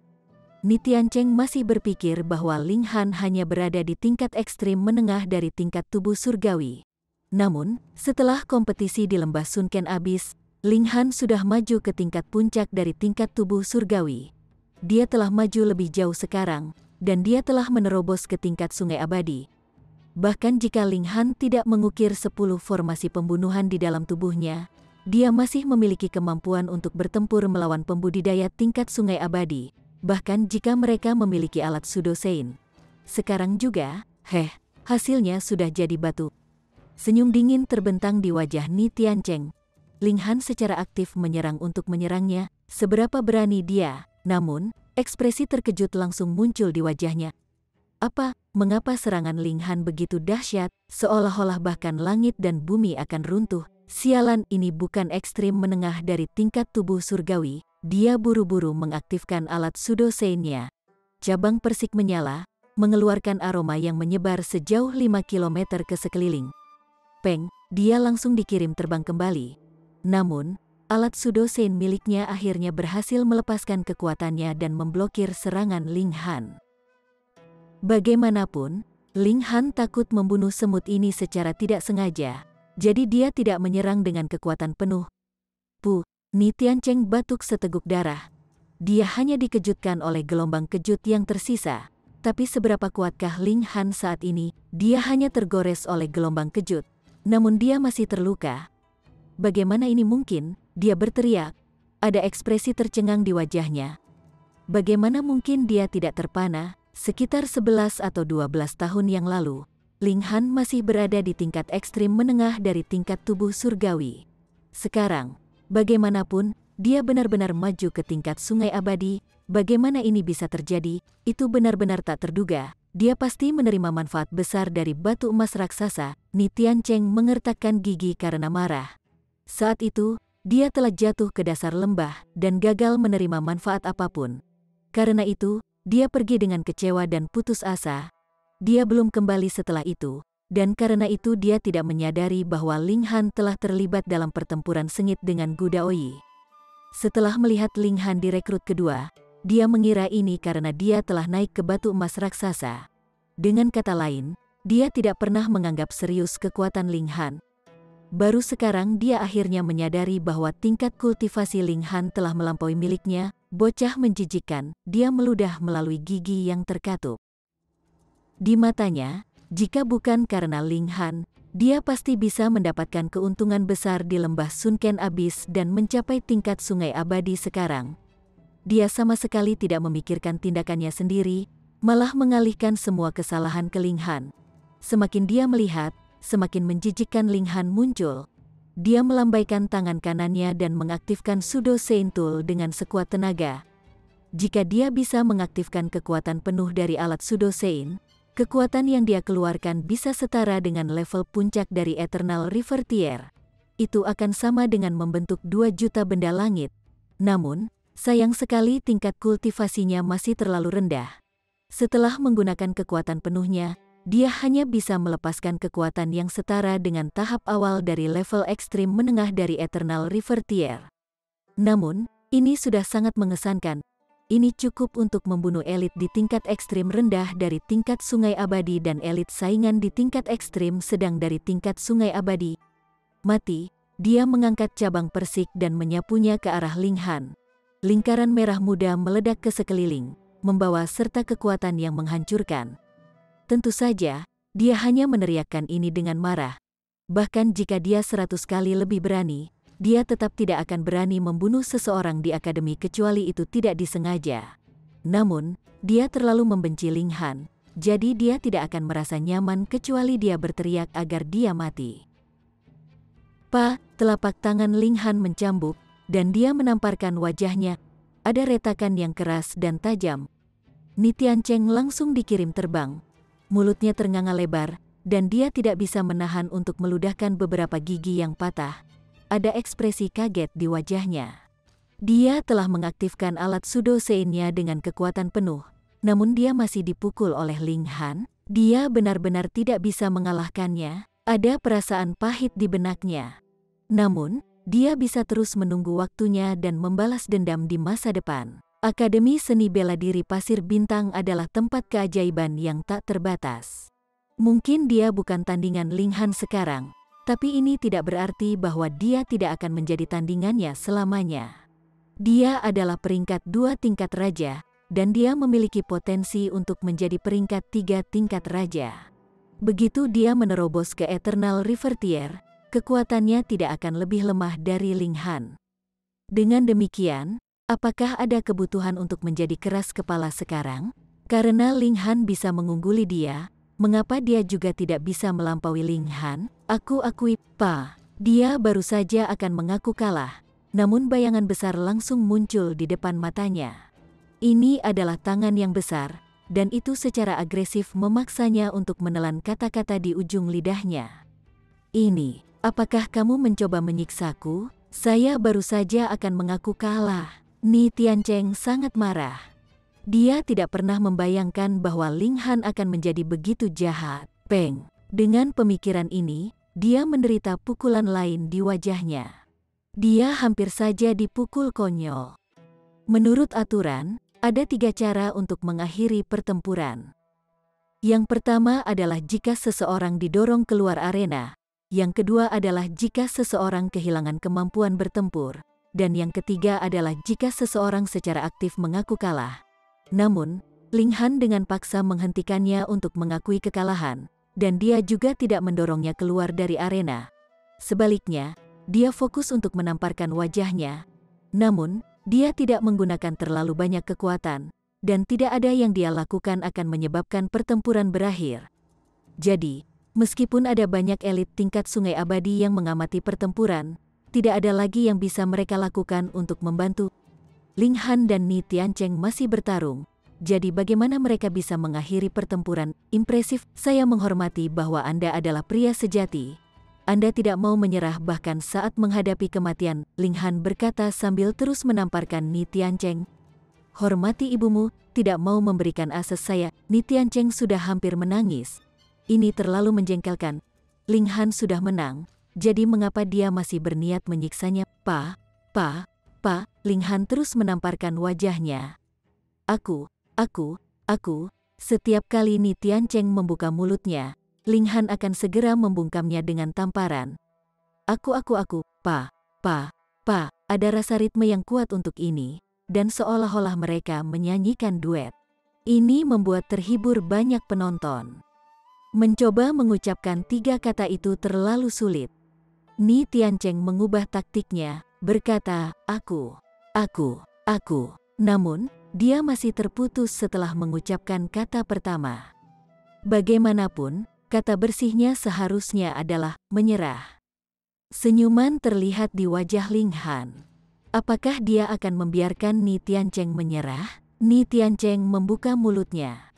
A: Ni Tiancheng masih berpikir bahwa Ling Han hanya berada di tingkat ekstrim menengah dari tingkat tubuh surgawi. Namun, setelah kompetisi di lembah Sunken habis, Ling Han sudah maju ke tingkat puncak dari tingkat tubuh surgawi. Dia telah maju lebih jauh sekarang, dan dia telah menerobos ke tingkat sungai abadi. Bahkan jika Ling Han tidak mengukir 10 formasi pembunuhan di dalam tubuhnya, dia masih memiliki kemampuan untuk bertempur melawan pembudidaya tingkat sungai abadi, bahkan jika mereka memiliki alat Sudosein. Sekarang juga, hasilnya sudah jadi batu. Senyum dingin terbentang di wajah Ni Tiancheng. Ling Han secara aktif menyerang untuk menyerangnya, seberapa berani dia, namun, ekspresi terkejut langsung muncul di wajahnya. Mengapa serangan Ling Han begitu dahsyat, seolah-olah bahkan langit dan bumi akan runtuh? Sialan, ini bukan ekstrim menengah dari tingkat tubuh surgawi. Dia buru-buru mengaktifkan alat Sudosein-nya. Cabang persik menyala, mengeluarkan aroma yang menyebar sejauh 5 km ke sekeliling. Dia langsung dikirim terbang kembali. Namun, alat Sudosein miliknya akhirnya berhasil melepaskan kekuatannya dan memblokir serangan Ling Han. Bagaimanapun, Ling Han takut membunuh semut ini secara tidak sengaja, jadi dia tidak menyerang dengan kekuatan penuh. Ni Tiancheng batuk seteguk darah. Dia hanya dikejutkan oleh gelombang kejut yang tersisa. Tapi seberapa kuatkah Ling Han saat ini? Dia hanya tergores oleh gelombang kejut. Namun dia masih terluka. Bagaimana ini mungkin? Dia berteriak. Ada ekspresi tercengang di wajahnya. Bagaimana mungkin dia tidak terpana? Sekitar 11 atau 12 tahun yang lalu, Ling Han masih berada di tingkat ekstrim menengah dari tingkat tubuh surgawi. Sekarang, bagaimanapun, dia benar-benar maju ke tingkat sungai abadi. Bagaimana ini bisa terjadi? Itu benar-benar tak terduga. Dia pasti menerima manfaat besar dari batu emas raksasa. Ni Tiancheng mengertakkan gigi karena marah. Saat itu, dia telah jatuh ke dasar lembah dan gagal menerima manfaat apapun. Karena itu, dia pergi dengan kecewa dan putus asa. Dia belum kembali setelah itu, dan karena itu dia tidak menyadari bahwa Ling Han telah terlibat dalam pertempuran sengit dengan Gu Daoyi. Setelah melihat Ling Han direkrut kedua, dia mengira ini karena dia telah naik ke batu emas raksasa. Dengan kata lain, dia tidak pernah menganggap serius kekuatan Ling Han. Baru sekarang dia akhirnya menyadari bahwa tingkat kultivasi Ling Han telah melampaui miliknya. Bocah menjijikkan, dia meludah melalui gigi yang terkatup. Di matanya, jika bukan karena Ling Han, dia pasti bisa mendapatkan keuntungan besar di lembah Sunken Abyss dan mencapai tingkat sungai abadi sekarang. Dia sama sekali tidak memikirkan tindakannya sendiri, malah mengalihkan semua kesalahan ke Ling Han. Semakin dia melihat, semakin menjijikkan Ling Han muncul. Dia melambaikan tangan kanannya dan mengaktifkan Sudosein Tool dengan sekuat tenaga. Jika dia bisa mengaktifkan kekuatan penuh dari alat Sudosein, kekuatan yang dia keluarkan bisa setara dengan level puncak dari Eternal River Tier. Itu akan sama dengan membentuk 2 juta benda langit. Namun, sayang sekali tingkat kultivasinya masih terlalu rendah. Setelah menggunakan kekuatan penuhnya, dia hanya bisa melepaskan kekuatan yang setara dengan tahap awal dari level ekstrim menengah dari Eternal River Tier. Namun, ini sudah sangat mengesankan. Ini cukup untuk membunuh elit di tingkat ekstrim rendah dari tingkat sungai abadi dan elit saingan di tingkat ekstrim sedang dari tingkat sungai abadi. Mati, dia mengangkat cabang persik dan menyapunya ke arah Ling Han. Lingkaran merah muda meledak ke sekeliling, membawa serta kekuatan yang menghancurkan. Tentu saja, dia hanya meneriakkan ini dengan marah. Bahkan jika dia 100 kali lebih berani, dia tetap tidak akan berani membunuh seseorang di akademi kecuali itu tidak disengaja. Namun, dia terlalu membenci Ling Han, jadi dia tidak akan merasa nyaman kecuali dia berteriak agar dia mati. Telapak tangan Ling Han mencambuk, dan dia menamparkan wajahnya. Ada retakan yang keras dan tajam. Ni Tiancheng langsung dikirim terbang. Mulutnya ternganga lebar, dan dia tidak bisa menahan untuk meludahkan beberapa gigi yang patah. Ada ekspresi kaget di wajahnya. Dia telah mengaktifkan alat Sudo Sein-nya dengan kekuatan penuh, namun dia masih dipukul oleh Ling Han. Dia benar-benar tidak bisa mengalahkannya. Ada perasaan pahit di benaknya. Namun, dia bisa terus menunggu waktunya dan membalas dendam di masa depan. Akademi Seni Bela Diri Pasir Bintang adalah tempat keajaiban yang tak terbatas. Mungkin dia bukan tandingan Ling Han sekarang, tapi ini tidak berarti bahwa dia tidak akan menjadi tandingannya selamanya. Dia adalah peringkat 2 tingkat raja, dan dia memiliki potensi untuk menjadi peringkat 3 tingkat raja. Begitu dia menerobos ke Eternal River Tier, kekuatannya tidak akan lebih lemah dari Ling Han. Dengan demikian, apakah ada kebutuhan untuk menjadi keras kepala sekarang? Karena Ling Han bisa mengungguli dia, mengapa dia juga tidak bisa melampaui Ling Han? Aku akui, dia baru saja akan mengaku kalah, namun bayangan besar langsung muncul di depan matanya. Ini adalah tangan yang besar, dan itu secara agresif memaksanya untuk menelan kata-kata di ujung lidahnya. Ini, apakah kamu mencoba menyiksaku? Saya baru saja akan mengaku kalah. Ni Tiancheng sangat marah. Dia tidak pernah membayangkan bahwa Ling Han akan menjadi begitu jahat. Peng. Dengan pemikiran ini, dia menderita pukulan lain di wajahnya. Dia hampir saja dipukul konyol. Menurut aturan, ada 3 cara untuk mengakhiri pertempuran. Yang pertama adalah jika seseorang didorong keluar arena. Yang kedua adalah jika seseorang kehilangan kemampuan bertempur. Dan yang ketiga adalah jika seseorang secara aktif mengaku kalah. Namun, Ling Han dengan paksa menghentikannya untuk mengakui kekalahan, dan dia juga tidak mendorongnya keluar dari arena. Sebaliknya, dia fokus untuk menamparkan wajahnya. Namun, dia tidak menggunakan terlalu banyak kekuatan, dan tidak ada yang dia lakukan akan menyebabkan pertempuran berakhir. Jadi, meskipun ada banyak elit tingkat Sungai Abadi yang mengamati pertempuran, tidak ada lagi yang bisa mereka lakukan untuk membantu. Ling Han dan Ni Tiancheng masih bertarung, jadi bagaimana mereka bisa mengakhiri pertempuran? Impresif, saya menghormati bahwa Anda adalah pria sejati. Anda tidak mau menyerah bahkan saat menghadapi kematian, Ling Han berkata sambil terus menamparkan Ni Tiancheng. Hormati ibumu, tidak mau memberikan akses saya. Ni Tiancheng sudah hampir menangis. Ini terlalu menjengkelkan. Ling Han sudah menang. Jadi mengapa dia masih berniat menyiksanya? Ling Han terus menamparkan wajahnya. Aku. Setiap kali Ni Tiancheng membuka mulutnya, Ling Han akan segera membungkamnya dengan tamparan. Aku. Ada rasa ritme yang kuat untuk ini, dan seolah-olah mereka menyanyikan duet. Ini membuat terhibur banyak penonton. Mencoba mengucapkan 3 kata itu terlalu sulit. Ni Tiancheng mengubah taktiknya, berkata, aku. Namun, dia masih terputus setelah mengucapkan kata pertama. Bagaimanapun, kata bersihnya seharusnya adalah menyerah. Senyuman terlihat di wajah Ling Han. Apakah dia akan membiarkan Ni Tiancheng menyerah? Ni Tiancheng membuka mulutnya.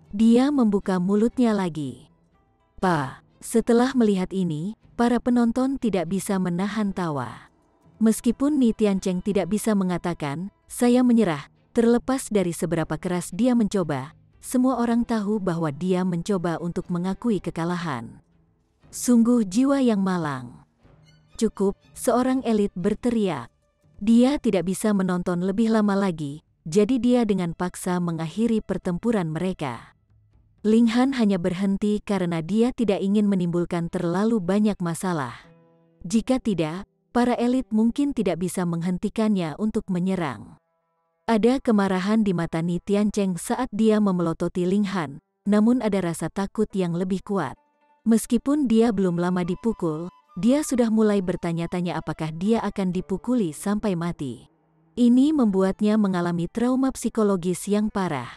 A: Dia membuka mulutnya lagi. Setelah melihat ini, para penonton tidak bisa menahan tawa. Meskipun Ni Tiancheng tidak bisa mengatakan, saya menyerah, terlepas dari seberapa keras dia mencoba, semua orang tahu bahwa dia mencoba untuk mengakui kekalahan. Sungguh jiwa yang malang. Cukup, seorang elit berteriak. Dia tidak bisa menonton lebih lama lagi, jadi dia dengan paksa mengakhiri pertempuran mereka. Ling Han hanya berhenti karena dia tidak ingin menimbulkan terlalu banyak masalah. Jika tidak, para elit mungkin tidak bisa menghentikannya untuk menyerang. Ada kemarahan di mata Ni Tiancheng saat dia memelototi Ling Han, namun ada rasa takut yang lebih kuat. Meskipun dia belum lama dipukul, dia sudah mulai bertanya-tanya apakah dia akan dipukuli sampai mati. Ini membuatnya mengalami trauma psikologis yang parah.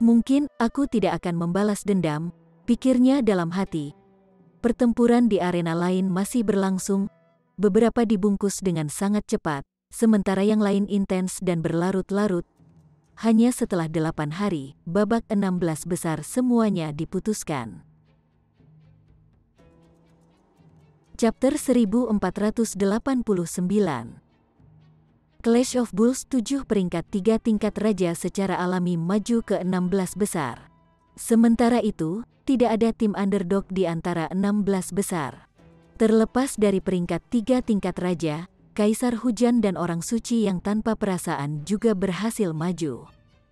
A: Mungkin aku tidak akan membalas dendam, pikirnya dalam hati. Pertempuran di arena lain masih berlangsung, beberapa dibungkus dengan sangat cepat, sementara yang lain intens dan berlarut-larut. Hanya setelah 8 hari, babak 16 besar semuanya diputuskan. Chapter 1489. Clash of Bulls 7 peringkat 3 tingkat raja secara alami maju ke 16 besar. Sementara itu, tidak ada tim underdog di antara 16 besar. Terlepas dari peringkat 3 tingkat raja, Kaisar Hujan dan Orang Suci yang tanpa perasaan juga berhasil maju.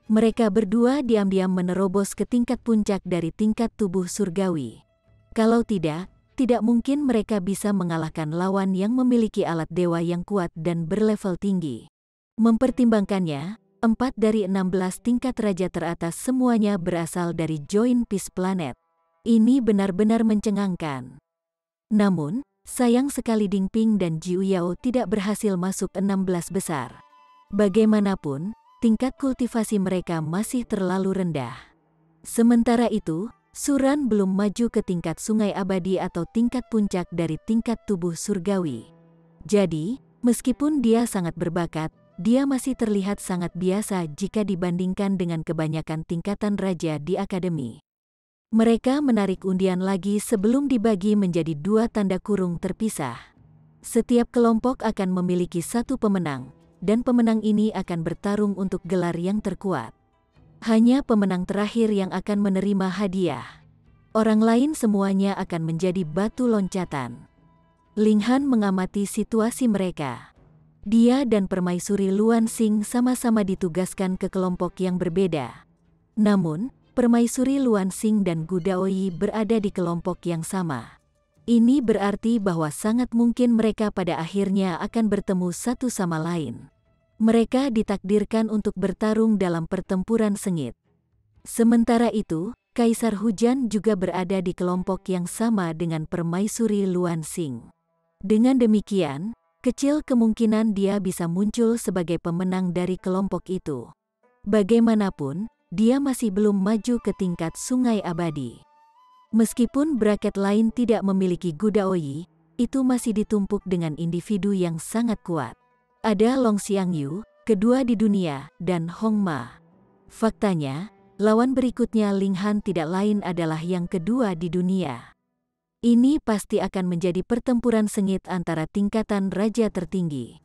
A: Mereka berdua diam-diam menerobos ke tingkat puncak dari tingkat tubuh surgawi. Kalau tidak mungkin mereka bisa mengalahkan lawan yang memiliki alat dewa yang kuat dan berlevel tinggi. Mempertimbangkannya, 4 dari 16 tingkat raja teratas semuanya berasal dari Join Peace Planet. Ini benar-benar mencengangkan. Namun, sayang sekali Ding Ping dan Jiu Yao tidak berhasil masuk 16 besar. Bagaimanapun, tingkat kultivasi mereka masih terlalu rendah. Sementara itu, Suran belum maju ke tingkat sungai abadi atau tingkat puncak dari tingkat tubuh surgawi. Jadi, meskipun dia sangat berbakat, dia masih terlihat sangat biasa jika dibandingkan dengan kebanyakan tingkatan raja di akademi. Mereka menarik undian lagi sebelum dibagi menjadi 2 tanda kurung terpisah. Setiap kelompok akan memiliki 1 pemenang, dan pemenang ini akan bertarung untuk gelar yang terkuat. Hanya pemenang terakhir yang akan menerima hadiah. Orang lain semuanya akan menjadi batu loncatan. Ling Han mengamati situasi mereka. Dia dan Permaisuri Luan Xing sama-sama ditugaskan ke kelompok yang berbeda. Namun, Permaisuri Luan Xing dan Gu Daoyi berada di kelompok yang sama. Ini berarti bahwa sangat mungkin mereka pada akhirnya akan bertemu satu sama lain. Mereka ditakdirkan untuk bertarung dalam pertempuran sengit. Sementara itu, Kaisar Hujan juga berada di kelompok yang sama dengan Permaisuri Luan Xing. Dengan demikian, kecil kemungkinan dia bisa muncul sebagai pemenang dari kelompok itu. Bagaimanapun, dia masih belum maju ke tingkat sungai abadi. Meskipun bracket lain tidak memiliki Gu Daoyi, itu masih ditumpuk dengan individu yang sangat kuat. Ada Long Xiangyu, kedua di dunia, dan Hong Ma. Faktanya, lawan berikutnya Ling Han tidak lain adalah yang kedua di dunia. Ini pasti akan menjadi pertempuran sengit antara tingkatan raja tertinggi.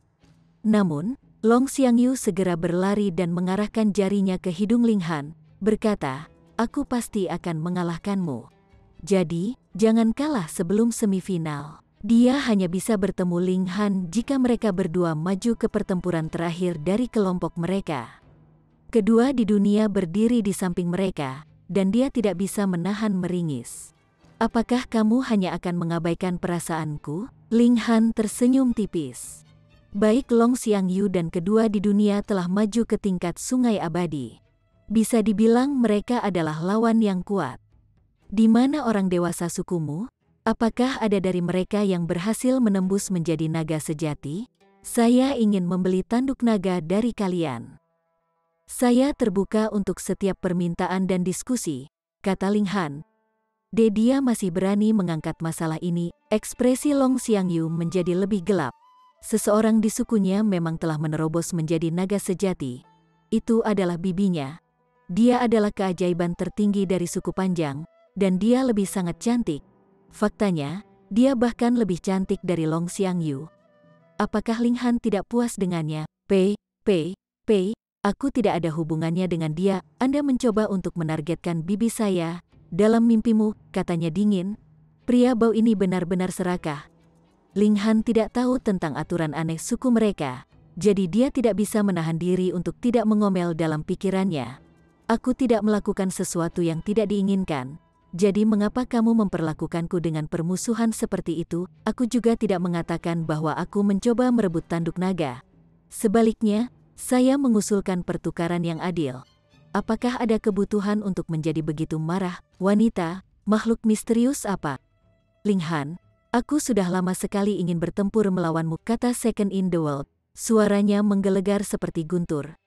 A: Namun, Long Xiangyu segera berlari dan mengarahkan jarinya ke hidung Ling Han, berkata, "Aku pasti akan mengalahkanmu. Jadi, jangan kalah sebelum semifinal." Dia hanya bisa bertemu Ling Han jika mereka berdua maju ke pertempuran terakhir dari kelompok mereka. Kedua di dunia berdiri di samping mereka, dan dia tidak bisa menahan meringis. "Apakah kamu hanya akan mengabaikan perasaanku?" Ling Han tersenyum tipis. Baik Long Xiangyu dan kedua di dunia telah maju ke tingkat sungai abadi. Bisa dibilang mereka adalah lawan yang kuat. Di mana orang dewasa sukumu? Apakah ada dari mereka yang berhasil menembus menjadi naga sejati? Saya ingin membeli tanduk naga dari kalian. Saya terbuka untuk setiap permintaan dan diskusi, kata Ling Han. Dia masih berani mengangkat masalah ini. Ekspresi Long Xiangyu menjadi lebih gelap. Seseorang di sukunya memang telah menerobos menjadi naga sejati. Itu adalah bibinya. Dia adalah keajaiban tertinggi dari suku Panjang, dan dia lebih sangat cantik. Faktanya, dia bahkan lebih cantik dari Long Xiangyu. Apakah Ling Han tidak puas dengannya? Aku tidak ada hubungannya dengan dia. Anda mencoba untuk menargetkan bibi saya. Dalam mimpimu, katanya dingin. Pria bau ini benar-benar serakah. Ling Han tidak tahu tentang aturan aneh suku mereka, jadi dia tidak bisa menahan diri untuk tidak mengomel dalam pikirannya. Aku tidak melakukan sesuatu yang tidak diinginkan, jadi mengapa kamu memperlakukanku dengan permusuhan seperti itu? Aku juga tidak mengatakan bahwa aku mencoba merebut tanduk naga. Sebaliknya, saya mengusulkan pertukaran yang adil. apakah ada kebutuhan untuk menjadi begitu marah? Wanita, makhluk misterius apa? Ling Han, aku sudah lama sekali ingin bertempur melawanmu, kata Second in the World. Suaranya menggelegar seperti guntur.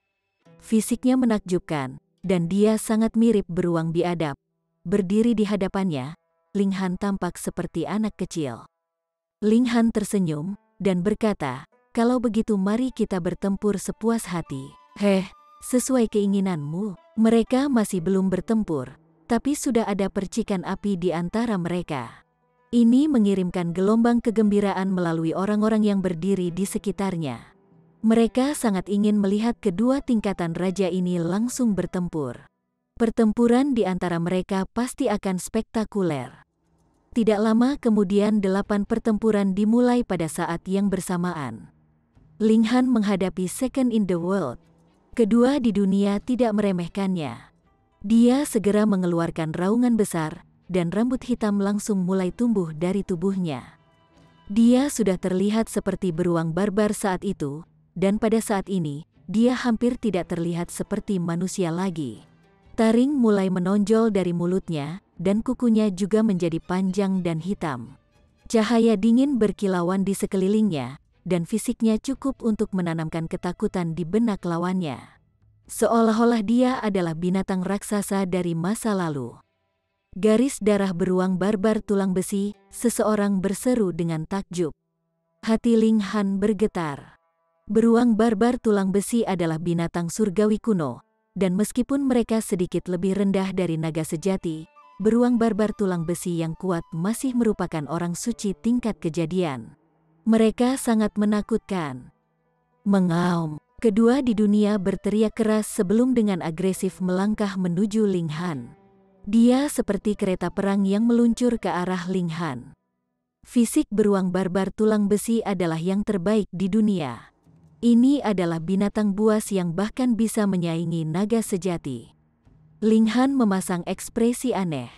A: Fisiknya menakjubkan, dan dia sangat mirip beruang biadab. Berdiri di hadapannya, Ling Han tampak seperti anak kecil. Ling Han tersenyum, dan berkata, kalau begitu mari kita bertempur sepuas hati. Sesuai keinginanmu. Mereka masih belum bertempur, tapi sudah ada percikan api di antara mereka. Ini mengirimkan gelombang kegembiraan melalui orang-orang yang berdiri di sekitarnya. Mereka sangat ingin melihat kedua tingkatan raja ini langsung bertempur. Pertempuran di antara mereka pasti akan spektakuler. Tidak lama kemudian 8 pertempuran dimulai pada saat yang bersamaan. Ling Han menghadapi Second in the World. Kedua di dunia tidak meremehkannya. Dia segera mengeluarkan raungan besar, dan rambut hitam langsung mulai tumbuh dari tubuhnya. Dia sudah terlihat seperti beruang barbar saat itu, dan pada saat ini, dia hampir tidak terlihat seperti manusia lagi. Taring mulai menonjol dari mulutnya, dan kukunya juga menjadi panjang dan hitam. Cahaya dingin berkilauan di sekelilingnya, dan fisiknya cukup untuk menanamkan ketakutan di benak lawannya. Seolah-olah dia adalah binatang raksasa dari masa lalu. Garis darah beruang barbar tulang besi, seseorang berseru dengan takjub. Hati Ling Han bergetar. Beruang barbar tulang besi adalah binatang surgawi kuno, dan meskipun mereka sedikit lebih rendah dari naga sejati, beruang barbar tulang besi yang kuat masih merupakan orang suci tingkat kejadian. Mereka sangat menakutkan. Mengaum, kedua di dunia berteriak keras sebelum dengan agresif melangkah menuju Ling Han. Dia seperti kereta perang yang meluncur ke arah Ling Han. Fisik beruang barbar tulang besi adalah yang terbaik di dunia. Ini adalah binatang buas yang bahkan bisa menyaingi naga sejati. Ling Han memasang ekspresi aneh.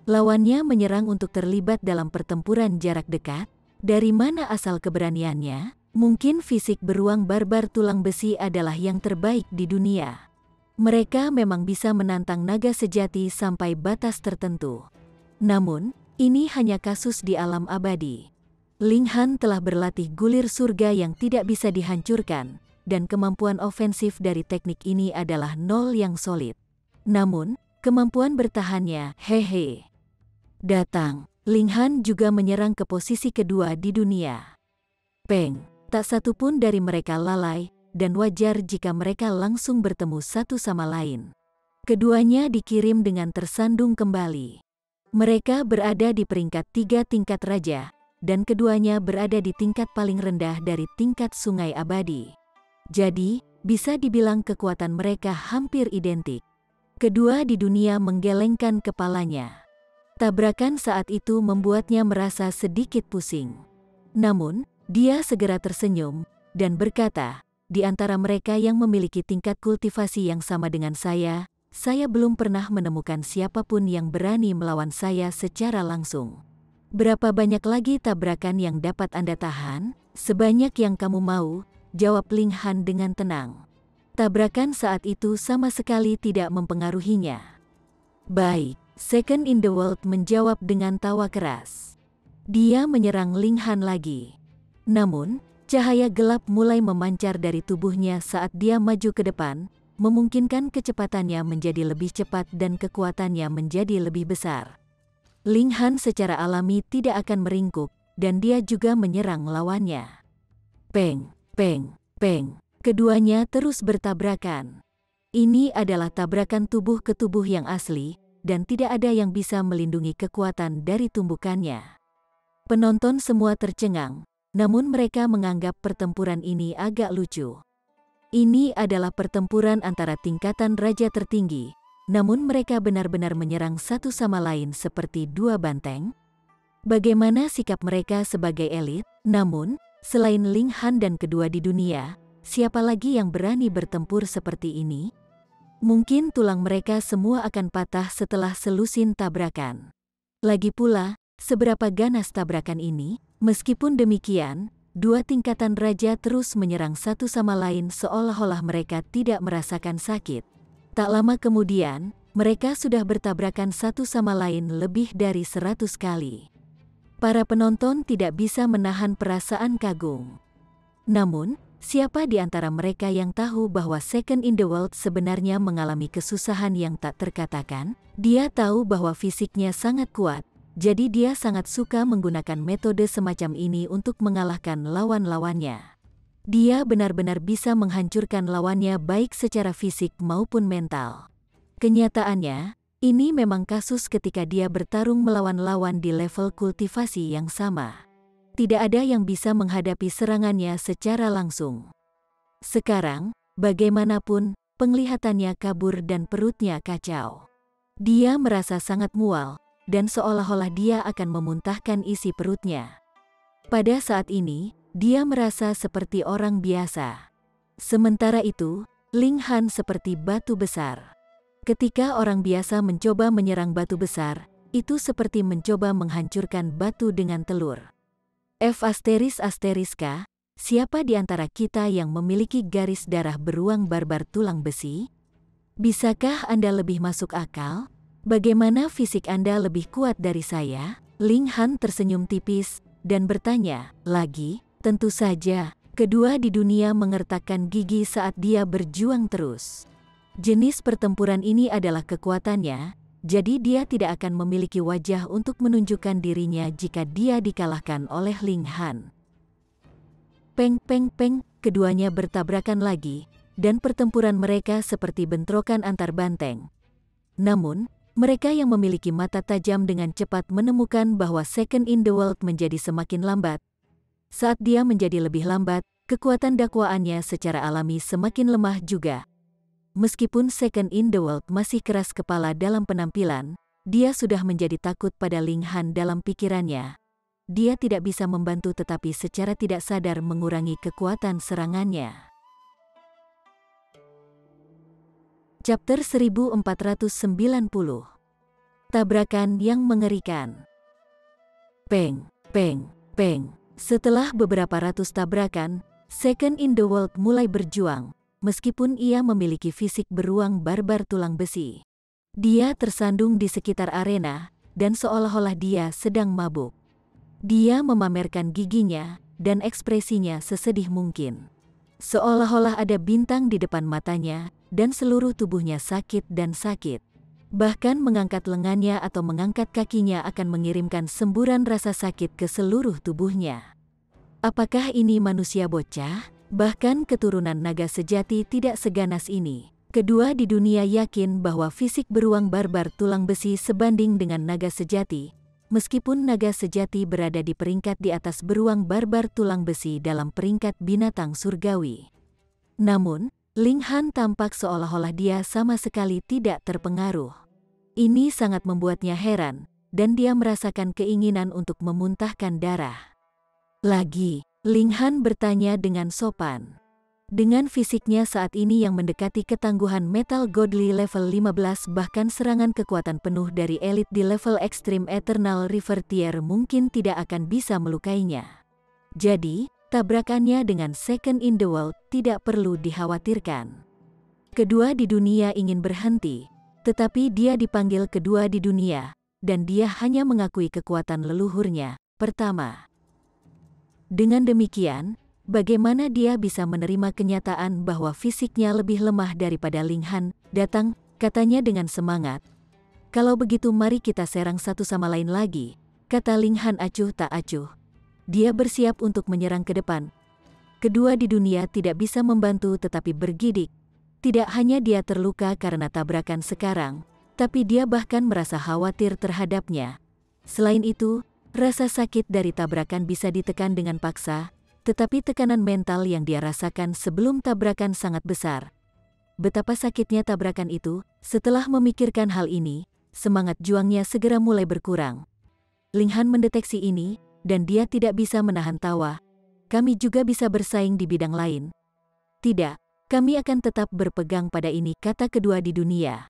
A: Lawannya menyerang untuk terlibat dalam pertempuran jarak dekat. Dari mana asal keberaniannya? Mungkin fisik beruang barbar tulang besi adalah yang terbaik di dunia. Mereka memang bisa menantang naga sejati sampai batas tertentu. Namun, ini hanya kasus di alam abadi. Ling Han telah berlatih gulir surga yang tidak bisa dihancurkan, dan kemampuan ofensif dari teknik ini adalah nol yang solid. Namun, kemampuan bertahannya, datang. Ling Han juga menyerang ke posisi kedua di dunia. Tak satu pun dari mereka lalai, dan wajar jika mereka langsung bertemu satu sama lain. Keduanya dikirim dengan tersandung kembali. Mereka berada di peringkat 3 tingkat raja, dan keduanya berada di tingkat paling rendah dari tingkat sungai abadi. Jadi, bisa dibilang kekuatan mereka hampir identik. Kedua di dunia menggelengkan kepalanya. Tabrakan saat itu membuatnya merasa sedikit pusing. Namun, dia segera tersenyum, dan berkata, di antara mereka yang memiliki tingkat kultivasi yang sama dengan saya belum pernah menemukan siapapun yang berani melawan saya secara langsung. Berapa banyak lagi tabrakan yang dapat Anda tahan? Sebanyak yang kamu mau, jawab Ling Han dengan tenang. Tabrakan saat itu sama sekali tidak mempengaruhinya. Baik, Second in the World menjawab dengan tawa keras. Dia menyerang Ling Han lagi. Namun, cahaya gelap mulai memancar dari tubuhnya saat dia maju ke depan, memungkinkan kecepatannya menjadi lebih cepat dan kekuatannya menjadi lebih besar. Ling Han secara alami tidak akan meringkuk, dan dia juga menyerang lawannya. Peng, peng, peng. Keduanya terus bertabrakan. Ini adalah tabrakan tubuh ke tubuh yang asli, dan tidak ada yang bisa melindungi kekuatan dari tumbukannya. Penonton semua tercengang, namun mereka menganggap pertempuran ini agak lucu. Ini adalah pertempuran antara tingkatan raja tertinggi, namun mereka benar-benar menyerang satu sama lain seperti dua banteng. Bagaimana sikap mereka sebagai elit? Namun, selain Ling Han dan kedua di dunia, siapa lagi yang berani bertempur seperti ini? Mungkin tulang mereka semua akan patah setelah selusin tabrakan. Lagi pula, seberapa ganas tabrakan ini? Meskipun demikian, dua tingkatan raja terus menyerang satu sama lain seolah-olah mereka tidak merasakan sakit. Tak lama kemudian, mereka sudah bertabrakan satu sama lain lebih dari 100 kali. Para penonton tidak bisa menahan perasaan kagum. Namun, siapa di antara mereka yang tahu bahwa Second in the World sebenarnya mengalami kesusahan yang tak terkatakan? Dia tahu bahwa fisiknya sangat kuat, jadi dia sangat suka menggunakan metode semacam ini untuk mengalahkan lawan-lawannya. Dia benar-benar bisa menghancurkan lawannya baik secara fisik maupun mental. Kenyataannya, ini memang kasus ketika dia bertarung melawan lawan di level kultivasi yang sama. Tidak ada yang bisa menghadapi serangannya secara langsung. Sekarang, bagaimanapun, penglihatannya kabur dan perutnya kacau. Dia merasa sangat mual, dan seolah-olah dia akan memuntahkan isi perutnya. Pada saat ini, dia merasa seperti orang biasa. Sementara itu, Ling Han seperti batu besar. Ketika orang biasa mencoba menyerang batu besar, itu seperti mencoba menghancurkan batu dengan telur. Siapa di antara kita yang memiliki garis darah beruang barbar tulang besi? Bisakah Anda lebih masuk akal? Bagaimana fisik Anda lebih kuat dari saya? Ling Han tersenyum tipis dan bertanya lagi. Tentu saja, kedua di dunia mengertakkan gigi saat dia berjuang terus. Jenis pertempuran ini adalah kekuatannya, jadi dia tidak akan memiliki wajah untuk menunjukkan dirinya jika dia dikalahkan oleh Ling Han. Peng peng peng, keduanya bertabrakan lagi, dan pertempuran mereka seperti bentrokan antar banteng. Namun, mereka yang memiliki mata tajam dengan cepat menemukan bahwa Second in the World menjadi semakin lambat. Saat dia menjadi lebih lambat, kekuatan dakwaannya secara alami semakin lemah juga. Meskipun Second in the World masih keras kepala dalam penampilan, dia sudah menjadi takut pada Ling Han dalam pikirannya. Dia tidak bisa membantu tetapi secara tidak sadar mengurangi kekuatan serangannya. Chapter 1490. Tabrakan yang mengerikan. Peng, peng, peng. Setelah beberapa ratus tabrakan, Second in the World mulai berjuang. Meskipun ia memiliki fisik beruang barbar tulang besi. Dia tersandung di sekitar arena, dan seolah-olah dia sedang mabuk. Dia memamerkan giginya, dan ekspresinya sesedih mungkin. Seolah-olah ada bintang di depan matanya, dan seluruh tubuhnya sakit dan sakit. Bahkan mengangkat lengannya atau mengangkat kakinya akan mengirimkan semburan rasa sakit ke seluruh tubuhnya. Apakah ini manusia bocah? Bahkan keturunan naga sejati tidak seganas ini. Kedua di dunia yakin bahwa fisik beruang barbar tulang besi sebanding dengan naga sejati, meskipun naga sejati berada di peringkat di atas beruang barbar tulang besi dalam peringkat binatang surgawi. Namun, Ling Han tampak seolah-olah dia sama sekali tidak terpengaruh. Ini sangat membuatnya heran, dan dia merasakan keinginan untuk memuntahkan darah. Lagi, Ling Han bertanya dengan sopan. Dengan fisiknya saat ini yang mendekati ketangguhan Metal Godly level 15 bahkan serangan kekuatan penuh dari elit di level Extreme Eternal River Tier mungkin tidak akan bisa melukainya. Jadi, tabrakannya dengan Second in the World tidak perlu dikhawatirkan. Kedua di dunia ingin berhenti, tetapi dia dipanggil kedua di dunia, dan dia hanya mengakui kekuatan leluhurnya, pertama. Dengan demikian, bagaimana dia bisa menerima kenyataan bahwa fisiknya lebih lemah daripada Ling Han? Datang, katanya dengan semangat. Kalau begitu mari kita serang satu sama lain lagi, kata Ling Han acuh tak acuh. Dia bersiap untuk menyerang ke depan. Kedua di dunia tidak bisa membantu tetapi bergidik. Tidak hanya dia terluka karena tabrakan sekarang, tapi dia bahkan merasa khawatir terhadapnya. Selain itu, rasa sakit dari tabrakan bisa ditekan dengan paksa, tetapi tekanan mental yang dia rasakan sebelum tabrakan sangat besar. Betapa sakitnya tabrakan itu, setelah memikirkan hal ini, semangat juangnya segera mulai berkurang. Ling Han mendeteksi ini, dan dia tidak bisa menahan tawa. Kami juga bisa bersaing di bidang lain. Tidak, kami akan tetap berpegang pada ini, kata kedua di dunia.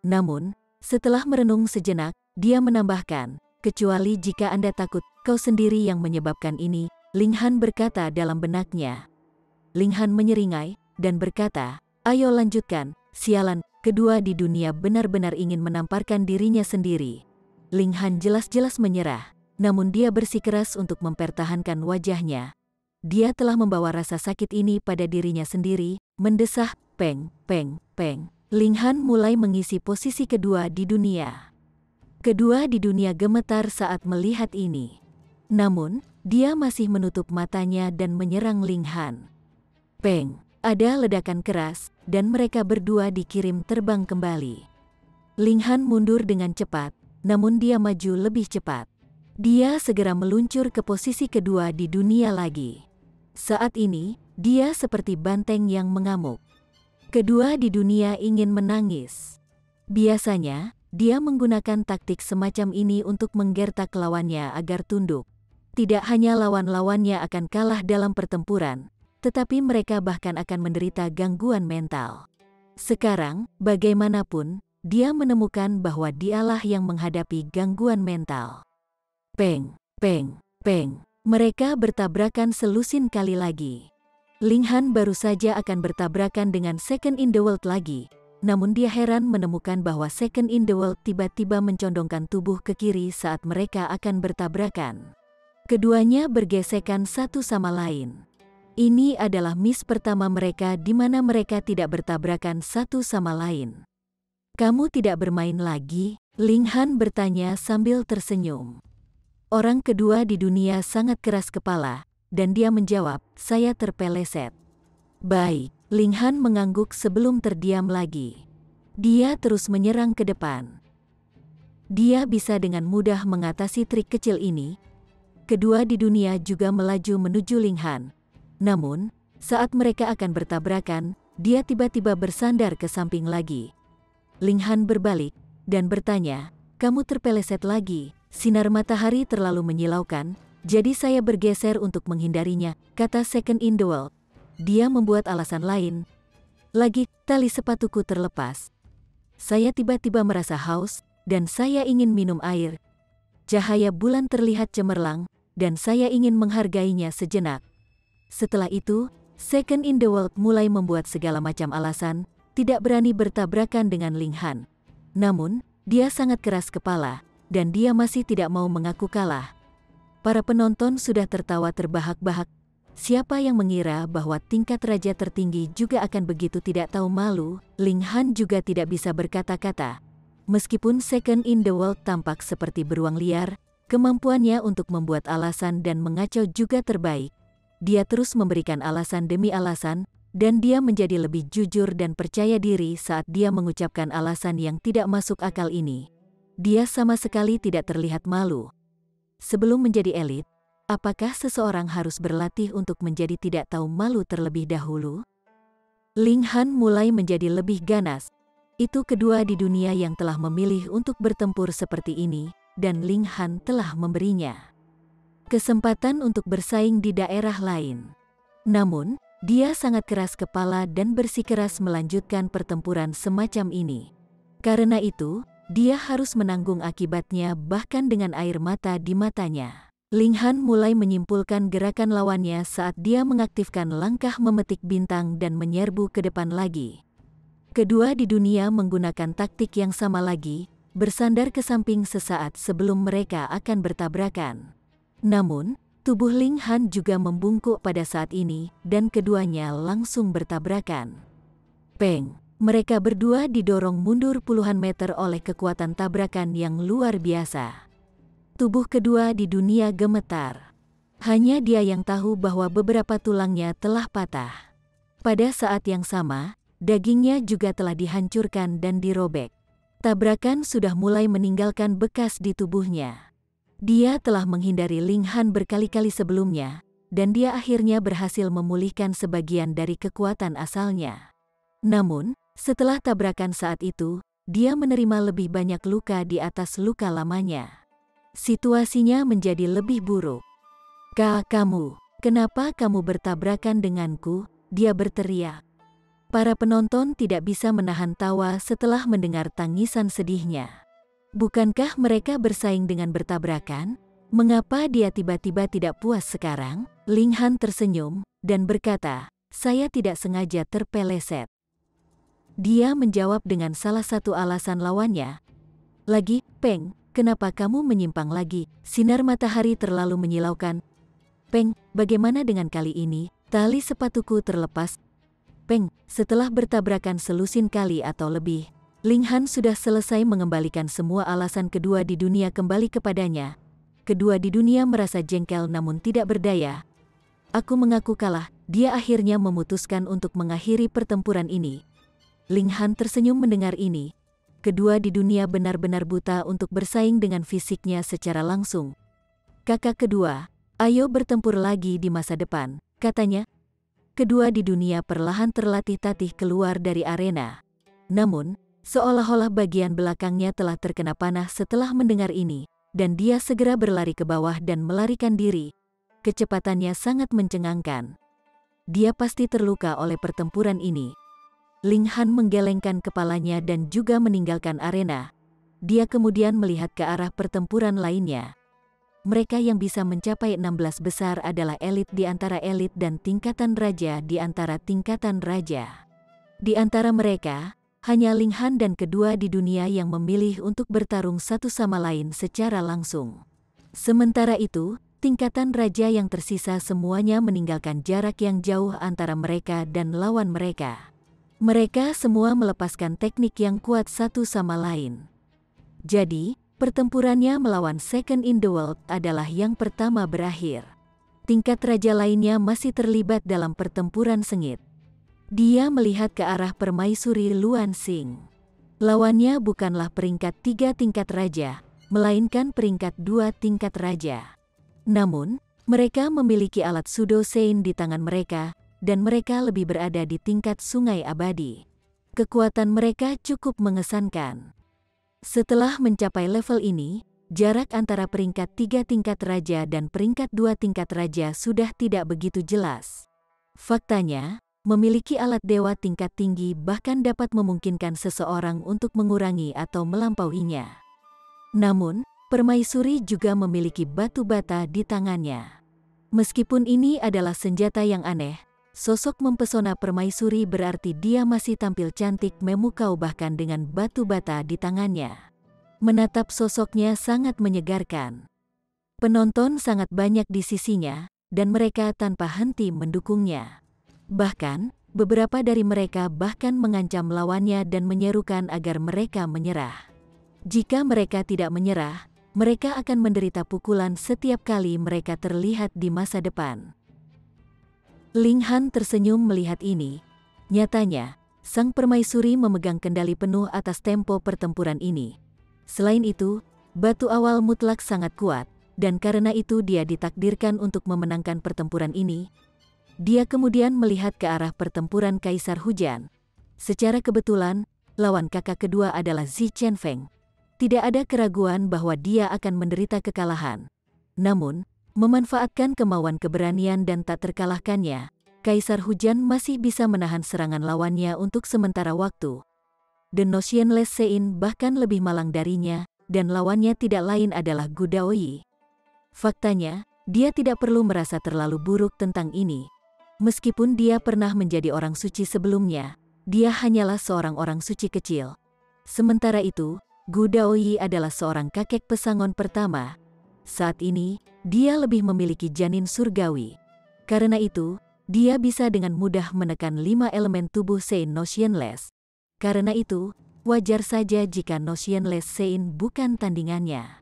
A: Namun, setelah merenung sejenak, dia menambahkan, kecuali jika Anda takut, kau sendiri yang menyebabkan ini, Ling Han berkata dalam benaknya. Ling Han menyeringai, dan berkata, ayo lanjutkan, sialan, kedua di dunia benar-benar ingin menamparkan dirinya sendiri. Ling Han jelas-jelas menyerah, namun dia bersikeras untuk mempertahankan wajahnya. Dia telah membawa rasa sakit ini pada dirinya sendiri, mendesah, peng, peng, peng. Ling Han mulai mengisi posisi kedua di dunia. Kedua di dunia gemetar saat melihat ini. Namun, dia masih menutup matanya dan menyerang Ling Han. Peng, ada ledakan keras, dan mereka berdua dikirim terbang kembali. Ling Han mundur dengan cepat, namun dia maju lebih cepat. Dia segera meluncur ke posisi kedua di dunia lagi. Saat ini, dia seperti banteng yang mengamuk. Kedua di dunia ingin menangis. Biasanya, dia menggunakan taktik semacam ini untuk menggertak lawannya agar tunduk. Tidak hanya lawan-lawannya akan kalah dalam pertempuran, tetapi mereka bahkan akan menderita gangguan mental. Sekarang, bagaimanapun, dia menemukan bahwa dialah yang menghadapi gangguan mental. Peng, peng, peng. Mereka bertabrakan selusin kali lagi. Ling Han baru saja akan bertabrakan dengan Second in the World lagi, namun dia heran menemukan bahwa Second in the World tiba-tiba mencondongkan tubuh ke kiri saat mereka akan bertabrakan. Keduanya bergesekan satu sama lain. Ini adalah miss pertama mereka di mana mereka tidak bertabrakan satu sama lain. "Kamu tidak bermain lagi?" Ling Han bertanya sambil tersenyum. Orang kedua di dunia sangat keras kepala, dan dia menjawab, "Saya terpeleset." "Baik." Ling Han mengangguk sebelum terdiam lagi. Dia terus menyerang ke depan. Dia bisa dengan mudah mengatasi trik kecil ini. Kedua di dunia juga melaju menuju Ling Han. Namun, saat mereka akan bertabrakan, dia tiba-tiba bersandar ke samping lagi. Ling Han berbalik dan bertanya, "Kamu terpeleset lagi?" "Sinar matahari terlalu menyilaukan, jadi saya bergeser untuk menghindarinya," kata Second in the World. Dia membuat alasan lain. "Lagi, tali sepatuku terlepas. Saya tiba-tiba merasa haus, dan saya ingin minum air. Cahaya bulan terlihat cemerlang, dan saya ingin menghargainya sejenak." Setelah itu, Second in the World mulai membuat segala macam alasan, tidak berani bertabrakan dengan Ling Han. Namun, dia sangat keras kepala, dan dia masih tidak mau mengaku kalah. Para penonton sudah tertawa terbahak-bahak. Siapa yang mengira bahwa tingkat raja tertinggi juga akan begitu tidak tahu malu? Ling Han juga tidak bisa berkata-kata. Meskipun Second in the World tampak seperti beruang liar, kemampuannya untuk membuat alasan dan mengacau juga terbaik. Dia terus memberikan alasan demi alasan, dan dia menjadi lebih jujur dan percaya diri saat dia mengucapkan alasan yang tidak masuk akal ini. Dia sama sekali tidak terlihat malu. Sebelum menjadi elit, apakah seseorang harus berlatih untuk menjadi tidak tahu malu terlebih dahulu? Ling Han mulai menjadi lebih ganas. Itu kedua di dunia yang telah memilih untuk bertempur seperti ini, dan Ling Han telah memberinya kesempatan untuk bersaing di daerah lain. Namun, dia sangat keras kepala dan bersikeras melanjutkan pertempuran semacam ini. Karena itu, dia harus menanggung akibatnya bahkan dengan air mata di matanya. Ling Han mulai menyimpulkan gerakan lawannya saat dia mengaktifkan langkah memetik bintang dan menyerbu ke depan lagi. Kedua di dunia menggunakan taktik yang sama lagi, bersandar ke samping sesaat sebelum mereka akan bertabrakan. Namun, tubuh Ling Han juga membungkuk pada saat ini, dan keduanya langsung bertabrakan. Peng! Mereka berdua didorong mundur puluhan meter oleh kekuatan tabrakan yang luar biasa. Tubuh kedua di dunia gemetar. Hanya dia yang tahu bahwa beberapa tulangnya telah patah. Pada saat yang sama, dagingnya juga telah dihancurkan dan dirobek. Tabrakan sudah mulai meninggalkan bekas di tubuhnya. Dia telah menghindari Ling Han berkali-kali sebelumnya, dan dia akhirnya berhasil memulihkan sebagian dari kekuatan asalnya. Namun, setelah tabrakan saat itu, dia menerima lebih banyak luka di atas luka lamanya. Situasinya menjadi lebih buruk. Kamu, kenapa kamu bertabrakan denganku?" dia berteriak. Para penonton tidak bisa menahan tawa setelah mendengar tangisan sedihnya. Bukankah mereka bersaing dengan bertabrakan? Mengapa dia tiba-tiba tidak puas sekarang? Ling Han tersenyum dan berkata, "Saya tidak sengaja terpeleset." Dia menjawab dengan salah satu alasan lawannya. Lagi, Peng, kenapa kamu menyimpang lagi? Sinar matahari terlalu menyilaukan. Peng, bagaimana dengan kali ini? Tali sepatuku terlepas. Peng, setelah bertabrakan selusin kali atau lebih, Ling Han sudah selesai mengembalikan semua alasan kedua di dunia kembali kepadanya. Kedua di dunia merasa jengkel namun tidak berdaya. Aku mengaku kalah, dia akhirnya memutuskan untuk mengakhiri pertempuran ini. Ling Han tersenyum mendengar ini. Kedua di dunia benar-benar buta untuk bersaing dengan fisiknya secara langsung. Kakak kedua, ayo bertempur lagi di masa depan, katanya. Kedua di dunia perlahan terlatih-tatih keluar dari arena. Namun, seolah-olah bagian belakangnya telah terkena panah setelah mendengar ini, dan dia segera berlari ke bawah dan melarikan diri. Kecepatannya sangat mencengangkan. Dia pasti terluka oleh pertempuran ini. Ling Han menggelengkan kepalanya dan juga meninggalkan arena. Dia kemudian melihat ke arah pertempuran lainnya. Mereka yang bisa mencapai 16 besar adalah elit di antara elit dan tingkatan raja di antara tingkatan raja. Di antara mereka, hanya Ling Han dan kedua di dunia yang memilih untuk bertarung satu sama lain secara langsung. Sementara itu, tingkatan raja yang tersisa semuanya meninggalkan jarak yang jauh antara mereka dan lawan mereka. Mereka semua melepaskan teknik yang kuat satu sama lain. Jadi, pertempurannya melawan Second in the World adalah yang pertama berakhir. Tingkat raja lainnya masih terlibat dalam pertempuran sengit. Dia melihat ke arah permaisuri Luan Xing. Lawannya bukanlah peringkat 3 tingkat raja, melainkan peringkat 2 tingkat raja. Namun, mereka memiliki alat Sudo Sein di tangan mereka, dan mereka lebih berada di tingkat sungai abadi. Kekuatan mereka cukup mengesankan. Setelah mencapai level ini, jarak antara peringkat 3 tingkat raja dan peringkat 2 tingkat raja sudah tidak begitu jelas. Faktanya, memiliki alat dewa tingkat tinggi bahkan dapat memungkinkan seseorang untuk mengurangi atau melampauinya. Namun, permaisuri juga memiliki batu bata di tangannya. Meskipun ini adalah senjata yang aneh, sosok mempesona permaisuri berarti dia masih tampil cantik memukau bahkan dengan batu bata di tangannya. Menatap sosoknya sangat menyegarkan. Penonton sangat banyak di sisinya, dan mereka tanpa henti mendukungnya. Bahkan, beberapa dari mereka bahkan mengancam lawannya dan menyerukan agar mereka menyerah. Jika mereka tidak menyerah, mereka akan menderita pukulan setiap kali mereka terlihat di masa depan. Ling Han tersenyum melihat ini. Nyatanya, sang permaisuri memegang kendali penuh atas tempo pertempuran ini. Selain itu, batu awal mutlak sangat kuat, dan karena itu dia ditakdirkan untuk memenangkan pertempuran ini. Dia kemudian melihat ke arah pertempuran Kaisar Hujan. Secara kebetulan, lawan kakak kedua adalah Zi Chenfeng. Tidak ada keraguan bahwa dia akan menderita kekalahan. Namun, memanfaatkan kemauan keberanian dan tak terkalahkannya, Kaisar Hujan masih bisa menahan serangan lawannya untuk sementara waktu. The Notionless Sein bahkan lebih malang darinya, dan lawannya tidak lain adalah Gu Daoyi. Faktanya, dia tidak perlu merasa terlalu buruk tentang ini. Meskipun dia pernah menjadi orang suci sebelumnya, dia hanyalah seorang orang suci kecil. Sementara itu, Gu Daoyi adalah seorang kakek pesangon pertama. Saat ini, dia lebih memiliki janin surgawi. Karena itu, dia bisa dengan mudah menekan 5 elemen tubuh Sein Notionless. Karena itu, wajar saja jika Notionless Sein bukan tandingannya.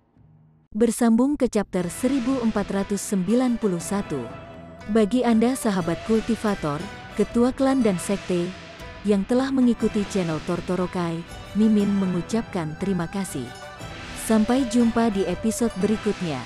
A: Bersambung ke chapter 1491. Bagi Anda sahabat kultivator, ketua klan dan sekte, yang telah mengikuti channel Tortorokai, Mimin mengucapkan terima kasih. Sampai jumpa di episode berikutnya.